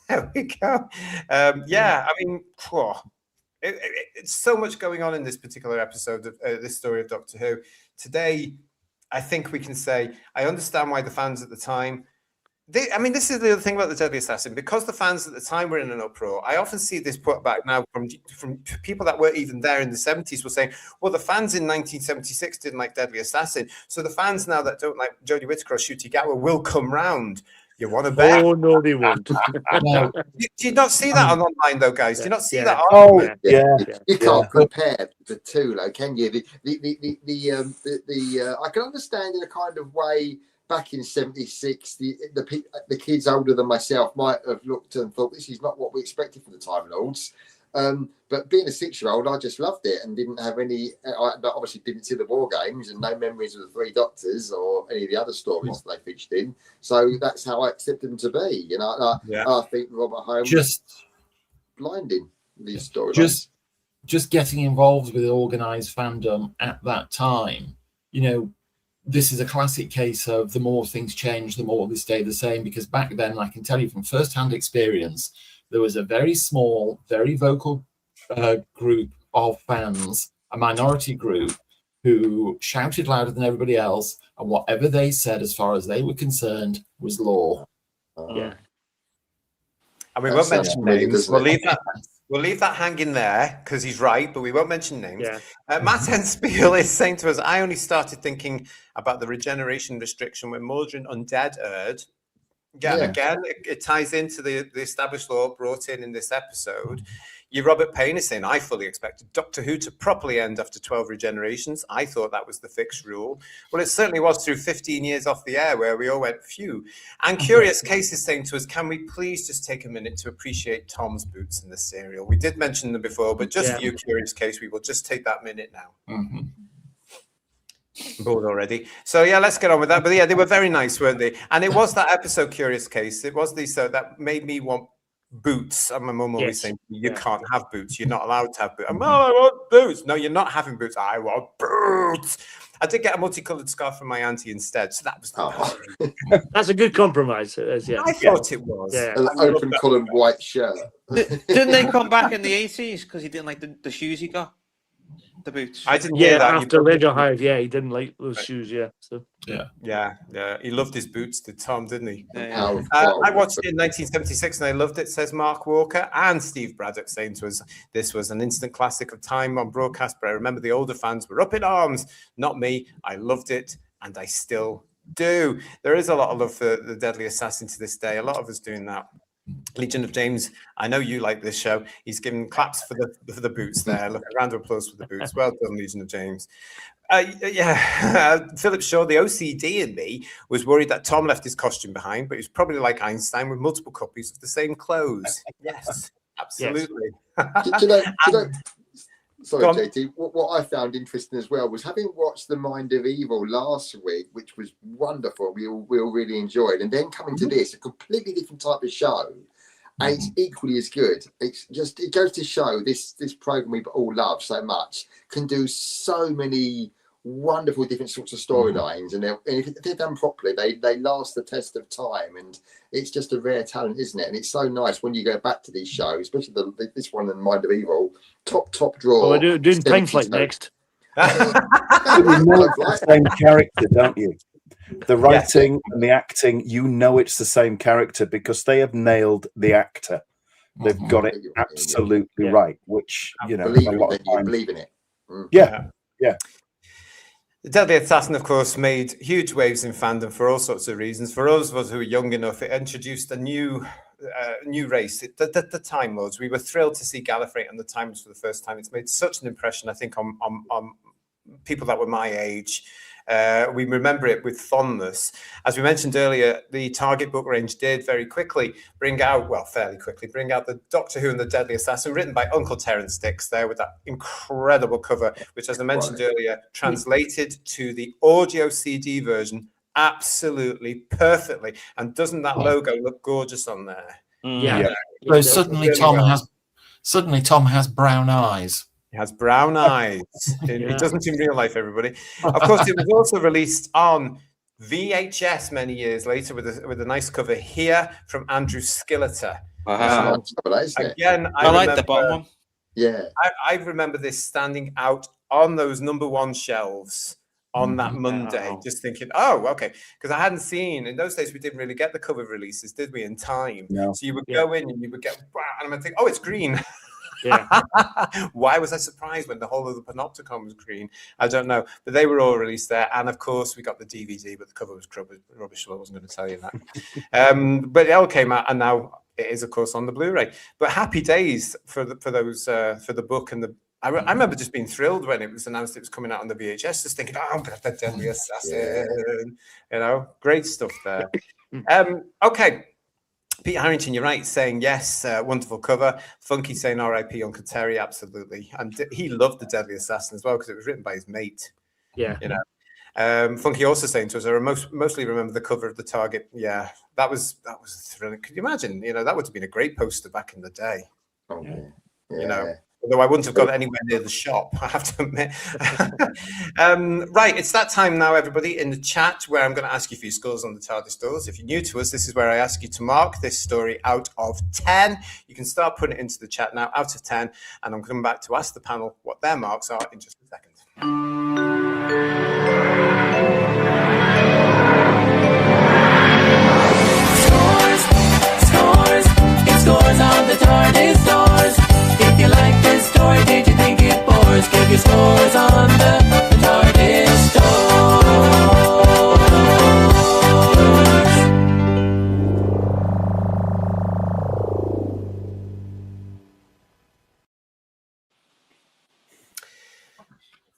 there we go. Yeah, I mean, it's so much going on in this particular episode of this story of Doctor Who. Today, I think we can say, I understand why the fans at the time, I mean, this is the other thing about the Deadly Assassin. Because the fans at the time were in an uproar, I often see this put back now from people that weren't even there in the 70s were saying, well, the fans in 1976 didn't like Deadly Assassin, so the fans now that don't like Jodie Whittaker or Ncuti Gatwa will come round. You want to bet?
Oh, no, they won't.
Do you not see that online, though, guys? Do you not see that?
Yeah. You can't compare the two, though, can you? I can understand in a kind of way. Back in 76, the kids older than myself might have looked and thought, this is not what we expected from the Time Lords. But being a 6-year-old, I just loved it and didn't have any. I obviously didn't see the War Games and no memories of the Three Doctors or any of the other stories they featured in. So that's how I accepted them to be. You know, I think Robert Holmes just blinding these stories.
Just getting involved with organised fandom at that time, you know. This is a classic case of the more things change, the more they stay the same. Because back then, I can tell you from first-hand experience, there was a very small, very vocal group of fans, a minority group, who shouted louder than everybody else, and whatever they said, as far as they were concerned, was law.
And we won't mention names. We'll leave that hanging there because he's right, but we won't mention names. Matt Enspiel is saying to us, I only started thinking about the regeneration restriction when Mordrin Undead aired. Again, it ties into the established law brought in this episode. Robert Payne is saying, I fully expected Doctor Who to properly end after 12 regenerations. I thought that was the fixed rule. Well, it certainly was through 15 years off the air where we all went, phew. And Curious Case is saying to us, can we please just take a minute to appreciate Tom's boots in the serial? We did mention them before, but just for you, Curious Case, we will just take that minute now. I'm bored already. So let's get on with that. But they were very nice, weren't they? And it was that episode, Curious Case. It was that made me want boots. And my mum always saying, you can't have boots. You're not allowed to have boots. I want boots. No, you're not having boots. I want boots. I did get a multicolored scarf from my auntie instead. So that was
that's a good compromise.
I thought it was.
An open collared white shirt.
Didn't they come back in the 80s because he didn't like the shoes he got? The boots.
I didn't hear that.
After Ledger Hive, he didn't like those shoes, So
yeah. He loved his boots, did Tom, didn't he? I watched it in 1976 and I loved it, says Mark Walker. And Steve Braddock saying to us, this was an instant classic of time on broadcast, but I remember the older fans were up in arms. Not me. I loved it and I still do. There is a lot of love for the Deadly Assassin to this day. A lot of us doing that. Legion of James, I know you like this show. He's giving claps for the boots there. Look, a round of applause for the boots. Well done, Legion of James. Philip Shaw, the OCD in me was worried that Tom left his costume behind, but he was probably like Einstein with multiple copies of the same clothes. Yes, absolutely.
Do you know, Sorry, JT. What I found interesting as well was having watched The Mind of Evil last week, which was wonderful. We all really enjoyed, and then coming to this, a completely different type of show, and it's equally as good. It's just, it goes to show this program we all love so much can do so many wonderful different sorts of storylines, and if they're done properly, they last the test of time, and it's just a rare talent, isn't it? And it's so nice when you go back to these shows, especially this one, in Mind of Evil, top draw.
Oh, we're doing Time Flight next.
You know it's the same character, don't you? The writing and the acting, you know it's the same character because they have nailed the actor. They've got it absolutely right, which, you know,
believe
a lot of
you believe in it.
Yeah.
The Deadly Assassin, of course, made huge waves in fandom for all sorts of reasons. For those of us who are young enough, it introduced a new race, the Time Lords. We were thrilled to see Gallifrey and the Time Lords for the first time. It's made such an impression, I think, on people that were my age. We remember it with fondness. As we mentioned earlier, the Target book range did very quickly fairly quickly bring out the Doctor Who and the Deadly Assassin, written by Uncle Terence Dicks there with that incredible cover, which, as I mentioned earlier, translated to the audio CD version absolutely perfectly. And doesn't that logo look gorgeous on there?
So suddenly Tom has brown eyes.
He has brown eyes. It doesn't in real life, everybody. Of course, it was also released on VHS many years later with a nice cover here from Andrew Skilleter. Again, I like the bottom one.
Yeah,
I remember this standing out on those #1 shelves on that Monday, just thinking, oh, okay, because I hadn't seen, in those days we didn't really get the cover releases, did we, in time?
No.
So you would go in and you would get, wow, and I'm thinking, oh, it's green. Why was I surprised when the whole of the panopticon was green? I don't know, but they were all released there, and of course we got the DVD, but the cover was rubbish, so I wasn't going to tell you that. But it all came out, and now it is, of course, on the Blu-ray. But happy days for the book and the. I remember just being thrilled when it was announced it was coming out on the VHS, just thinking, oh, I'm going to have the Deadly Assassin. You know, great stuff there. Okay. Pete Harrington, you're right, saying yes, wonderful cover. Funky saying R.I.P. Uncle Terry, absolutely. And he loved the Deadly Assassin as well because it was written by his mate. Yeah. You know. Funky also saying to us, I mostly remember the cover of the Target. Yeah, that was thrilling. Could you imagine? You know, that would have been a great poster back in the day.
Oh, yeah.
You know. Although I wouldn't have got anywhere near the shop, I have to admit. Right, it's that time now, everybody, in the chat where I'm going to ask you for your scores on the TARDIS doors. If you're new to us, this is where I ask you to mark this story out of 10. You can start putting it into the chat now, out of 10, and I'm coming back to ask the panel what their marks are in just a second.
Scores on the TARDIS doors. If you like this story, did you think it bores? Give your scores on the TARDIS doors.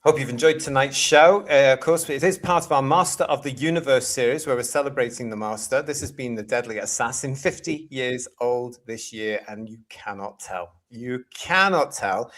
Hope you've enjoyed tonight's show. Of course, it is part of our Master of the Universe series where we're celebrating the Master. This has been the Deadly Assassin, 50 years old this year, and you cannot tell. You cannot tell.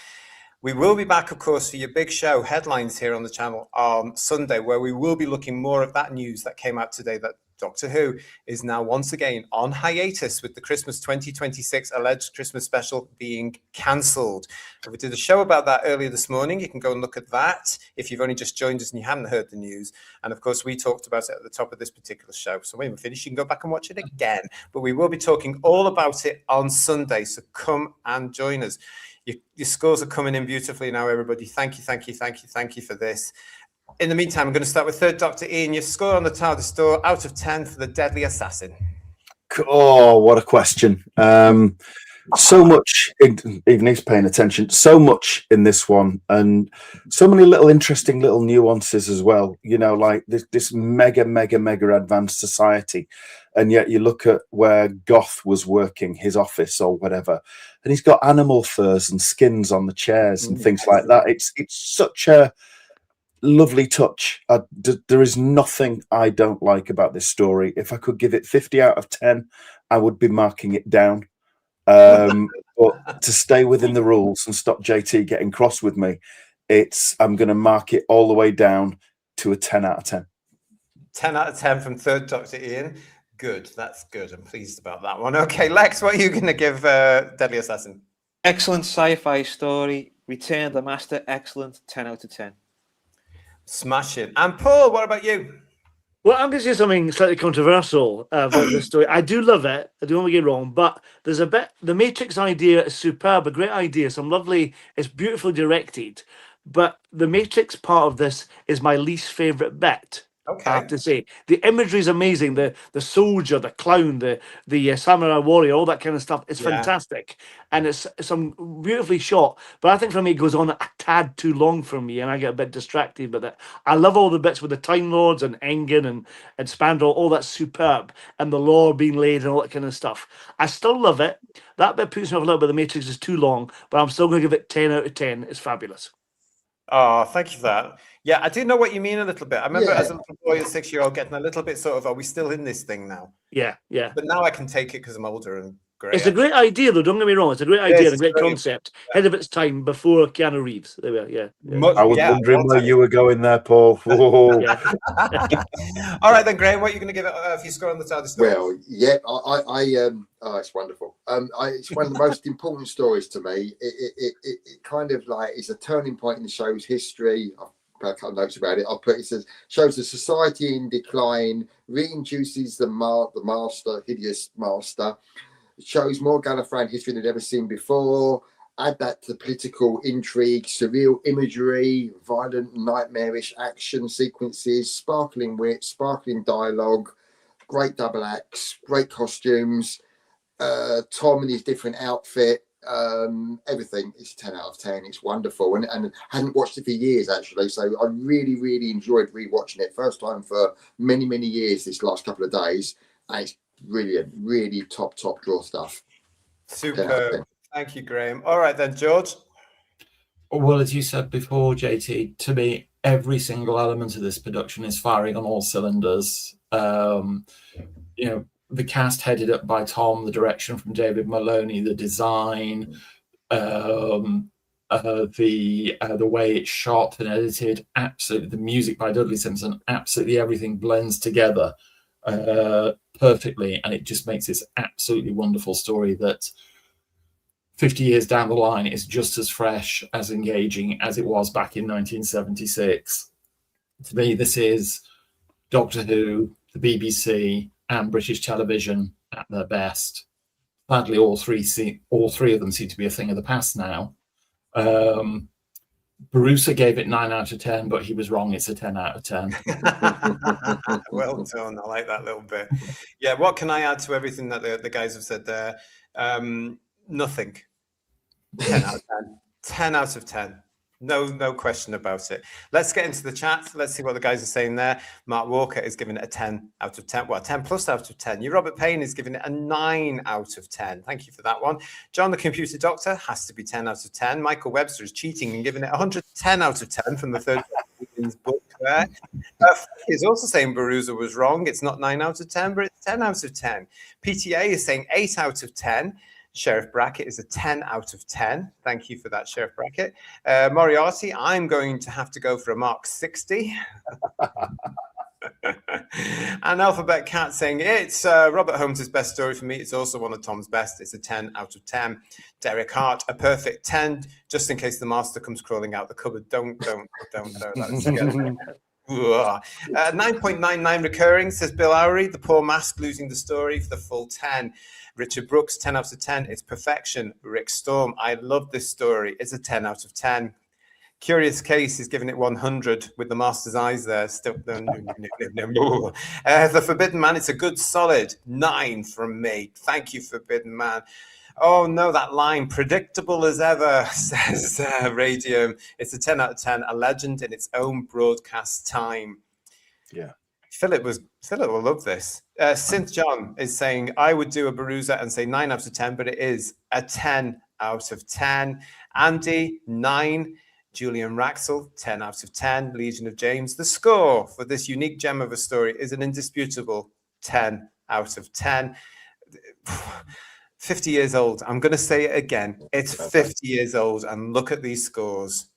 We will be back, of course, for your big show headlines here on the channel on Sunday, where we will be looking more at that news that came out today that Doctor Who is now once again on hiatus with the Christmas 2026 alleged Christmas special being cancelled. We did a show about that earlier this morning. You can go and look at that if you've only just joined us and you haven't heard the news. And of course, we talked about it at the top of this particular show. So when we finish, you can go back and watch it again. But we will be talking all about it on Sunday. So come and join us. Your scores are coming in beautifully now, everybody. Thank you for this. In the meantime, I'm going to start with Third Doctor Ian. Your score on the TARDIS door out of 10 for the Deadly Assassin.
Oh, what a question. So much, even he's paying attention, so much in this one, and so many little interesting little nuances as well. You know, like this mega advanced society. And yet you look at where Goth was working, his office or whatever, and he's got animal furs and skins on the chairs and things like that. It's such a lovely touch. There is nothing I don't like about this story. If I could give it 50 out of 10, I would be marking it down. But to stay within the rules and stop JT getting cross with me, I'm going to mark it all the way down to a 10 out of 10.
10 out of 10 from Third Doctor Ian. Good. That's good. I'm pleased about that one. Okay, Lex, what are you going to give Deadly Assassin?
Excellent sci-fi story. Return of the Master. Excellent. 10 out of 10.
Smash it. And Paul, what about you?
Well, I'm going to say something slightly controversial about this story. I do love it. I don't want to get wrong, but there's a bit. The Matrix idea is superb, a great idea. Some lovely. It's beautifully directed, but the Matrix part of this is my least favorite bit.
Okay.
I have to say the imagery is amazing. The soldier, the clown, the samurai warrior, all that kind of stuff is fantastic, and it's some beautifully shot. But I think for me it goes on a tad too long for me, and I get a bit distracted with it. I love all the bits with the Time Lords and Engen and Spandrel, all that's superb, and the lore being laid and all that kind of stuff. I still love it. That bit puts me off a little bit. The Matrix is too long, but I'm still going to give it 10 out of 10. It's fabulous.
Oh, thank you for that. Yeah, I do know what you mean a little bit. I remember as a little boy, a 6-year-old, getting a little bit sort of, are we still in this thing now?
Yeah.
But now I can take it because I'm older and great.
It's a great idea, though. Don't get me wrong. It's a great idea and a great concept. Ahead of its time before Keanu Reeves. There we are. Yeah.
I was wondering where you were going there, Paul.
All right, then, Graham, what are you going to give it if you score on the TARDIS story?
Well, it's wonderful. It's one of the most important stories to me. It kind of like is a turning point in the show's history. I've put a couple of notes about it. It says shows a society in decline, reintroduces the master, hideous master. It shows more Gallifreyan history than they'd ever seen before. Add that to political intrigue, surreal imagery, violent, nightmarish action sequences, sparkling wit, sparkling dialogue, great double acts, great costumes, Tom in his different outfit, everything is 10 out of 10. It's wonderful, and I hadn't watched it for years actually, so I really, really enjoyed rewatching it. First time for many, many years this last couple of days, and it's brilliant, really top draw stuff.
Super. Thank you, Graham. All right then, George.
Well, as you said before, JT, to me, every single element of this production is firing on all cylinders. The cast headed up by Tom, the direction from David Maloney, the design, the way it's shot and edited, absolutely, the music by Dudley Simpson, absolutely everything blends together perfectly, and it just makes this absolutely wonderful story that 50 years down the line is just as fresh, as engaging as it was back in 1976. To me, this is Doctor Who, the BBC, and British television at their best. Sadly, all three of them seem to be a thing of the past now. Barusa gave it 9 out of 10, but he was wrong. It's a 10 out of 10.
Well done. I like that little bit. Yeah, what can I add to everything that the guys have said there? Nothing. 10 out of 10. 10 out of 10. No question about it. Let's get into the chat. Let's see what the guys are saying there. Mark Walker is giving it a 10 out of 10. Well, 10 plus out of 10. You, Robert Payne, is giving it a 9 out of 10. Thank you for that one. John, the Computer Doctor, has to be 10 out of 10. Michael Webster is cheating and giving it 110 out of 10 from the third book there. He's also saying Barusa was wrong. It's not 9 out of 10, but it's 10 out of 10. PTA is saying 8 out of 10. Sheriff Brackett is a 10 out of 10. Thank you for that, Sheriff Brackett. Moriarty, I'm going to have to go for a mark 60. And Alphabet Cat saying it's Robert Holmes' best story for me. It's also one of Tom's best. It's a 10 out of 10. Derek Hart, a perfect 10, just in case the master comes crawling out the cupboard. Don't. 9.99 recurring, says Bill Lowry. The Poor Mask losing the story for the full 10. Richard Brooks, 10 out of 10. It's perfection. Rick Storm, I love this story. It's a 10 out of 10. Curious Case is giving it 100 with the master's eyes there. Still, no. The Forbidden Man, it's a good solid 9 from me. Thank you, Forbidden Man. Oh no, that line, predictable as ever, says Radium. It's a 10 out of 10, a legend in its own broadcast time.
Yeah.
Philip will love this. Synth John is saying, I would do a Barusa and say 9 out of 10, but it is a 10 out of 10. Andy, 9. Julian Raxel, 10 out of 10. Legion of James. The score for this unique gem of a story is an indisputable 10 out of 10. 50 years old. I'm going to say it again. It's 50 years old, and look at these scores.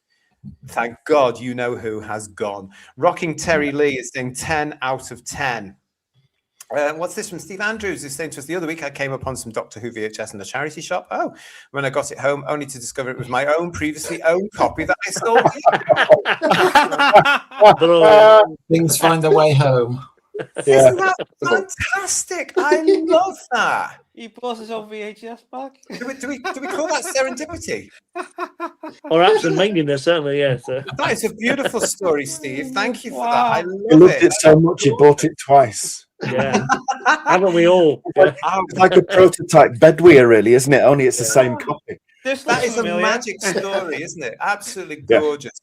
Thank God you know who has gone. Rocking Terry Lee is saying 10 out of 10. What's this from Steve Andrews? Who's saying to us, the other week I came upon some Doctor Who VHS in a charity shop. Oh, when I got it home, only to discover it was my own previously owned copy that I
sold. Things find their way home.
Isn't that fantastic? I love that.
He brought his own VHS back.
Do we call that serendipity?
Or absent-mindedness, certainly, yes.
That is a beautiful story, Steve. Thank you for that. I
He loved it so much he bought it twice.
Yeah, haven't we all?
It's like a prototype bedwear, really, isn't it? Only it's the same copy.
That is a magic story, isn't it? Absolutely gorgeous.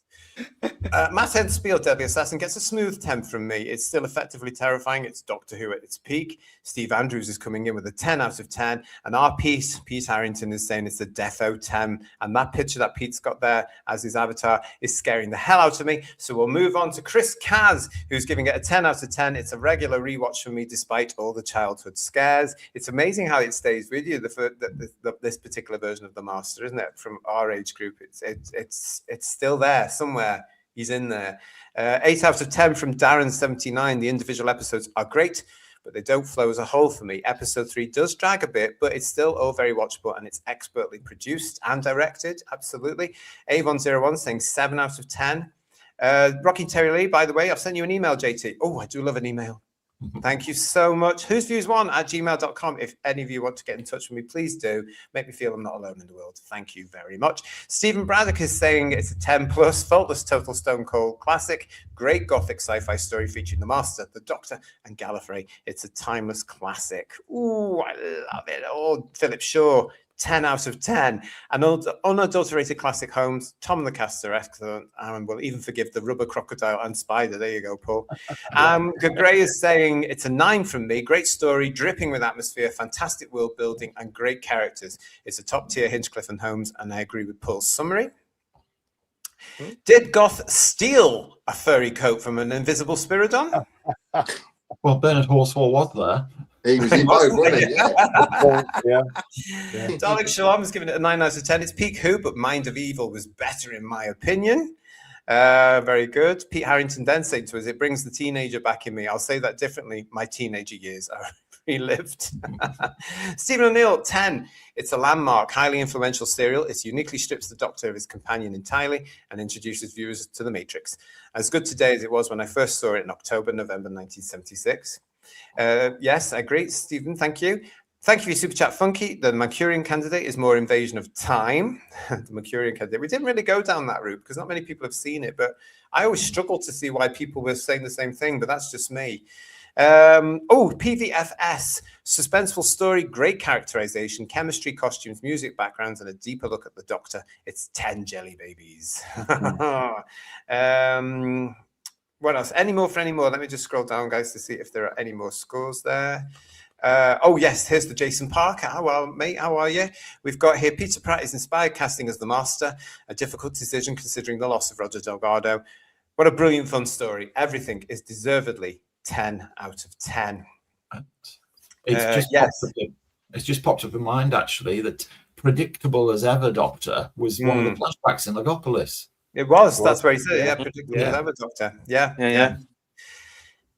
Matt Henspiel, Deadly Assassin, gets a smooth 10 from me. It's still effectively terrifying. It's Doctor Who at its peak. Steve Andrews is coming in with a 10 out of 10. And our Pete Harrington, is saying it's a defo 10. And that picture that Pete's got there as his avatar is scaring the hell out of me. So we'll move on to Chris Kaz, who's giving it a 10 out of 10. It's a regular rewatch for me, despite all the childhood scares. It's amazing how it stays with you, this particular version of the Master, isn't it? From our age group, it's still there somewhere. He's in there. 8 out of 10 from Darren79. The individual episodes are great, but they don't flow as a whole for me. Episode 3 does drag a bit, but it's still all very watchable, and it's expertly produced and directed. Absolutely. Avon01 saying 7 out of 10. Rocky Terry Lee, by the way, I've sent you an email, JT. Oh, I do love an email. Thank you so much. whosviews1@gmail.com. If any of you want to get in touch with me, please do. Make me feel I'm not alone in the world. Thank you very much. Stephen Braddock is saying it's a 10 plus, faultless total stone cold classic, great gothic sci-fi story featuring the Master, the Doctor, and Gallifrey. It's a timeless classic. Ooh, I love it. Oh, Philip Shaw. 10 out of 10. And unadulterated classic homes. Tom and the cast are excellent. And we'll even forgive the rubber crocodile and spider. There you go, Paul. Gray is saying it's a 9 from me. Great story, dripping with atmosphere, fantastic world building, and great characters. It's a top tier Hinchcliffe and Holmes, and I agree with Paul's summary. Did Goth steal a furry coat from an invisible Spiridon?
Well, Bernard Horsfall was there.
He was in both, wasn't he?
Yeah.
Dalek Shalom has given it a 9 out of 10. It's peak Who, but Mind of Evil was better in my opinion. Very good. Pete Harrington then said to us, it brings the teenager back in me. I'll say that differently. My teenager years are relived. Stephen O'Neill, 10. It's a landmark, highly influential serial. It uniquely strips the Doctor of his companion entirely and introduces viewers to the Matrix. As good today as it was when I first saw it in November 1976. Yes, I agree, Stephen. Thank you. Thank you for your super chat, Funky. The Mercurian candidate is more Invasion of Time. The Mercurian candidate. We didn't really go down that route because not many people have seen it, but I always struggle to see why people were saying the same thing, but that's just me. PVFS, suspenseful story, great characterization, chemistry, costumes, music, backgrounds, and a deeper look at the Doctor. It's 10 jelly babies. What else? Any more for any more? Let me just scroll down, guys, to see if there are any more scores there. Oh, yes, here's the Jason Parker. Well, mate, how are you? We've got here Peter Pratt is inspired casting as the Master, a difficult decision considering the loss of Roger Delgado. What a brilliant, fun story. Everything is deservedly 10 out of 10.
It's just popped up in mind, actually, that predictable as ever Doctor was one of the flashbacks in Legopolis.
It was. That's where he said it. Yeah, predictable as ever Doctor. Yeah.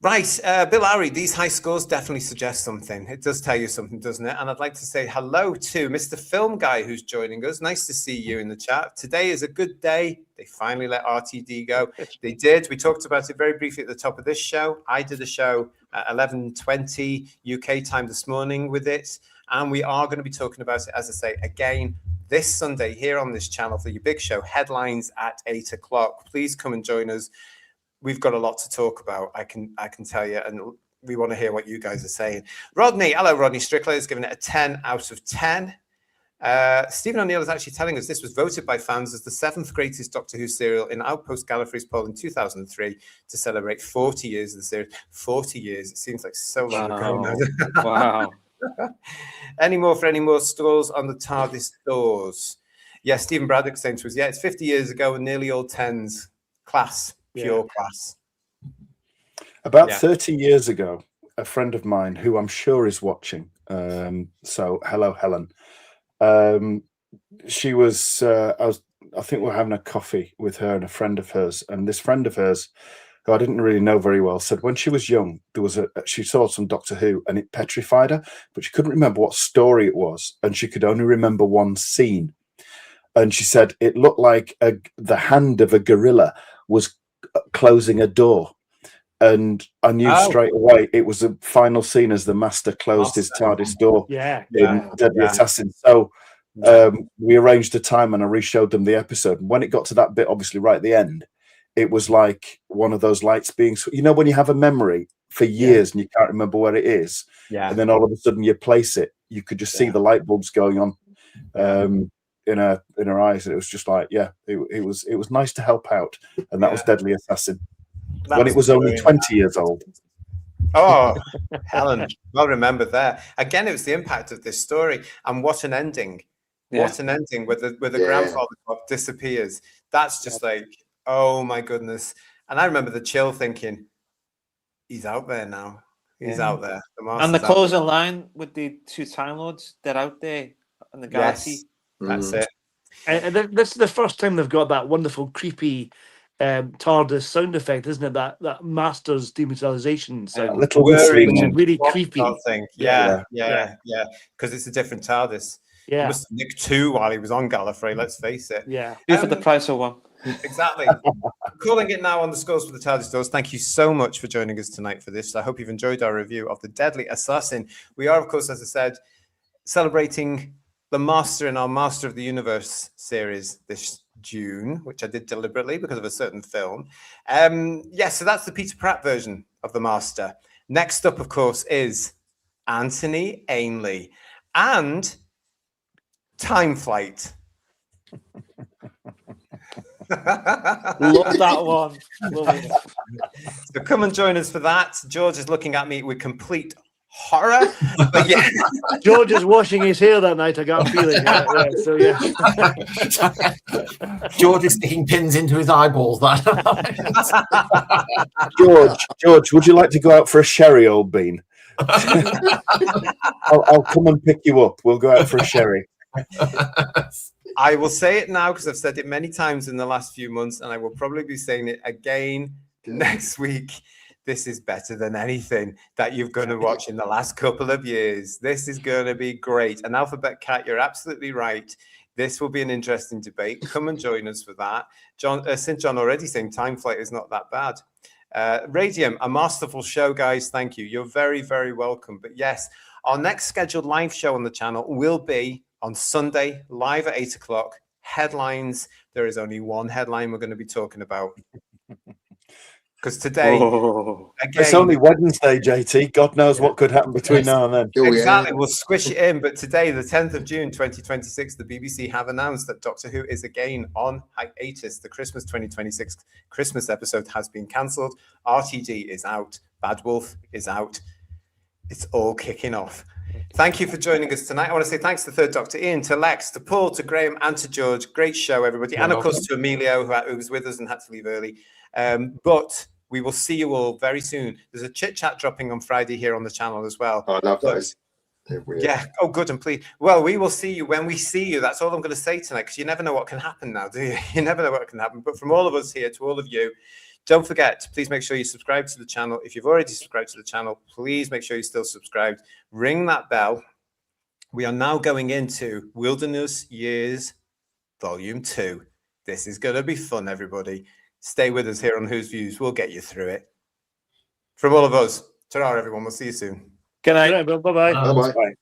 Right, Bill Lowry, these high scores definitely suggest something. It does tell you something, doesn't it? And I'd like to say hello to Mr. Film Guy who's joining us. Nice to see you in the chat. Today is a good day. They finally let RTD go. They did. We talked about it very briefly at the top of this show. I did a show at 11:20 UK time this morning with it. And we are going to be talking about it, as I say, again, this Sunday here on this channel for your big show, Headlines at 8 o'clock. Please come and join us. We've got a lot to talk about, I can tell you, and we want to hear what you guys are saying. Rodney, hello, Rodney Strickler is giving it a 10 out of 10. Stephen O'Neill is actually telling us this was voted by fans as the 7th greatest Doctor Who serial in Outpost Gallifrey's poll in 2003 to celebrate 40 years of the series. 40 years, it seems like so long ago now.
Wow.
Any more for any more scores on the TARDIS doors? Yeah, Stephen Braddock saying to us, yeah, it's 50 years ago and nearly all 10s. Class. Pure class.
About 30 years ago, a friend of mine who I'm sure is watching So hello, Helen. She was. I think we're having a coffee with her and a friend of hers, and this friend of hers, who I didn't really know very well, said when she was young, she saw some Doctor Who and it petrified her, but she couldn't remember what story it was, and she could only remember one scene. And she said it looked like the hand of a gorilla was closing a door. And I knew straight away it was the final scene as the Master closed his TARDIS door in Deadly Assassin. So we arranged a time and I re-showed them the episode. And when it got to that bit, obviously right at the end, it was like one of those lights being, when you have a memory for years and you can't remember where it is, and then all of a sudden you place it, you could just see the light bulbs going on in her eyes. And it was just like, it was nice to help out. And that was Deadly Assassin. When it was only 20 years old.
Oh, Helen, well remembered there. Again, it was the impact of this story, and what an ending! Yeah. What an ending where the grandfather clock disappears. That's just like, oh my goodness! And I remember the chill, thinking, he's out there now. He's out there.
And the closing line with the two Time Lords, they're out there in the galaxy.
Yes, that's it.
And this is the first time they've got that wonderful, creepy TARDIS sound effect, isn't it? That Master's dematerialization sound.
Little whistling,
really creepy.
Thing. Yeah. Because it's a different TARDIS.
Yeah,
he must have nicked two while he was on Gallifrey. Let's face it.
Yeah,
for the price of one.
Exactly. Calling it now on the scores for the TARDIS doors. Thank you so much for joining us tonight for this. I hope you've enjoyed our review of the Deadly Assassin. We are, of course, as I said, celebrating the Master in our Master of the Universe series this June, which I did deliberately because of a certain film. So that's the Peter Pratt version of the Master. Next up, of course, is Anthony Ainley and Time Flight.
Love that one.
So come and join us for that. George is looking at me with complete horror, but yeah.
George is washing his hair that night. I got a feeling.
George is sticking pins into his eyeballs.
George, would you like to go out for a sherry, old bean? I'll come and pick you up. We'll go out for a sherry.
I will say it now because I've said it many times in the last few months, and I will probably be saying it again next week. This is better than anything that you've going to watch in the last couple of years. This is going to be great. And Alphabet Cat, you're absolutely right. This will be an interesting debate. Come and join us for that. St. John already saying Time Flight is not that bad. Radium, a masterful show, guys. Thank you. You're very, very welcome. But yes, our next scheduled live show on the channel will be on Sunday, live at 8 o'clock. Headlines. There is only one headline we're going to be talking about. Because today, again,
it's only Wednesday, JT. God knows what could happen between now and then.
Exactly. We'll squish it in. But today, the 10th of June, 2026, the BBC have announced that Doctor Who is again on hiatus. The Christmas 2026 Christmas episode has been cancelled. RTD is out. Bad Wolf is out. It's all kicking off. Thank you for joining us tonight. I want to say thanks to Third Doctor Ian, to Lex, to Paul, to Graham, and to George. Great show, everybody. And of course to Emilio, who was with us and had to leave early. But we will see you all very soon. There's a chit chat dropping on Friday here on the channel as well.
I love those.
Yeah. Oh, good and pleased. Well, we will see you when we see you. That's all I'm going to say tonight, because you never know what can happen now, do you? You never know what can happen. But from all of us here to all of you, don't forget, please make sure you subscribe to the channel. If you've already subscribed to the channel, please make sure you're still subscribed. Ring that bell. We are now going into Wilderness Years Volume 2. This is going to be fun, everybody. Stay with us here on Whose Views. We'll get you through it. From all of us, ta-ra, everyone. We'll see you soon.
Good night.
Bye-bye.
Bye-bye.